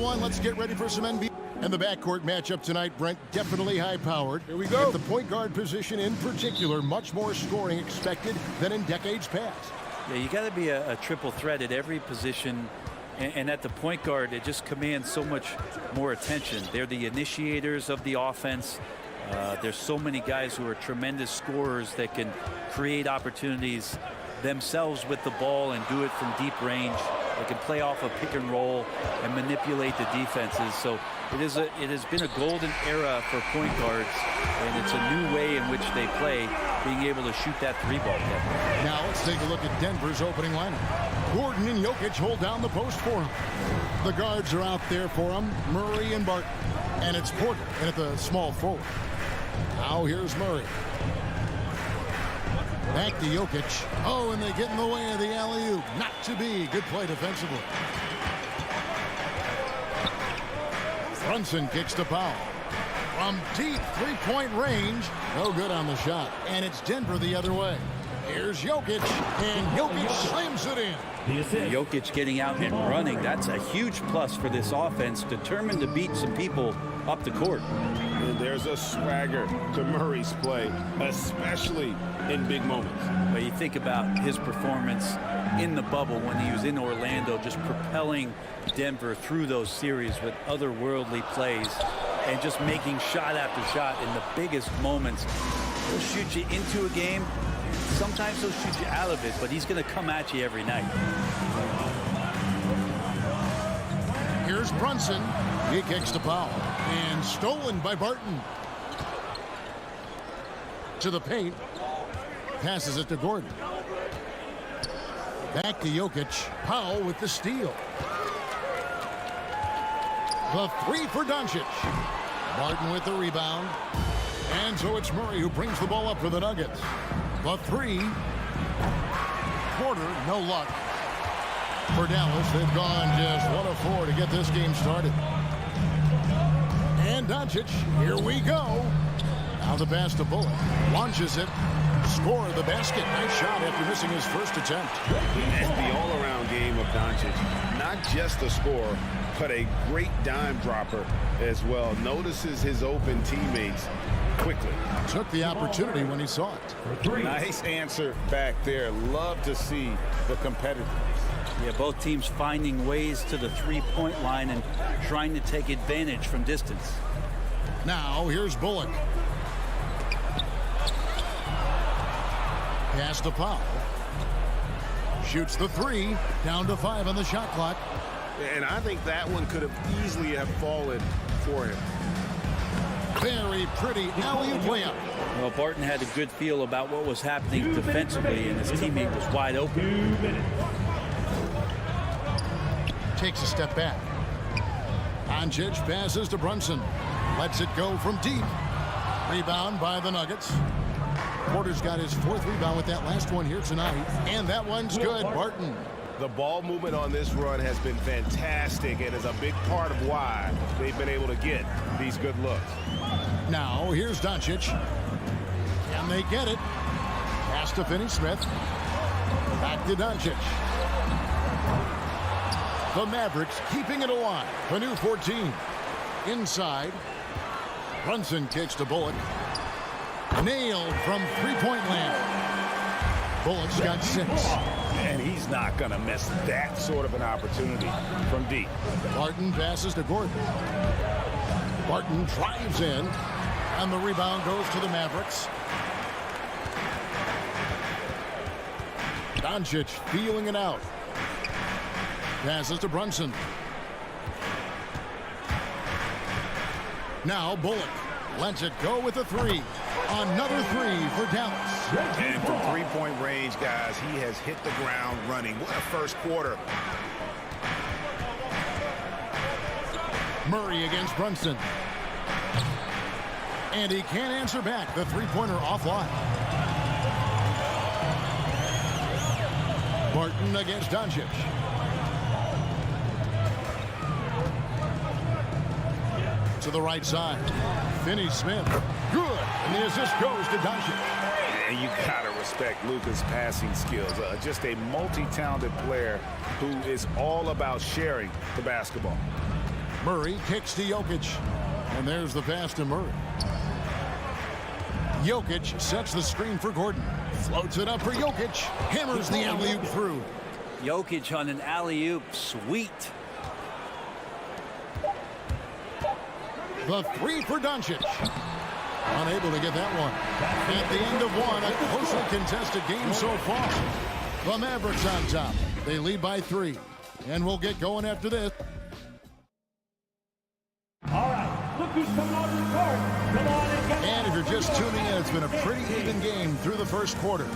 Speaker 1: everyone. Let's get ready for some NBA. And the backcourt matchup tonight, Brent, definitely high-powered. Here we go. At the point guard position in particular, much more scoring expected than in decades past.
Speaker 6: Yeah, you got to be a triple threat at every position. And at the point guard, it just commands so much more attention. They're the initiators of the offense. There's so many guys who are tremendous scorers that can create opportunities themselves with the ball and do it from deep range. They can play off a pick and roll and manipulate the defenses. So it has been a golden era for point guards, and it's a new way in which they play, being able to shoot that three ball.
Speaker 1: Now let's take a look at Denver's opening lineup. Gordon and Jokic hold down the post for him. The guards are out there for him, Murray and Barton. And it's Porter in at the small forward. Now here's Murray. Back to Jokic. Oh, and they get in the way of the alley-oop. Not to be. Good play defensively. Brunson kicks to Powell. From deep three-point range. No good on the shot. And it's Denver the other way. Here's Jokic. And Jokic slams it in.
Speaker 6: Jokic getting out and running. That's a huge plus for this offense. Determined to beat some people up the court.
Speaker 2: And there's a swagger to Murray's play, especially in big moments.
Speaker 6: But you think about his performance in the bubble when he was in Orlando, just propelling Denver through those series with otherworldly plays and just making shot after shot in the biggest moments. He'll shoot you into a game. Sometimes he'll shoot you out of it, but he's going to come at you every night.
Speaker 1: Here's Brunson. He kicks to Powell. And stolen by Barton. To the paint. Passes it to Gordon. Back to Jokic. Powell with the steal. The three for Doncic. Barton with the rebound. And so it's Murray who brings the ball up for the Nuggets. The three. Porter, no luck. For Dallas, they've gone just 1 of 4 to get this game started. And Doncic, here we go. Now the pass to Bullock. Launches it. Score the basket. Nice shot after missing his first attempt.
Speaker 2: And the all-around game of Doncic. Not just a scorer, but a great dime dropper as well. Notices his open teammates quickly.
Speaker 1: Took the opportunity when he saw it.
Speaker 2: Nice answer back there. Love to see the competitiveness.
Speaker 6: Yeah, both teams finding ways to the three-point line and trying to take advantage from distance.
Speaker 1: Now here's Bullock. Pass to Powell. Shoots the three. Down to 5 on the shot clock.
Speaker 2: And I think that one could have easily have fallen for him.
Speaker 1: Very pretty alley-oop layup.
Speaker 6: Well, Barton had a good feel about what was happening defensively, and his teammate was wide open.
Speaker 1: Takes a step back. Doncic passes to Brunson. Lets it go from deep. Rebound by the Nuggets. Porter's got his 4th rebound with that last one here tonight. And that one's good. Barton.
Speaker 11: The ball movement on this run has been fantastic and is a big part of why they've been able to get these good looks.
Speaker 1: Now here's Doncic. And they get it. Pass to Finney-Smith. Back to Doncic. The Mavericks keeping it alive. The new 14. Inside. Brunson kicks to Bullock. Nailed from three-point land. Bullock's got 6.
Speaker 2: And he's not going to miss that sort of an opportunity from deep.
Speaker 1: Barton passes to Gordon. Barton drives in. And the rebound goes to the Mavericks. Doncic feeling it out. Passes to Brunson. Now Bullock lets it go with a 3. Another 3 for Dallas.
Speaker 2: And from three-point range, guys, he has hit the ground running. What a first quarter.
Speaker 1: Murray against Brunson. And he can't answer back. The three-pointer offline. Barton against Doncic. To the right side. Finney-Smith. Good. And the assist goes to Doncic.
Speaker 2: And you got to respect Luka's passing skills. Just a multi-talented player who is all about sharing the basketball.
Speaker 1: Murray kicks to Jokic. And there's the pass to Murray. Jokic sets the screen for Gordon. Floats it up for Jokic. Hammers the alley-oop through.
Speaker 6: Jokic on an alley-oop. Sweet.
Speaker 1: The three for Doncic. Unable to get that one. At the end of one, a closely contested game so far. The Mavericks on top. They lead by 3. And we'll get going after this.
Speaker 4: All right, look who's coming on the court. Come on and get.
Speaker 1: And if you're just tuning in, it's been a pretty even game through the first quarter.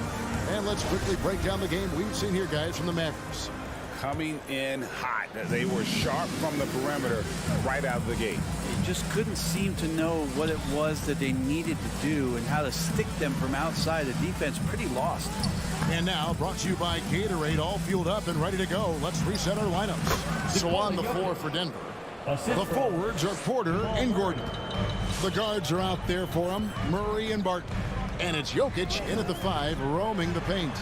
Speaker 1: And let's quickly break down the game we've seen here, guys, from the Mavericks.
Speaker 2: Coming in hot. They were sharp from the perimeter right out of the gate.
Speaker 6: They just couldn't seem to know what it was that they needed to do and how to stick them from outside. The defense pretty lost.
Speaker 1: And now, brought to you by Gatorade, all fueled up and ready to go. Let's reset our lineups. So on the floor for Denver, the forwards are Porter and Gordon. The guards are out there for them, Murray and Barton. And it's Jokic in at the 5, roaming the paint.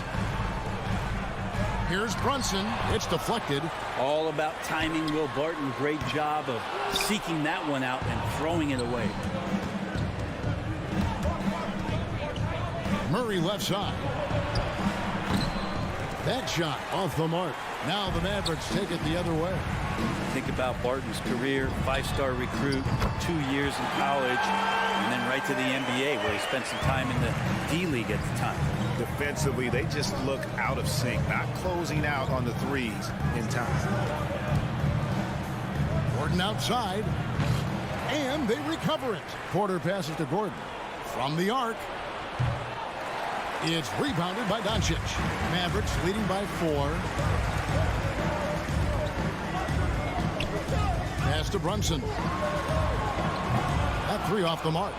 Speaker 1: Here's Brunson. It's deflected.
Speaker 6: All about timing. Will Barton, great job of seeking that one out and throwing it away.
Speaker 1: Murray left side. That shot off the mark. Now the Mavericks take it the other way.
Speaker 6: Think about Barton's career, 5-star recruit, 2 years in college, and then right to the NBA where he spent some time in the D-League at the time.
Speaker 2: Defensively, they just look out of sync, not closing out on the threes in time.
Speaker 1: Gordon outside, and they recover it. Porter passes to Gordon. From the arc, it's rebounded by Doncic. Mavericks leading by 4. Pass to Brunson. That 3 off the mark.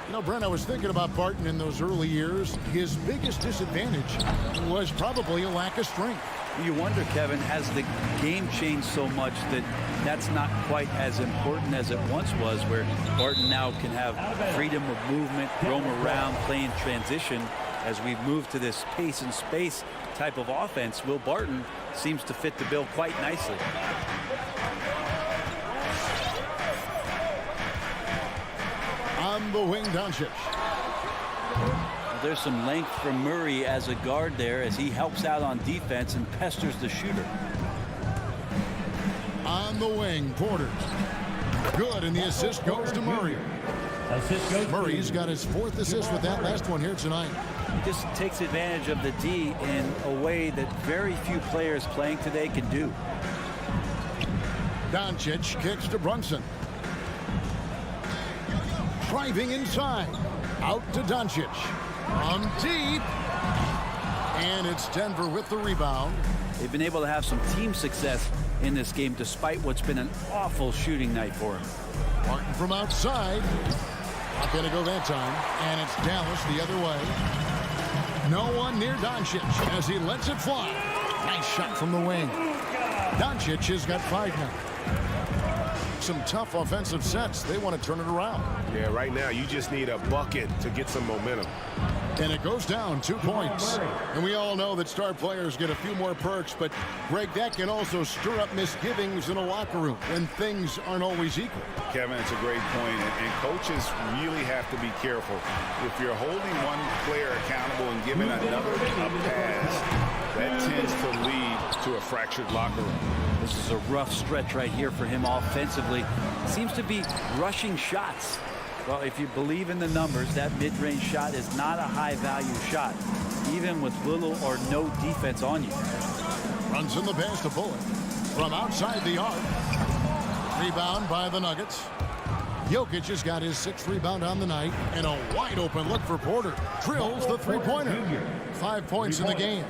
Speaker 1: You know, Brent, I was thinking about Barton in those early years. His biggest disadvantage was probably a lack of strength.
Speaker 6: You wonder, Kevin, has the game changed so much that that's not quite as important as it once was, where Barton now can have freedom of movement, roam around, play in transition. As we've moved to this pace and space type of offense, Will Barton seems to fit the bill quite nicely.
Speaker 1: On the wing, Doncic.
Speaker 6: There's some length from Murray as a guard there as he helps out on defense and pesters the shooter.
Speaker 1: On the wing, Porter. Good, and the assist goes to Murray. Murray's got his 4th assist with that last one here tonight.
Speaker 6: He just takes advantage of the D in a way that very few players playing today can do.
Speaker 1: Doncic kicks to Brunson. Driving inside. Out to Doncic. From deep. And it's Denver with the rebound.
Speaker 6: They've been able to have some team success in this game despite what's been an awful shooting night for him.
Speaker 1: Martin from outside. Not going to go that time. And it's Dallas the other way. No one near Doncic as he lets it fly. Nice shot from the wing. Doncic has got 5 now. Some tough offensive sets. They want to turn it around.
Speaker 11: Yeah, right now you just need a bucket to get some momentum.
Speaker 1: And it goes down 2 points. And we all know that star players get a few more perks, but Greg, that can also stir up misgivings in a locker room when things aren't always equal.
Speaker 2: Kevin, it's a great point, and coaches really have to be careful. If you're holding one player accountable and giving another a pass, that tends to lead to a fractured locker room.
Speaker 6: This is a rough stretch right here for him offensively. Seems to be rushing shots. Well, if you believe in the numbers, that mid-range shot is not a high-value shot, even with little or no defense on you.
Speaker 1: Runs in the pass to Bullock. From outside the arc. Rebound by the Nuggets. Jokic has got his 6th rebound on the night, and a wide-open look for Porter. Drills the three-pointer. 5 points in the game.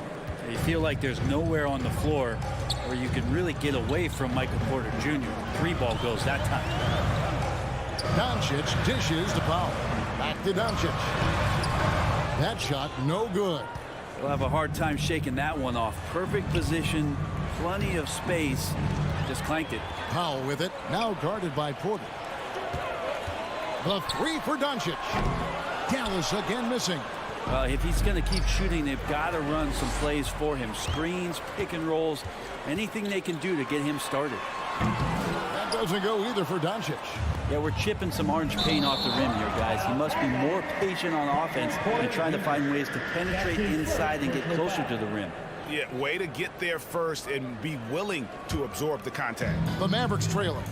Speaker 6: You feel like there's nowhere on the floor where you can really get away from Michael Porter Jr. 3-ball goes that time.
Speaker 1: Doncic dishes to Powell. Back to Doncic. That shot no good.
Speaker 6: We'll have a hard time shaking that one off. Perfect position, plenty of space. Just clanked it.
Speaker 1: Powell with it. Now guarded by Porter. The 3 for Doncic. Dallas again missing.
Speaker 6: Well, if he's going to keep shooting, they've got to run some plays for him. Screens, pick and rolls, anything they can do to get him started.
Speaker 1: That That doesn't go either for Doncic.
Speaker 6: Yeah, we're chipping some orange paint off the rim here, guys. He must be more patient on offense and trying to find ways to penetrate inside and get closer to the rim.
Speaker 2: Yeah, way to get there first and be willing to absorb the contact.
Speaker 1: The Mavericks trailing.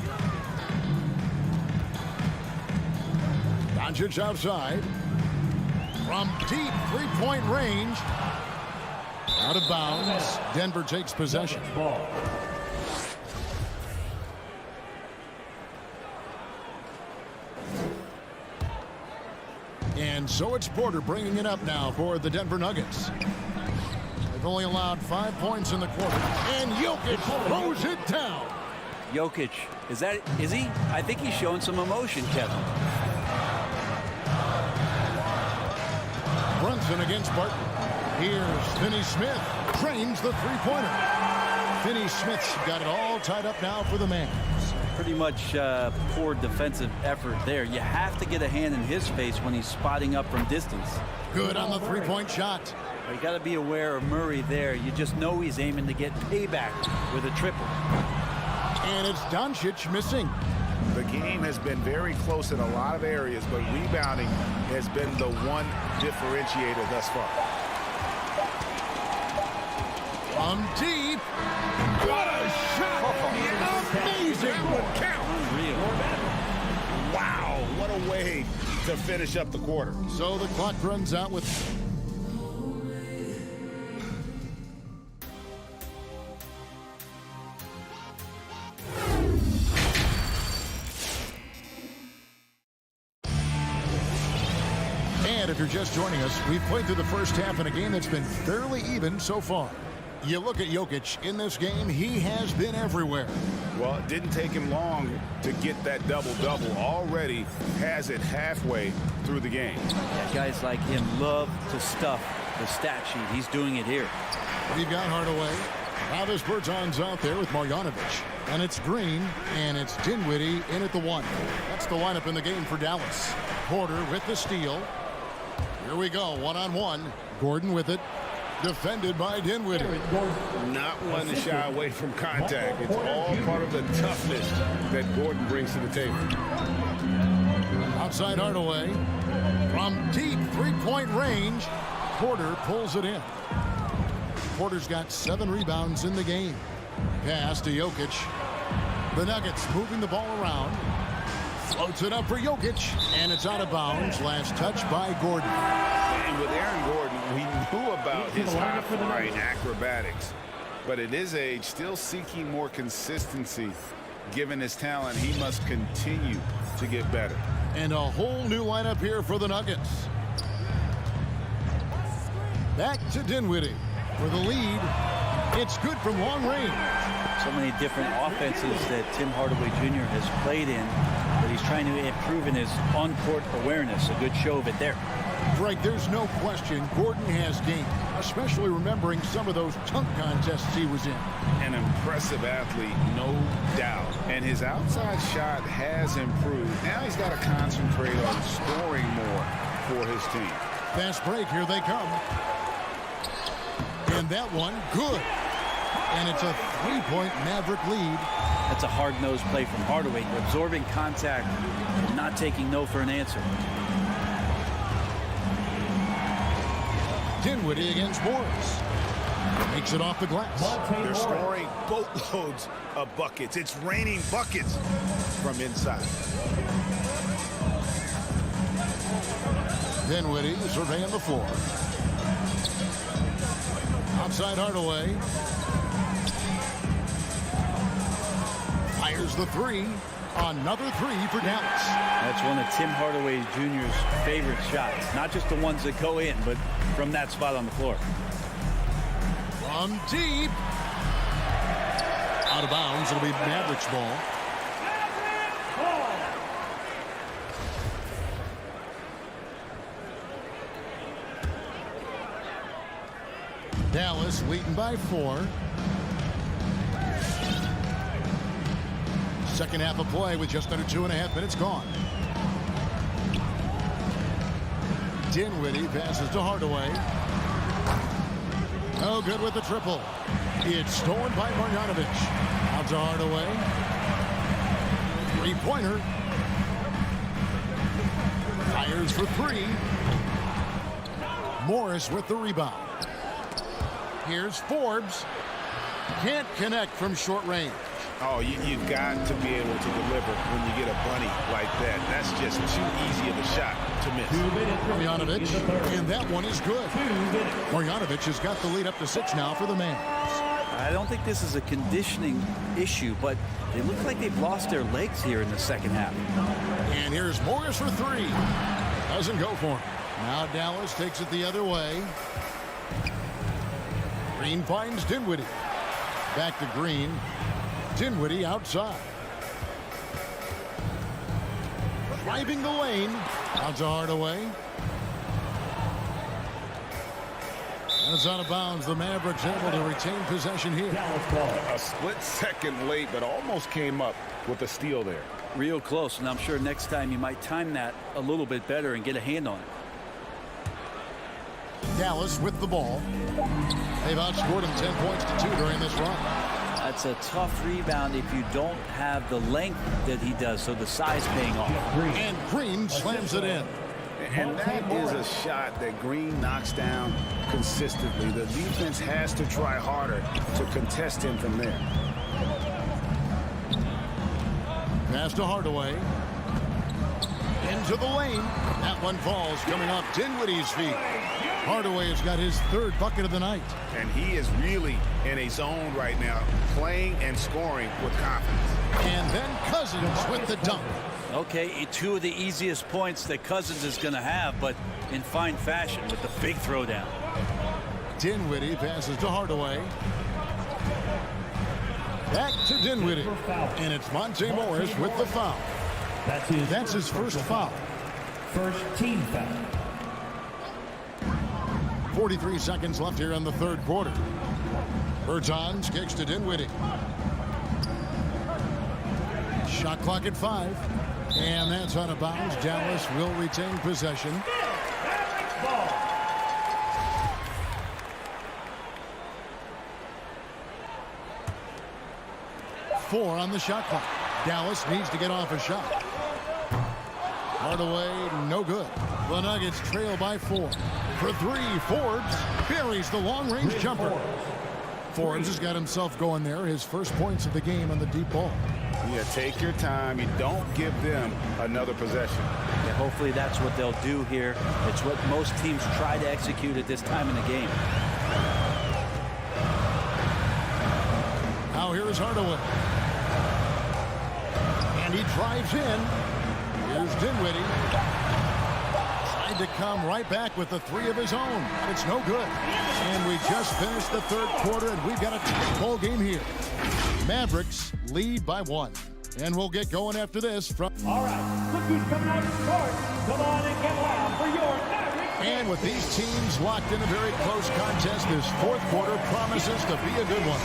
Speaker 1: Doncic outside. From deep three-point range. Out of bounds. Denver takes possession. And so it's Porter bringing it up now for the Denver Nuggets. They've only allowed 5 points in the quarter. And Jokic throws it down.
Speaker 6: Jokic, is he? I think he's showing some emotion, Kevin.
Speaker 1: Brunson against Barton. Here's Finney Smith. Drains the three-pointer. Finney Smith's got it all tied up now for the man.
Speaker 6: Pretty much poor defensive effort there. You have to get a hand in his face when he's spotting up from distance.
Speaker 1: Good on the three-point shot.
Speaker 6: You got to be aware of Murray there. You just know he's aiming to get payback with a triple.
Speaker 1: And it's Doncic missing.
Speaker 2: The game has been very close in a lot of areas, but rebounding has been the one differentiator thus far.
Speaker 1: From deep. What a shot! Amazing!
Speaker 2: Count! Wow, what a way to finish up the quarter.
Speaker 1: So the clock runs out with... And if you're just joining us, we've played through the first half in a game that's been fairly even so far. You look at Jokic in this game, he has been everywhere.
Speaker 2: Well, it didn't take him long to get that double-double. Already has it halfway through the game.
Speaker 6: Yeah, guys like him love to stuff the stat sheet. He's doing it here.
Speaker 1: We've got Hardaway. Travis Bertans out there with Marjanovic. And it's Green, and it's Dinwiddie in at the 1. That's the lineup in the game for Dallas. Porter with the steal. Here we go, one-on-one. Gordon with it. Defended by Dinwiddie.
Speaker 11: Not one to shy away from contact. It's all part of the toughness that Gordon brings to the table.
Speaker 1: Outside Hardaway. From deep three-point range, Porter pulls it in. Porter's got 7 rebounds in the game. Pass to Jokic. The Nuggets moving the ball around. Floats it up for Jokic, and it's out of bounds. Last touch by Gordon.
Speaker 2: And with Aaron Gordon, we knew about his high-flying acrobatics. But at his age, still seeking more consistency. Given his talent, he must continue to get better.
Speaker 1: And a whole new lineup here for the Nuggets. Back to Dinwiddie for the lead. It's good from long range.
Speaker 6: So many different offenses that Tim Hardaway Jr. has played in, but he's trying to improve in his on-court awareness. A good show of it there.
Speaker 1: Greg, there's no question Gordon has game, especially remembering some of those dunk contests he was in.
Speaker 2: An impressive athlete, no doubt. And his outside shot has improved. Now he's got to concentrate on scoring more for his team.
Speaker 1: Fast break, here they come. And that one, good. And it's a 3-point Maverick lead.
Speaker 6: That's a hard-nosed play from Hardaway, absorbing contact, not taking no for an answer.
Speaker 1: Dinwiddie against Morris. Makes it off the glass.
Speaker 2: They're scoring boatloads of buckets. It's raining buckets from inside.
Speaker 1: Dinwiddie surveying the floor. Outside Hardaway. Fires the 3. Another 3 for Dallas.
Speaker 6: That's one of Tim Hardaway Jr.'s favorite shots. Not just the ones that go in, but from that spot on the floor.
Speaker 1: From deep. Out of bounds. It'll be Mavericks ball. Dallas leading by 4. Second half of play with just under 2.5 minutes gone. Dinwiddie passes to Hardaway. Oh, good with the triple. It's stolen by Marjanovic. Out to Hardaway. Three-pointer. Fires for three. Morris with the rebound. Here's Forbes. Can't connect from short range.
Speaker 2: Oh, you've got to be able to deliver when you get a bunny like that. That's just too easy of a shot to miss.
Speaker 1: Marjanovic, and that one is good. Marjanovic has got the lead up to 6 now for the Mavs.
Speaker 6: I don't think this is a conditioning issue, but they look like they've lost their legs here in the second half.
Speaker 1: And here's Morris for three. Doesn't go for him. Now Dallas takes it the other way. Green finds Dinwiddie. Back to Green. Dinwiddie outside. Driving the lane. Out to Hardaway. And it's out of bounds. The Mavericks able to retain possession here.
Speaker 2: A split second late, but almost came up with a steal there.
Speaker 6: Real close, and I'm sure next time you might time that a little bit better and get a hand on it.
Speaker 1: Dallas with the ball. They've outscored him 10 points to 2 during this run.
Speaker 6: That's a tough rebound if you don't have the length that he does, so the size paying off.
Speaker 1: And Green slams it in.
Speaker 2: And that is a shot that Green knocks down consistently. The defense has to try harder to contest him from there.
Speaker 1: Pass to Hardaway. Into the lane. That one falls coming off Dinwiddie's feet. Hardaway has got his 3rd bucket of the night.
Speaker 2: And he is really in a zone right now, playing and scoring with confidence.
Speaker 1: And then Cousins with the dunk.
Speaker 6: Okay, 2 of the easiest points that Cousins is going to have, but in fine fashion with the big throwdown.
Speaker 1: Dinwiddie passes to Hardaway. Back to Dinwiddie. And it's Monte Morris with the foul. That's his first foul.
Speaker 4: First team foul.
Speaker 1: 43 seconds left here in the 3rd quarter. Bertans kicks to Dinwiddie. Shot clock at 5. And that's out of bounds. Dallas will retain possession. Four on the shot clock. Dallas needs to get off a shot. Hardaway, no good. The Nuggets trail by 4. For 3, Forbes buries the long-range jumper. Forbes has got himself going there. His first points of the game on the deep ball.
Speaker 2: Yeah, take your time. You don't give them another possession.
Speaker 6: Yeah, hopefully that's what they'll do here. It's what most teams try to execute at this time in the game.
Speaker 1: Now here is Hardaway. And he drives in. Here's Dinwiddie. Tried to come right back with the 3 of his own. It's no good. And we just finished the 3rd quarter, and we've got a tight ball game here. Mavericks lead by 1. And we'll get going after this from...
Speaker 15: All right, look who's coming out to start. Come on and get loud for your Mavericks.
Speaker 1: And with these teams locked in a very close contest, this 4th quarter promises to be a good one.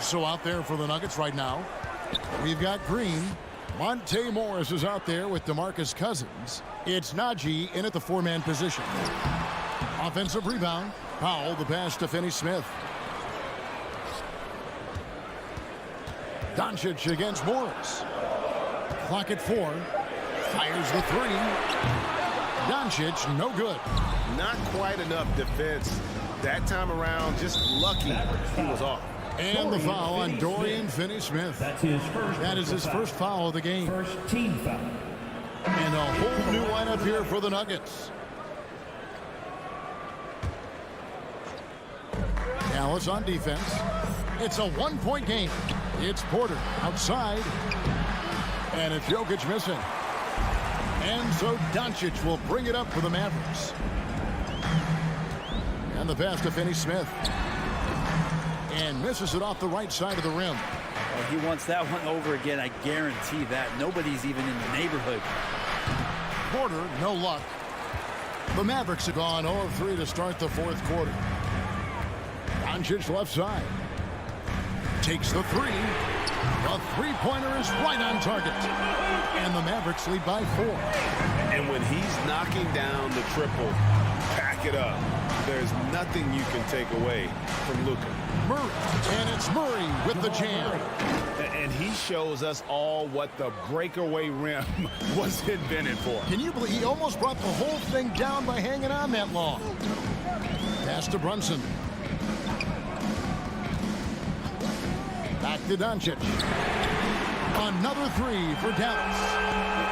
Speaker 1: So out there for the Nuggets right now, we've got Green. Monte Morris is out there with DeMarcus Cousins. It's Najee in at the 4-man position. Offensive rebound. Powell, the pass to Finney-Smith. Doncic against Morris. Clock at 4. Fires the 3. Doncic, no good.
Speaker 11: Not quite enough defense that time around. Just lucky he was off.
Speaker 1: And the foul on Dorian Finney-Smith. That is his first foul of the game.
Speaker 4: First team foul.
Speaker 1: And a whole new lineup here for the Nuggets. Dallas on defense. It's a 1-point game. It's Porter outside. And it's Jokic missing. And so Doncic will bring it up for the Mavericks. And the pass to Finney-Smith. And misses it off the right side of the rim.
Speaker 6: Well, he wants that one over again, I guarantee that. Nobody's even in the neighborhood.
Speaker 1: Porter, no luck. The Mavericks have gone 0 of 3 to start the 4th quarter. Doncic left side. Takes the 3. The 3-pointer is right on target. And the Mavericks lead by 4.
Speaker 11: And when he's knocking down the triple, pack it up.
Speaker 2: there's nothing you can take away from Luka.
Speaker 1: Murray, and it's Murray with the jam.
Speaker 2: And he shows us all what the breakaway rim was invented for.
Speaker 1: Can you believe he almost brought the whole thing down by hanging on that long? Pass to Brunson. Back to Doncic. Another three for Dallas.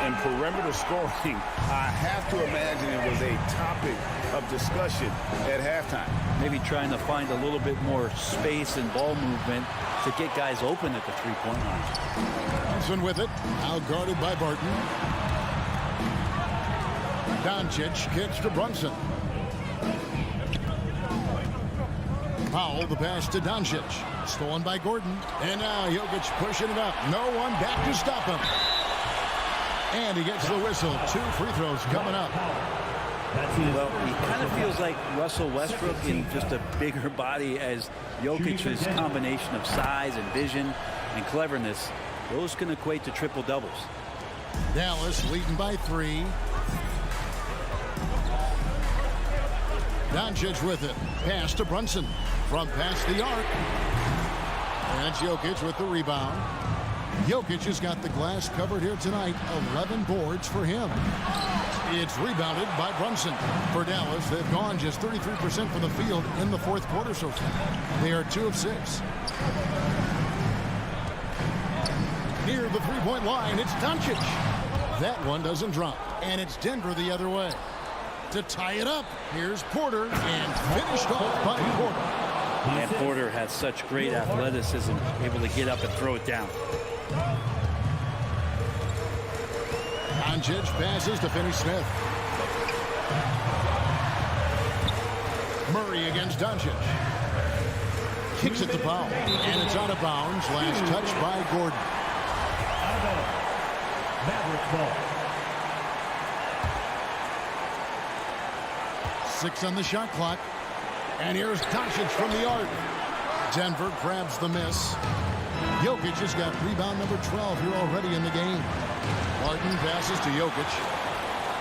Speaker 2: And perimeter scoring, I have to imagine it was a topic of discussion at halftime.
Speaker 6: Maybe trying to find a little bit more space and ball movement to get guys open at the three-point line.
Speaker 1: Brunson with it, now guarded by Barton. Doncic kicks to Brunson. Powell, the pass to Doncic. Stolen by Gordon. And now Jokic pushing it up. No one back to stop him. And he gets the whistle. 2 free throws coming up.
Speaker 6: Well, he kind of feels like Russell Westbrook in just a bigger body as Jokic's combination of size and vision and cleverness. Those can equate to triple doubles.
Speaker 1: Dallas leading by 3. Doncic with it. Pass to Brunson. From past the arc. And it's Jokic with the rebound. Jokic has got the glass covered here tonight. 11 boards for him. It's rebounded by Brunson. For Dallas, they've gone just 33% from the field in the fourth quarter so far. They are 2 of 6. Near the three-point line, it's Doncic. That one doesn't drop. And it's Denver the other way. To tie it up, here's Porter, and finished off by Porter.
Speaker 6: And Porter has such great athleticism, able to get up and throw it down.
Speaker 1: Doncic passes to Finney-Smith. Murray against Doncic. Kicks it to Powell. And it's out of bounds. Last touch by Gordon.
Speaker 4: Maverick ball.
Speaker 1: 6 on the shot clock. And here's Doncic from the arc. Denver grabs the miss. Jokic has got rebound number 12 here already in the game. Barton passes to Jokic.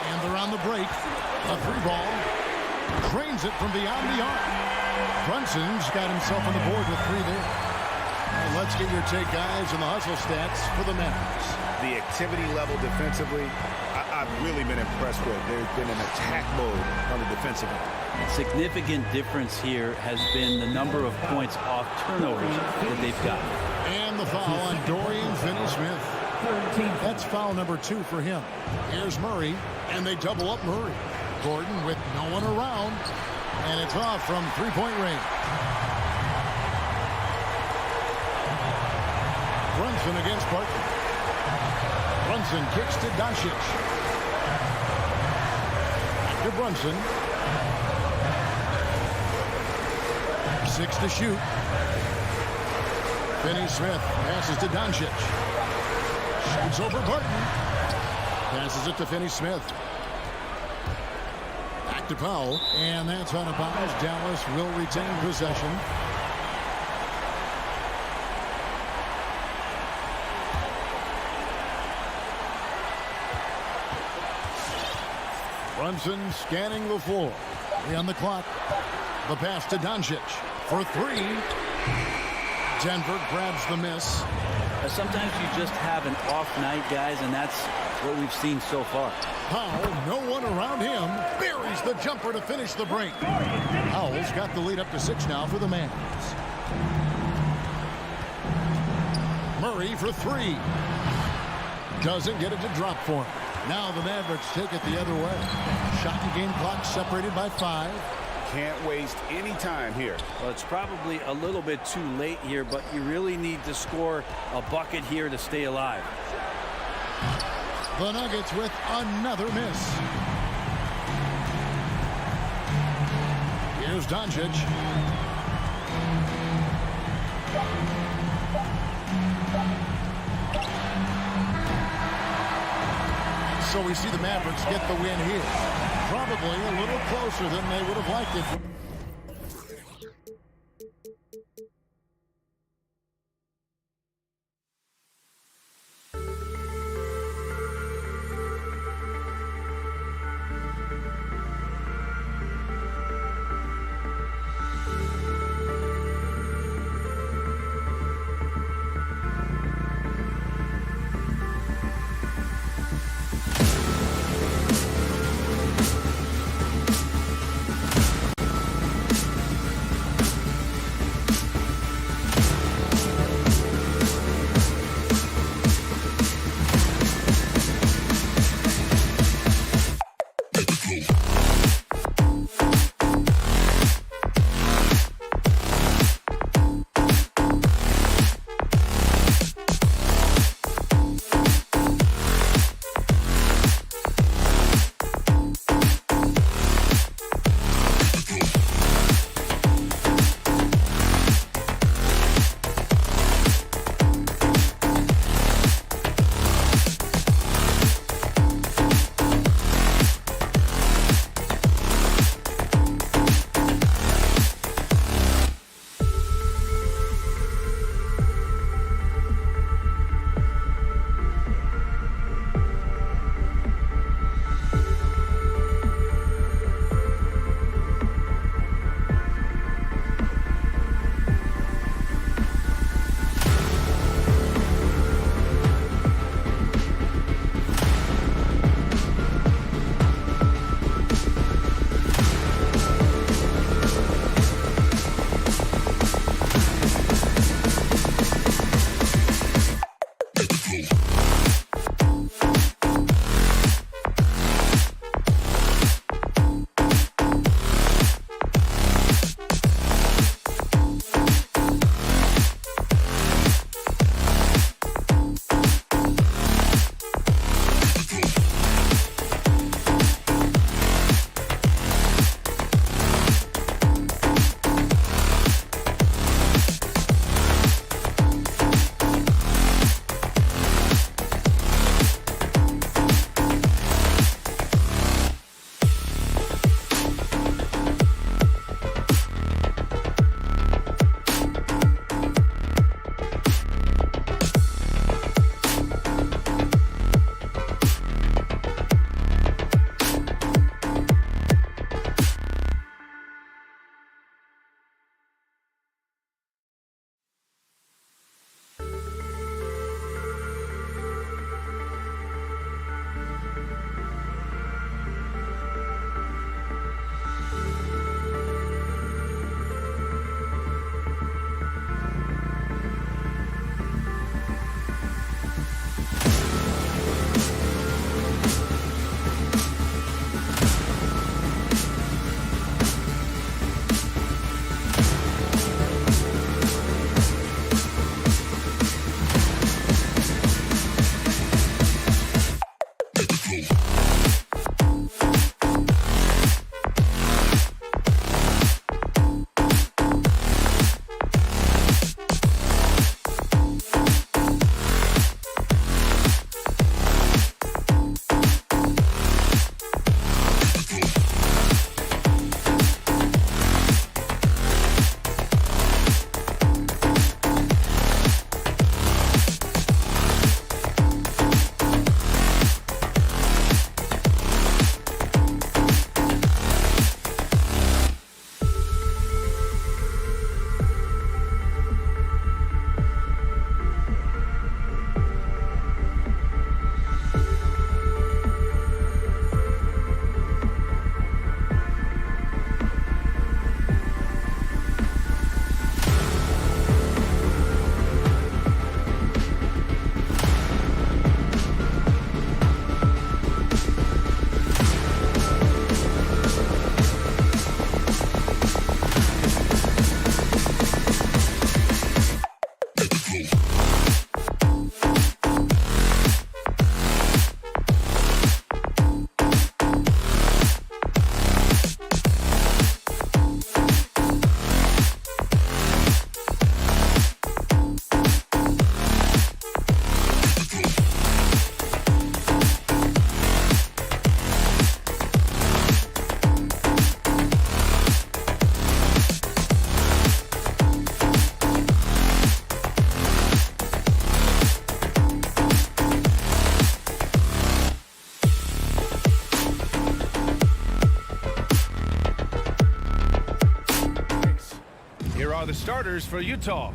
Speaker 1: And they're on the break. A 3-ball. Drains it from beyond the arc. Brunson's got himself on the board with 3 there. And let's get your take, guys, on the hustle stats for the Mavericks.
Speaker 2: The activity level defensively, I've really been impressed with. There's been an attack mode on the defensive end.
Speaker 6: Significant difference here has been the number of points off turnovers that they've got.
Speaker 1: And the foul on Dorian Finney-Smith. That's foul number 2 for him. Here's Murray, and they double up Murray. Gordon with no one around, and it's off from three-point range. Brunson against Barton. Brunson kicks to Doncic. Back to Brunson. 6 to shoot. Finney-Smith passes to Doncic. Shoots over Barton. Passes it to Finney-Smith. Back to Powell. And that's out of bounds. Dallas will retain possession. Brunson scanning the floor. 3 on the clock. The pass to Doncic for 3. Denver grabs the miss.
Speaker 6: Sometimes you just have an off night, guys, and that's what we've seen so far.
Speaker 1: Powell, no one around him, buries the jumper to finish the break. Powell's got the lead up to 6 now for the Mavs. Murray for 3. Doesn't get it to drop for him. Now the Mavericks take it the other way. Shot and game clock separated by 5.
Speaker 2: Can't waste any time here.
Speaker 6: Well, it's probably a little bit too late here, but you really need to score a bucket here to stay alive.
Speaker 1: The Nuggets with another miss. Here's Doncic. So we see the Mavericks get the win here. Probably a little closer than they would have liked it.
Speaker 5: starters for Utah.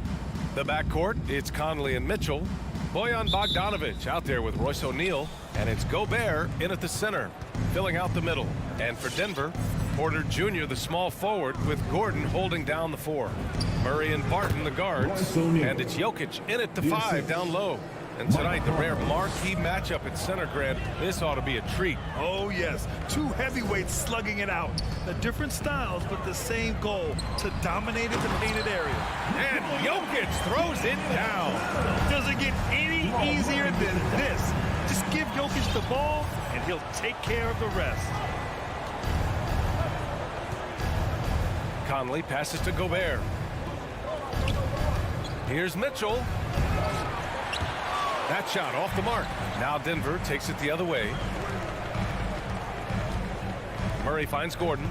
Speaker 5: The backcourt, it's Conley and Mitchell. Bojan Bogdanovic out there with Royce O'Neal. And it's Gobert in at the center, filling out the middle. And for Denver, Porter Jr., the small forward, with Gordon holding down the 4. Murray and Barton, the guards. And it's Jokic in at the 5 down low. And tonight, the rare marquee matchup at center, Grant. This ought to be a treat.
Speaker 7: Oh, yes. 2 heavyweights slugging it out. The different styles, but the same goal, to dominate in the painted area.
Speaker 5: And Jokic throws it down.
Speaker 7: Doesn't get any easier than this. Just give Jokic the ball, and he'll take care of the rest.
Speaker 5: Conley passes to Gobert. Here's Mitchell. That shot off the mark. Now Denver takes it the other way. Murray finds Gordon.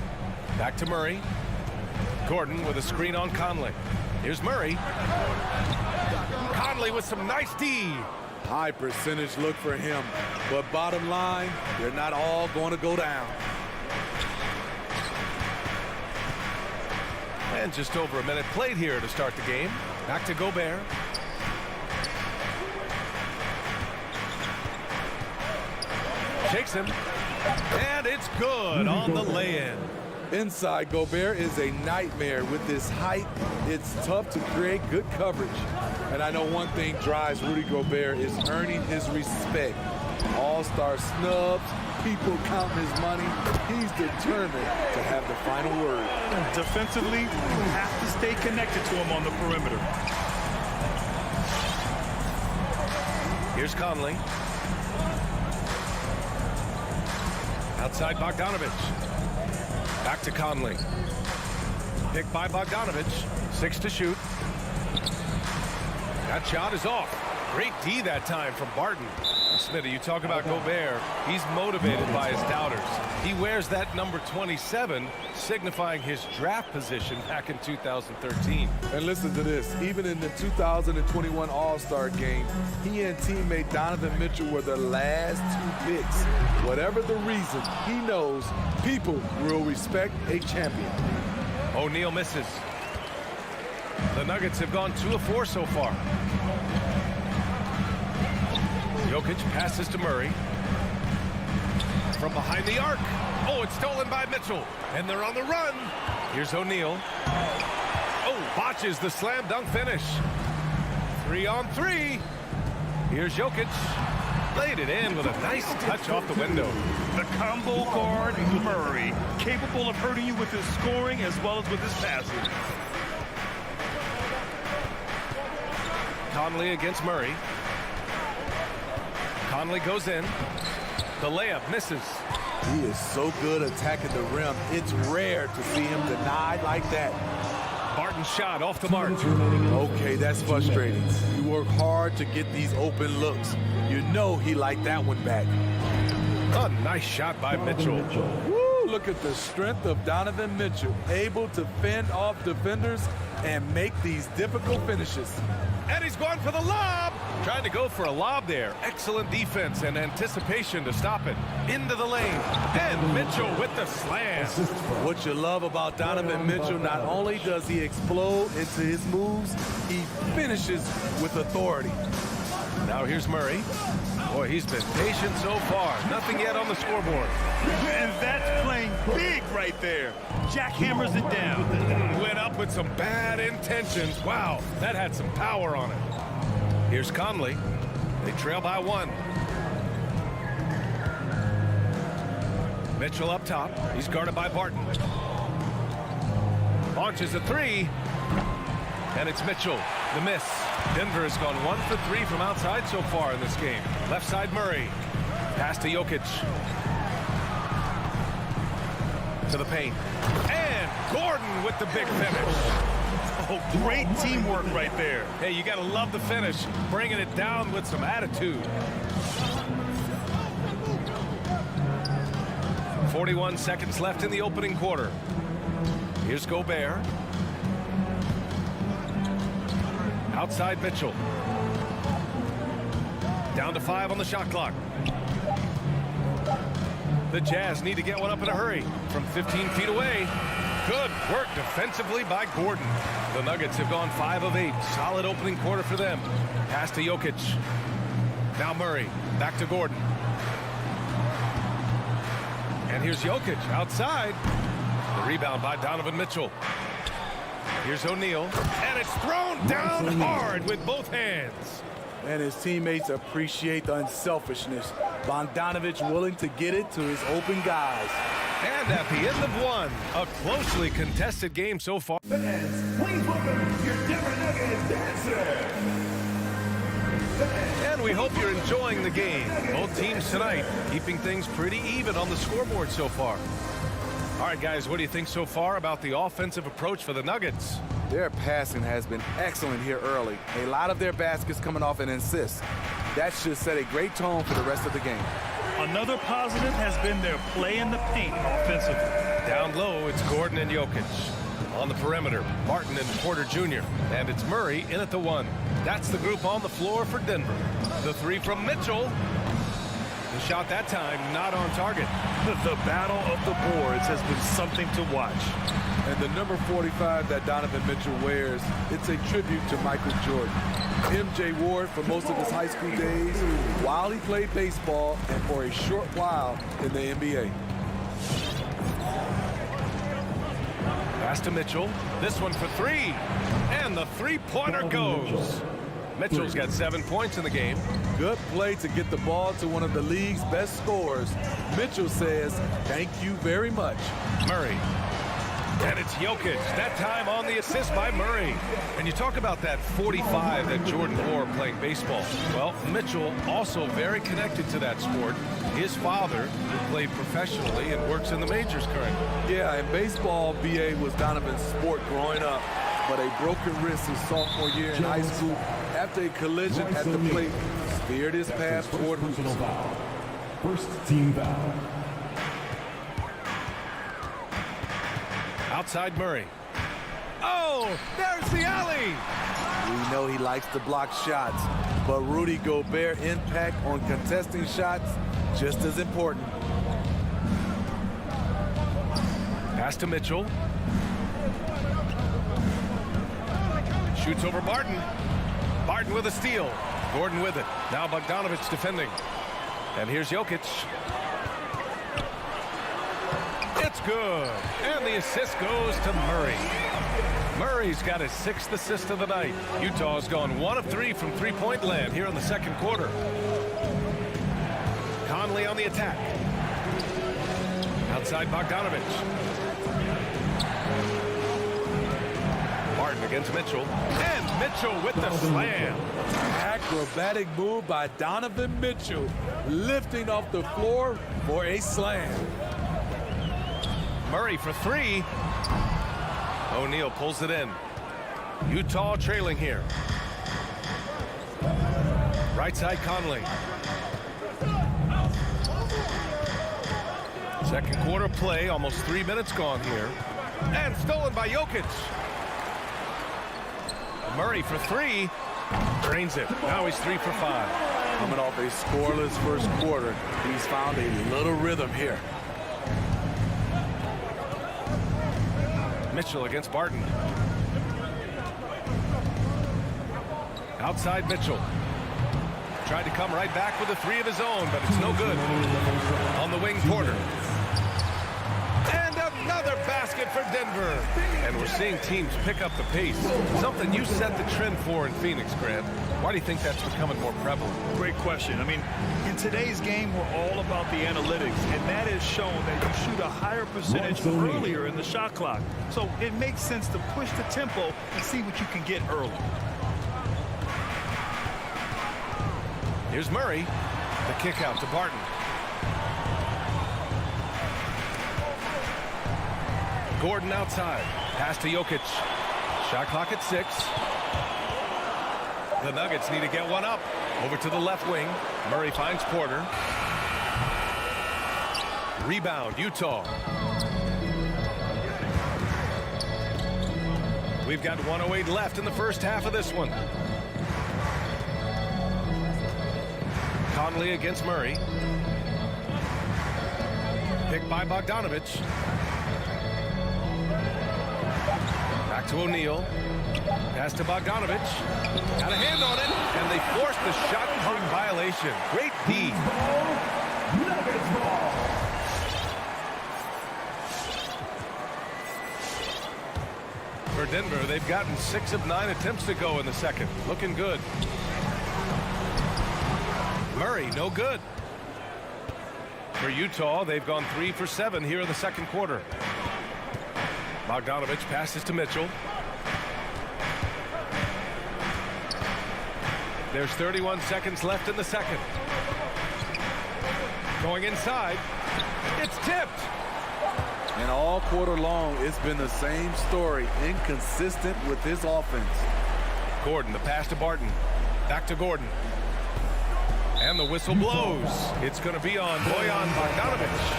Speaker 5: Back to Murray. Gordon with a screen on Conley. Here's Murray. Conley with some nice D.
Speaker 3: High percentage look for him. But bottom line, they're not all going to go down.
Speaker 5: And just over a minute played here to start the game. Back to Gobert. Takes him. And it's good on the lay-in.
Speaker 3: Inside, Gobert is a nightmare. With his height, it's tough to create good coverage. And I know one thing drives Rudy Gobert is earning his respect. All-star snubs, people counting his money. He's determined to have the final word.
Speaker 7: Defensively, you have to stay connected to him on the perimeter.
Speaker 5: Here's Conley. Outside Bogdanovic. Back to Conley. Picked by Bogdanovic. 6 to shoot. That shot is off. Great D that time from Barton. Smitty, you talk about Gobert. He's motivated by his doubters. He wears that number 27, signifying his draft position back in 2013.
Speaker 3: And listen to this. Even in the 2021 All-Star game, he and teammate Donovan Mitchell were the last 2 picks. Whatever the reason, he knows people will respect a champion.
Speaker 5: O'Neal misses. The Nuggets have gone 2 of 4 so far. Jokic passes to Murray. From behind the arc. Oh, it's stolen by Mitchell. And they're on the run. Here's O'Neal. Oh, botches the slam dunk finish. 3 on 3. Here's Jokic. Laid it in with a nice touch off the window.
Speaker 7: The combo guard, Murray, capable of hurting you with his scoring as well as with his passing.
Speaker 5: Conley against Murray. Conley goes in. The layup misses.
Speaker 3: He is so good attacking the rim. It's rare to see him denied like that.
Speaker 5: Barton's shot off the mark.
Speaker 3: Okay, that's frustrating. You work hard to get these open looks. You know he liked that one back.
Speaker 5: A nice shot by Mitchell.
Speaker 3: Woo, look at the strength of Donovan Mitchell. Able to fend off defenders and make these difficult finishes.
Speaker 5: And he's going for the lob. Trying to go for a lob there. Excellent defense and anticipation to stop it. Into the lane. And Mitchell with the slam.
Speaker 3: What you love about Donovan Mitchell, not only does he explode into his moves, he finishes with authority.
Speaker 5: Now here's Murray. Boy, he's been patient so far. Nothing yet on the scoreboard.
Speaker 7: And that's playing big right there. Jackhammers it down.
Speaker 5: Went up with some bad intentions. Wow, that had some power on it. Here's Conley. They trail by 1. Mitchell up top. He's guarded by Barton. Launches a 3. And it's Mitchell. The miss. Denver has gone 1 for 3 from outside so far in this game. Left side Murray. Pass to Jokic. To the paint. And Gordon with the big finish.
Speaker 7: Oh, great teamwork right there.
Speaker 5: Hey, you got to love the finish. Bringing it down with some attitude. 41 seconds left in the opening quarter. Here's Gobert. Outside Mitchell. Down to 5 on the shot clock. The Jazz need to get one up in a hurry from 15 feet away. Good work defensively by Gordon. The Nuggets have gone 5 of 8. Solid opening quarter for them. Pass to Jokic. Now Murray. Back to Gordon. And here's Jokic outside. The rebound by Donovan Mitchell. Here's O'Neal. And it's thrown down hard with both hands.
Speaker 3: And his teammates appreciate the unselfishness. Bogdanovich willing to get it to his open guys.
Speaker 5: And at the end of one, a closely contested game so far.
Speaker 4: Fans, please welcome your Denver Nuggets dancer.
Speaker 5: And we hope you're enjoying the game. Both teams tonight keeping things pretty even on the scoreboard so far. All right, guys, what do you think so far about the offensive approach for the Nuggets?
Speaker 3: Their passing has been excellent here early. A lot of their baskets coming off an assist. That should set a great tone for the rest of the game.
Speaker 7: Another positive has been their play in the paint offensively.
Speaker 5: Down low, it's Gordon and Jokic. On the perimeter, Martin and Porter Jr. And it's Murray in at the 1. That's the group on the floor for Denver. The 3 from Mitchell. The shot that time not on target.
Speaker 7: The battle of the boards has been something to watch.
Speaker 3: And the number 45 that Donovan Mitchell wears, it's a tribute to Michael Jordan. MJ wore it for most of his high school days while he played baseball and for a short while in the NBA.
Speaker 5: Pass to Mitchell. This one for 3. And the three-pointer goes. Mitchell's got 7 points in the game.
Speaker 3: Good play to get the ball to one of the league's best scorers. Mitchell says, thank you very much.
Speaker 5: Murray. And it's Jokic, that time on the assist by Murray. And you talk about that 45 that Jordan wore playing baseball. Well, Mitchell also very connected to that sport. His father played professionally and works in the majors currently.
Speaker 3: Yeah, in baseball, BA was Donovan's sport growing up. But a broken wrist his sophomore year in high school after a collision at the plate steered his path toward
Speaker 4: personal foul. First team foul.
Speaker 5: Outside Murray. Oh, there's the alley.
Speaker 3: We know he likes to block shots, but Rudy Gobert impact on contesting shots just as important.
Speaker 5: Pass to Mitchell. Shoots over Barton. Barton with a steal. Gordon with it. Now Bogdanovich defending. And here's Jokic. It's good. And the assist goes to Murray. Murray's got his 6th assist of the night. Utah's gone 1 of 3 from three-point land here in the second quarter. Conley on the attack. Outside Bogdanovich. Martin against Mitchell. And Mitchell with the slam.
Speaker 3: Acrobatic move by Donovan Mitchell, lifting off the floor for a slam.
Speaker 5: Murray for 3. O'Neal pulls it in. Utah trailing here. Right side Conley. Second quarter play, almost 3 minutes gone here. And stolen by Jokic. Murray for 3. Drains it. Now he's 3 for 5.
Speaker 3: Coming off a scoreless first quarter, he's found a little rhythm here.
Speaker 5: Mitchell against Barton. Outside Mitchell. Tried to come right back with a 3 of his own, but it's no good. On the wing, Porter. And another basket for Denver. And we're seeing teams pick up the pace. Something you set the trend for in Phoenix, Grant. Why do you think that's becoming more prevalent?
Speaker 7: Great question. I mean, in today's game, we're all about the analytics, and that has shown that you shoot a higher percentage earlier in the shot clock. So it makes sense to push the tempo and see what you can get early.
Speaker 5: Here's Murray. The kick out to Barton. Gordon outside. Pass to Jokic. Shot clock at 6. The Nuggets need to get one up. Over to the left wing. Murray finds Porter. Rebound, Utah. We've got 1:08 left in the first half of this one. Conley against Murray. Picked by Bogdanovich. Back to O'Neal. Pass to Bogdanovich. Got a hand on it, and they forced the shot clock violation. Great D.
Speaker 15: Nuggets ball.
Speaker 5: For Denver, they've gotten 6 of 9 attempts to go in the second. Looking good. Murray, no good. For Utah, they've gone 3 for 7 here in the second quarter. Bogdanovich passes to Mitchell. There's 31 seconds left in the second. Going inside. It's tipped.
Speaker 3: And all quarter long, it's been the same story. Inconsistent with his offense.
Speaker 5: Gordon, the pass to Barton. Back to Gordon. And the whistle blows. It's going to be on Bojan Bogdanovich.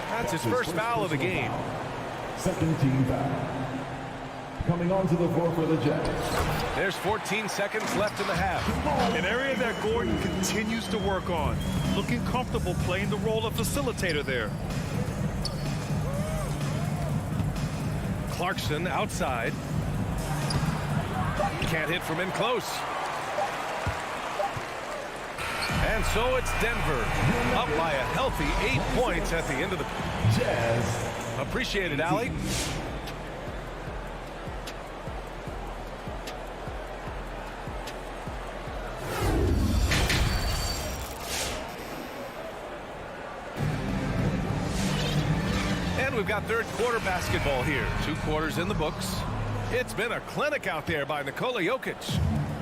Speaker 5: That's his first foul of the game.
Speaker 4: Second team foul. Coming onto the floor for the Jazz.
Speaker 5: There's 14 seconds left in the half.
Speaker 7: An area that Gordon continues to work on. Looking comfortable playing the role of facilitator there.
Speaker 5: Clarkson outside. Can't hit from in close. And so it's Denver up by a healthy 8 points at the end of the
Speaker 4: Jazz.
Speaker 5: Appreciate it, Allie. And we've got third quarter basketball here. 2 quarters in the books. It's been a clinic out there by Nikola Jokic.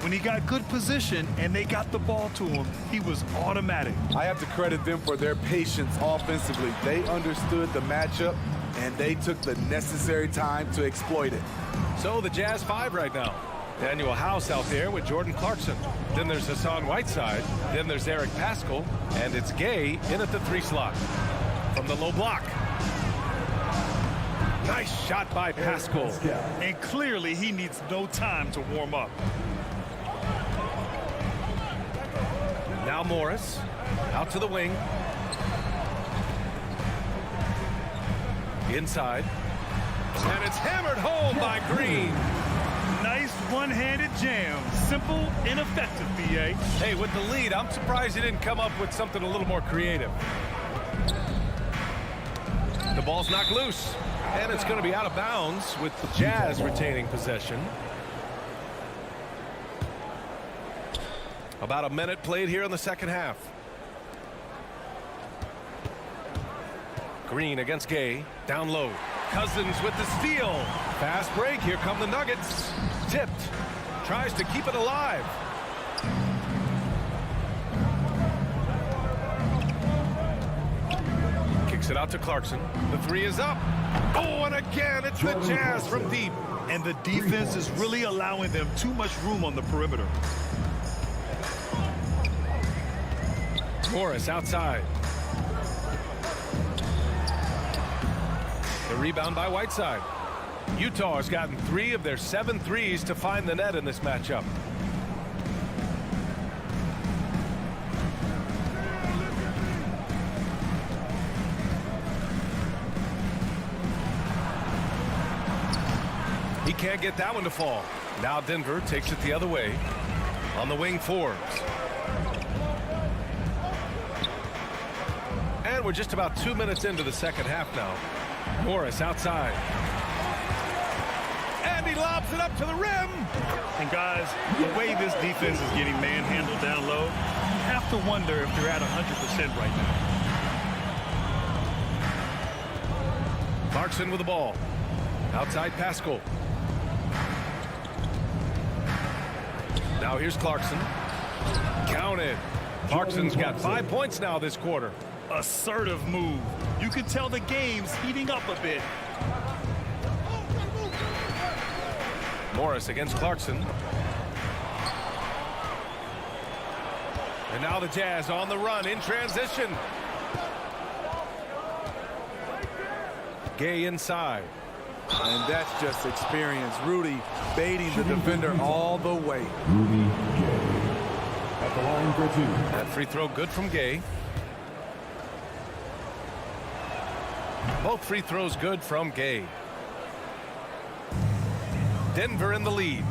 Speaker 7: When he got good position and they got the ball to him, he was automatic.
Speaker 3: I have to credit them for their patience offensively. They understood the matchup, and they took the necessary time to exploit it.
Speaker 5: So the Jazz 5 right now. Daniel House out there with Jordan Clarkson. Then there's Hassan Whiteside. Then there's Eric Paschall. And it's Gay in at the 3 slot. From the low block. Nice shot by Paschall.
Speaker 7: And clearly he needs no time to warm up.
Speaker 5: Now Morris out to the wing. Inside. And it's hammered home by Green.
Speaker 7: Nice one-handed jam. Simple and effective, B.A.
Speaker 5: Hey, with the lead, I'm surprised he didn't come up with something a little more creative. The ball's knocked loose. And it's going to be out of bounds with the Jazz retaining possession. About a minute played here in the second half. Green against Gay. Down low. Cousins with the steal. Fast break. Here come the Nuggets. Tipped. Tries to keep it alive. Kicks it out to Clarkson. The 3 is up. Oh, and again, it's the Jazz from deep.
Speaker 7: And the defense is really allowing them too much room on the perimeter.
Speaker 5: Morris outside. The rebound by Whiteside. Utah has gotten 3 of their 7 threes to find the net in this matchup. He can't get that one to fall. Now Denver takes it the other way. On the wing, Forbes. And we're just about 2 minutes into the second half now. Morris outside. And he lobs it up to the rim.
Speaker 7: And guys, the way this defense is getting manhandled down low, you have to wonder if they're at 100% right now.
Speaker 5: Clarkson with the ball. Outside Paschall. Now here's Clarkson. Counted. Clarkson's got 5 points now this quarter.
Speaker 7: Assertive move. You can tell the game's heating up a bit.
Speaker 5: Morris against Clarkson. And now the Jazz on the run in transition. Gay inside.
Speaker 3: And that's just experience. Rudy baiting the defender all the way.
Speaker 4: Rudy Gay at the line for 2.
Speaker 5: That free throw good from Gay. Both free throws good from Gay. Denver in the lead.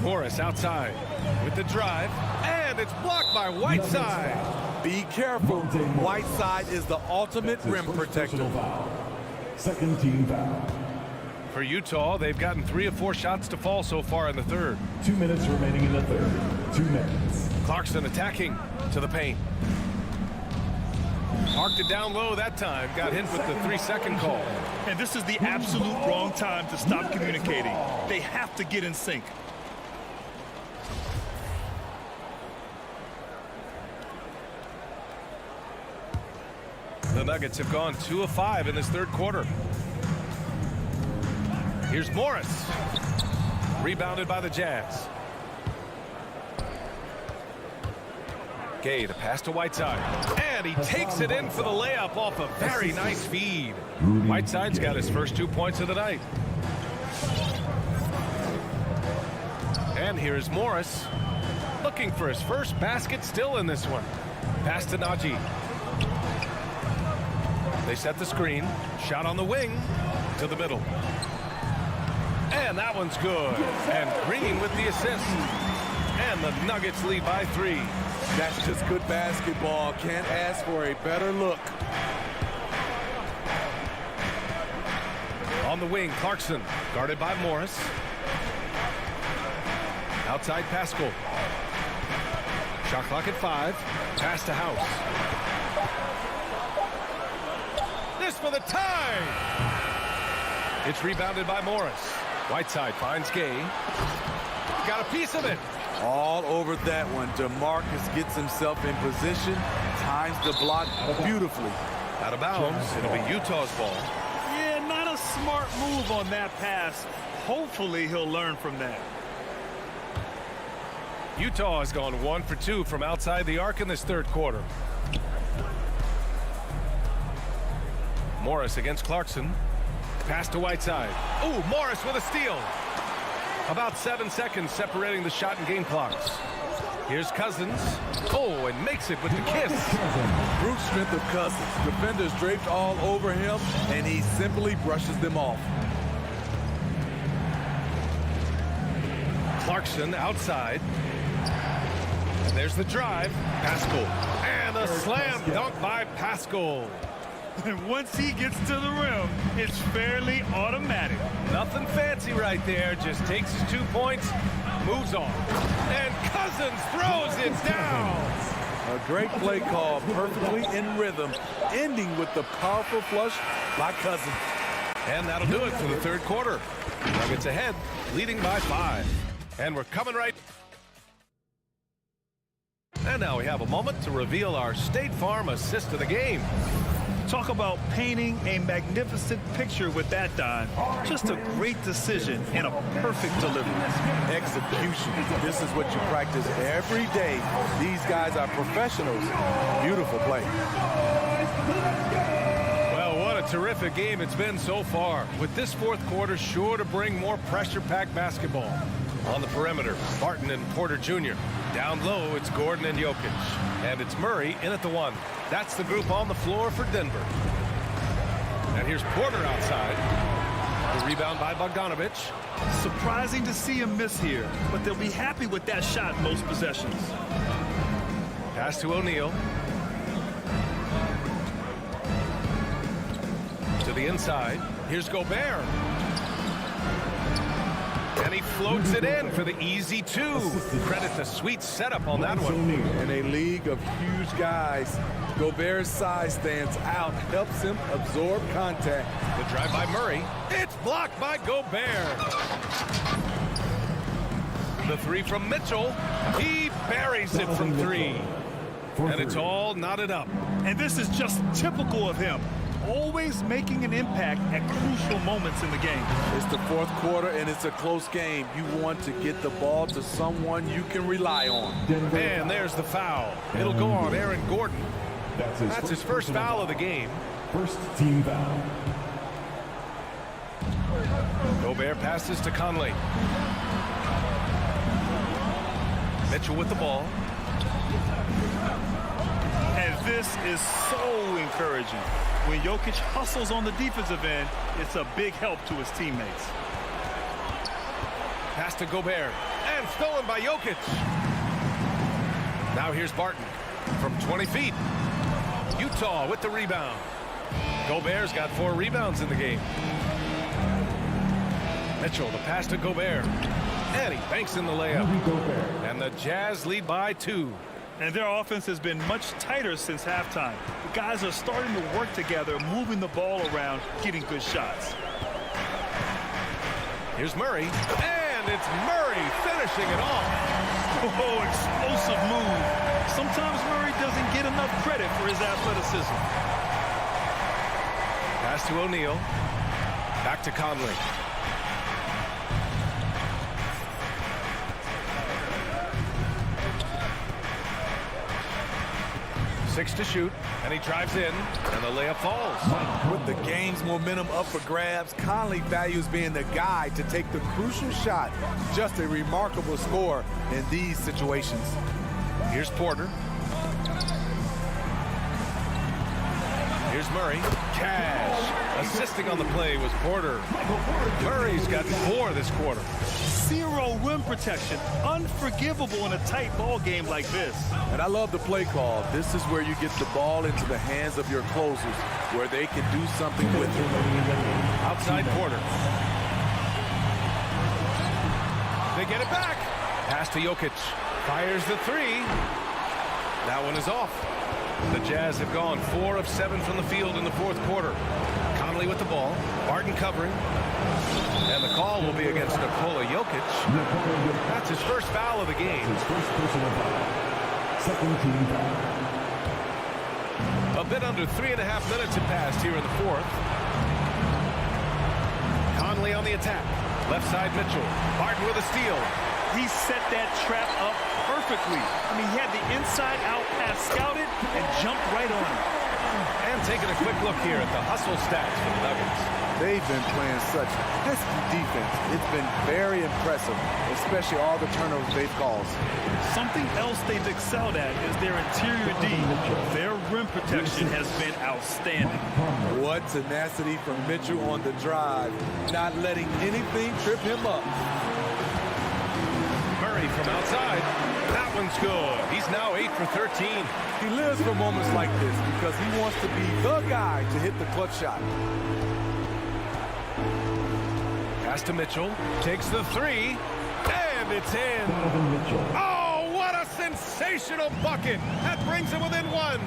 Speaker 5: Morris outside with the drive, and it's blocked by Whiteside.
Speaker 3: Be careful. Whiteside is the ultimate rim protector.
Speaker 4: Second team foul.
Speaker 5: For Utah, they've gotten 3 of 4 shots to fall so far in the third.
Speaker 4: 2 minutes remaining in the third. 2 minutes.
Speaker 5: Clarkson attacking to the paint. Parked it down low that time. Got hit with the 3-second call.
Speaker 7: And this is the absolute wrong time to stop communicating. They have to get in sync.
Speaker 5: The Nuggets have gone 2 of 5 in this third quarter. Here's Morris. Rebounded by the Jazz. Gay to pass to Whiteside. And he takes it in for the layup off a very nice feed. Whiteside's got his first 2 points of the night. And here's Morris. Looking for his first basket still in this one. Pass to Najee. They set the screen. Shot on the wing to the middle. And that one's good. And Green with the assist. And the Nuggets lead by 3.
Speaker 3: That's just good basketball. Can't ask for a better look.
Speaker 5: On the wing, Clarkson. Guarded by Morris. Outside Pascal. Shot clock at 5. Pass to House. This for the tie. It's rebounded by Morris. Whiteside finds Gay. Got a piece of it.
Speaker 3: All over that one. DeMarcus gets himself in position. Times the block beautifully.
Speaker 5: Out of bounds. It'll be Utah's ball.
Speaker 7: Yeah, not a smart move on that pass. Hopefully he'll learn from that.
Speaker 5: Utah has gone 1 for 2 from outside the arc in this third quarter. Morris against Clarkson. Pass to Whiteside. Ooh, Morris with a steal. About 7 seconds separating the shot and game clocks. Here's Cousins. Oh, and makes it with the kiss.
Speaker 3: Brute strength of Cousins. Defenders draped all over him, and he simply brushes them off.
Speaker 5: Clarkson outside. And there's the drive. Pascal. And a slam dunk by Pascal.
Speaker 7: And once he gets to the rim, it's fairly automatic.
Speaker 5: Nothing fancy right there. Just takes his 2 points, moves on. And Cousins throws it down.
Speaker 3: A great play call, perfectly in rhythm, ending with the powerful flush by Cousins.
Speaker 5: And that'll do it for the third quarter. Nuggets ahead, leading by 5. And we're coming right. And now we have a moment to reveal our State Farm assist of the game.
Speaker 7: Talk about painting a magnificent picture with that, Don. Just a great decision and a perfect delivery.
Speaker 3: Execution. This is what you practice every day. These guys are professionals. Beautiful play.
Speaker 5: Well, what a terrific game it's been so far. With this fourth quarter sure to bring more pressure-packed basketball. On the perimeter, Barton and Porter Jr. Down low, it's Gordon and Jokic. And it's Murray in at the 1. That's the group on the floor for Denver. And here's Porter outside. The rebound by Bogdanovic.
Speaker 7: Surprising to see him miss here, but they'll be happy with that shot most possessions.
Speaker 5: Pass to O'Neal. To the inside. Here's Gobert. And he floats it in for the easy 2. Credit the sweet setup on that one.
Speaker 3: In a league of huge guys, Gobert's size stands out, helps him absorb contact.
Speaker 5: The drive by Murray. It's blocked by Gobert. The 3 from Mitchell. He buries it from 3. And it's all knotted up.
Speaker 7: And this is just typical of him. Always making an impact at crucial moments in the game.
Speaker 3: It's the fourth quarter, and it's a close game. You want to get the ball to someone you can rely on.
Speaker 5: And there's the foul. It'll go on Aaron Gordon. That's his first foul of the game.
Speaker 4: First team foul.
Speaker 5: Gobert passes to Conley. Mitchell with the ball.
Speaker 7: And this is so encouraging. When Jokic hustles on the defensive end, it's a big help to his teammates.
Speaker 5: Pass to Gobert. And stolen by Jokic. Now here's Barton from 20 feet. Utah with the rebound. Gobert's got 4 rebounds in the game. Mitchell, the pass to Gobert. And he banks in the layup. And the Jazz lead by 2.
Speaker 7: And their offense has been much tighter since halftime. The guys are starting to work together, moving the ball around, getting good shots.
Speaker 5: Here's Murray. And it's Murray finishing it off.
Speaker 7: Oh, explosive move. Sometimes Murray doesn't get enough credit for his athleticism.
Speaker 5: Pass to O'Neal. Back to Conley. Six to shoot, and he drives in, and the layup falls.
Speaker 3: With the game's momentum up for grabs, Conley values being the guy to take the crucial shot. Just a remarkable score in these situations.
Speaker 5: Here's Porter. Here's Murray. Cash. Assisting on the play was Porter. Murray's got 4 this quarter.
Speaker 7: 0 rim protection. Unforgivable in a tight ball game like this.
Speaker 3: And I love the play call. This is where you get the ball into the hands of your closers, where they can do something with it.
Speaker 5: Outside Porter. They get it back. Pass to Jokic. Fires the 3. That one is off. The Jazz have gone 4 of 7 from the field in the 4th quarter. Conley with the ball. Barton covering. And the call will be against Nikola Jokic. That's his first foul of the game.
Speaker 4: His first personal foul. Second team foul.
Speaker 5: A bit under 3.5 minutes have passed here in the 4th. Conley on the attack. Left side Mitchell. Barton with a steal.
Speaker 7: He set that trap up perfectly. I mean, he had the inside-out pass scouted and jumped right on it.
Speaker 5: And taking a quick look here at the hustle stats for the Nuggets.
Speaker 3: They've been playing such pesky defense. It's been very impressive, especially all the turnovers they've caused.
Speaker 7: Something else they've excelled at is their interior D. Their rim protection has been outstanding.
Speaker 3: What tenacity from Mitchell on the drive, not letting anything trip him up.
Speaker 5: Murray from outside. That one's good. He's now 8 for 13.
Speaker 3: He lives for moments like this because he wants to be the guy to hit the clutch shot.
Speaker 5: Pass to Mitchell. Takes the 3. And it's in. Oh, what a sensational bucket. That brings him within 1.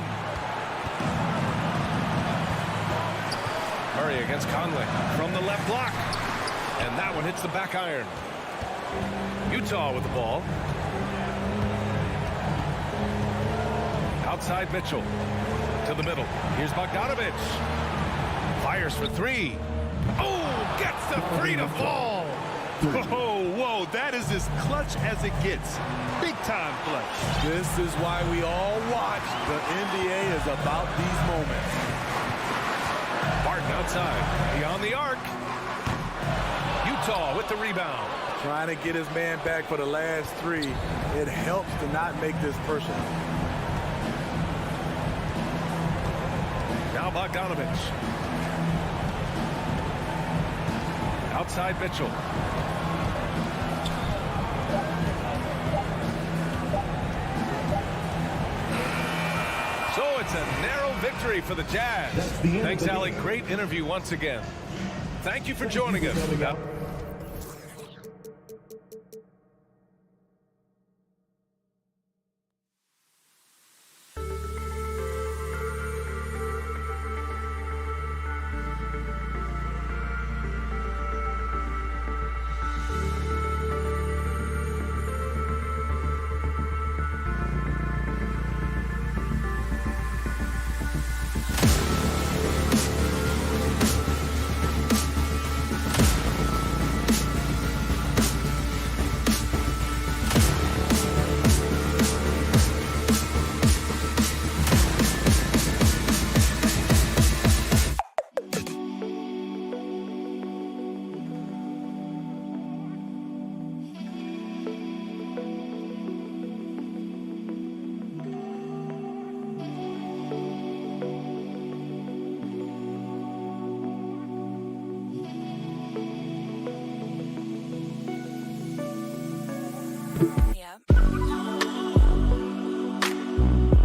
Speaker 5: Murray against Conley from the left block. And that one hits the back iron. Utah with the ball. Outside Mitchell. To the middle. Here's Bogdanovich. Fires for 3. Oh, gets the 3 to fall.
Speaker 7: Oh, whoa, that is as clutch as it gets. Big time clutch.
Speaker 3: This is why we all watch. The NBA is about these moments.
Speaker 5: Barton outside. Beyond the arc. Utah with the rebound.
Speaker 3: Trying to get his man back for the last 3. It helps to not make this personal.
Speaker 5: Now Bogdanovich. Outside Mitchell. So it's a narrow victory for the Jazz. Thanks, Allie. Great interview once again. Thank you for joining us.
Speaker 4: Sports.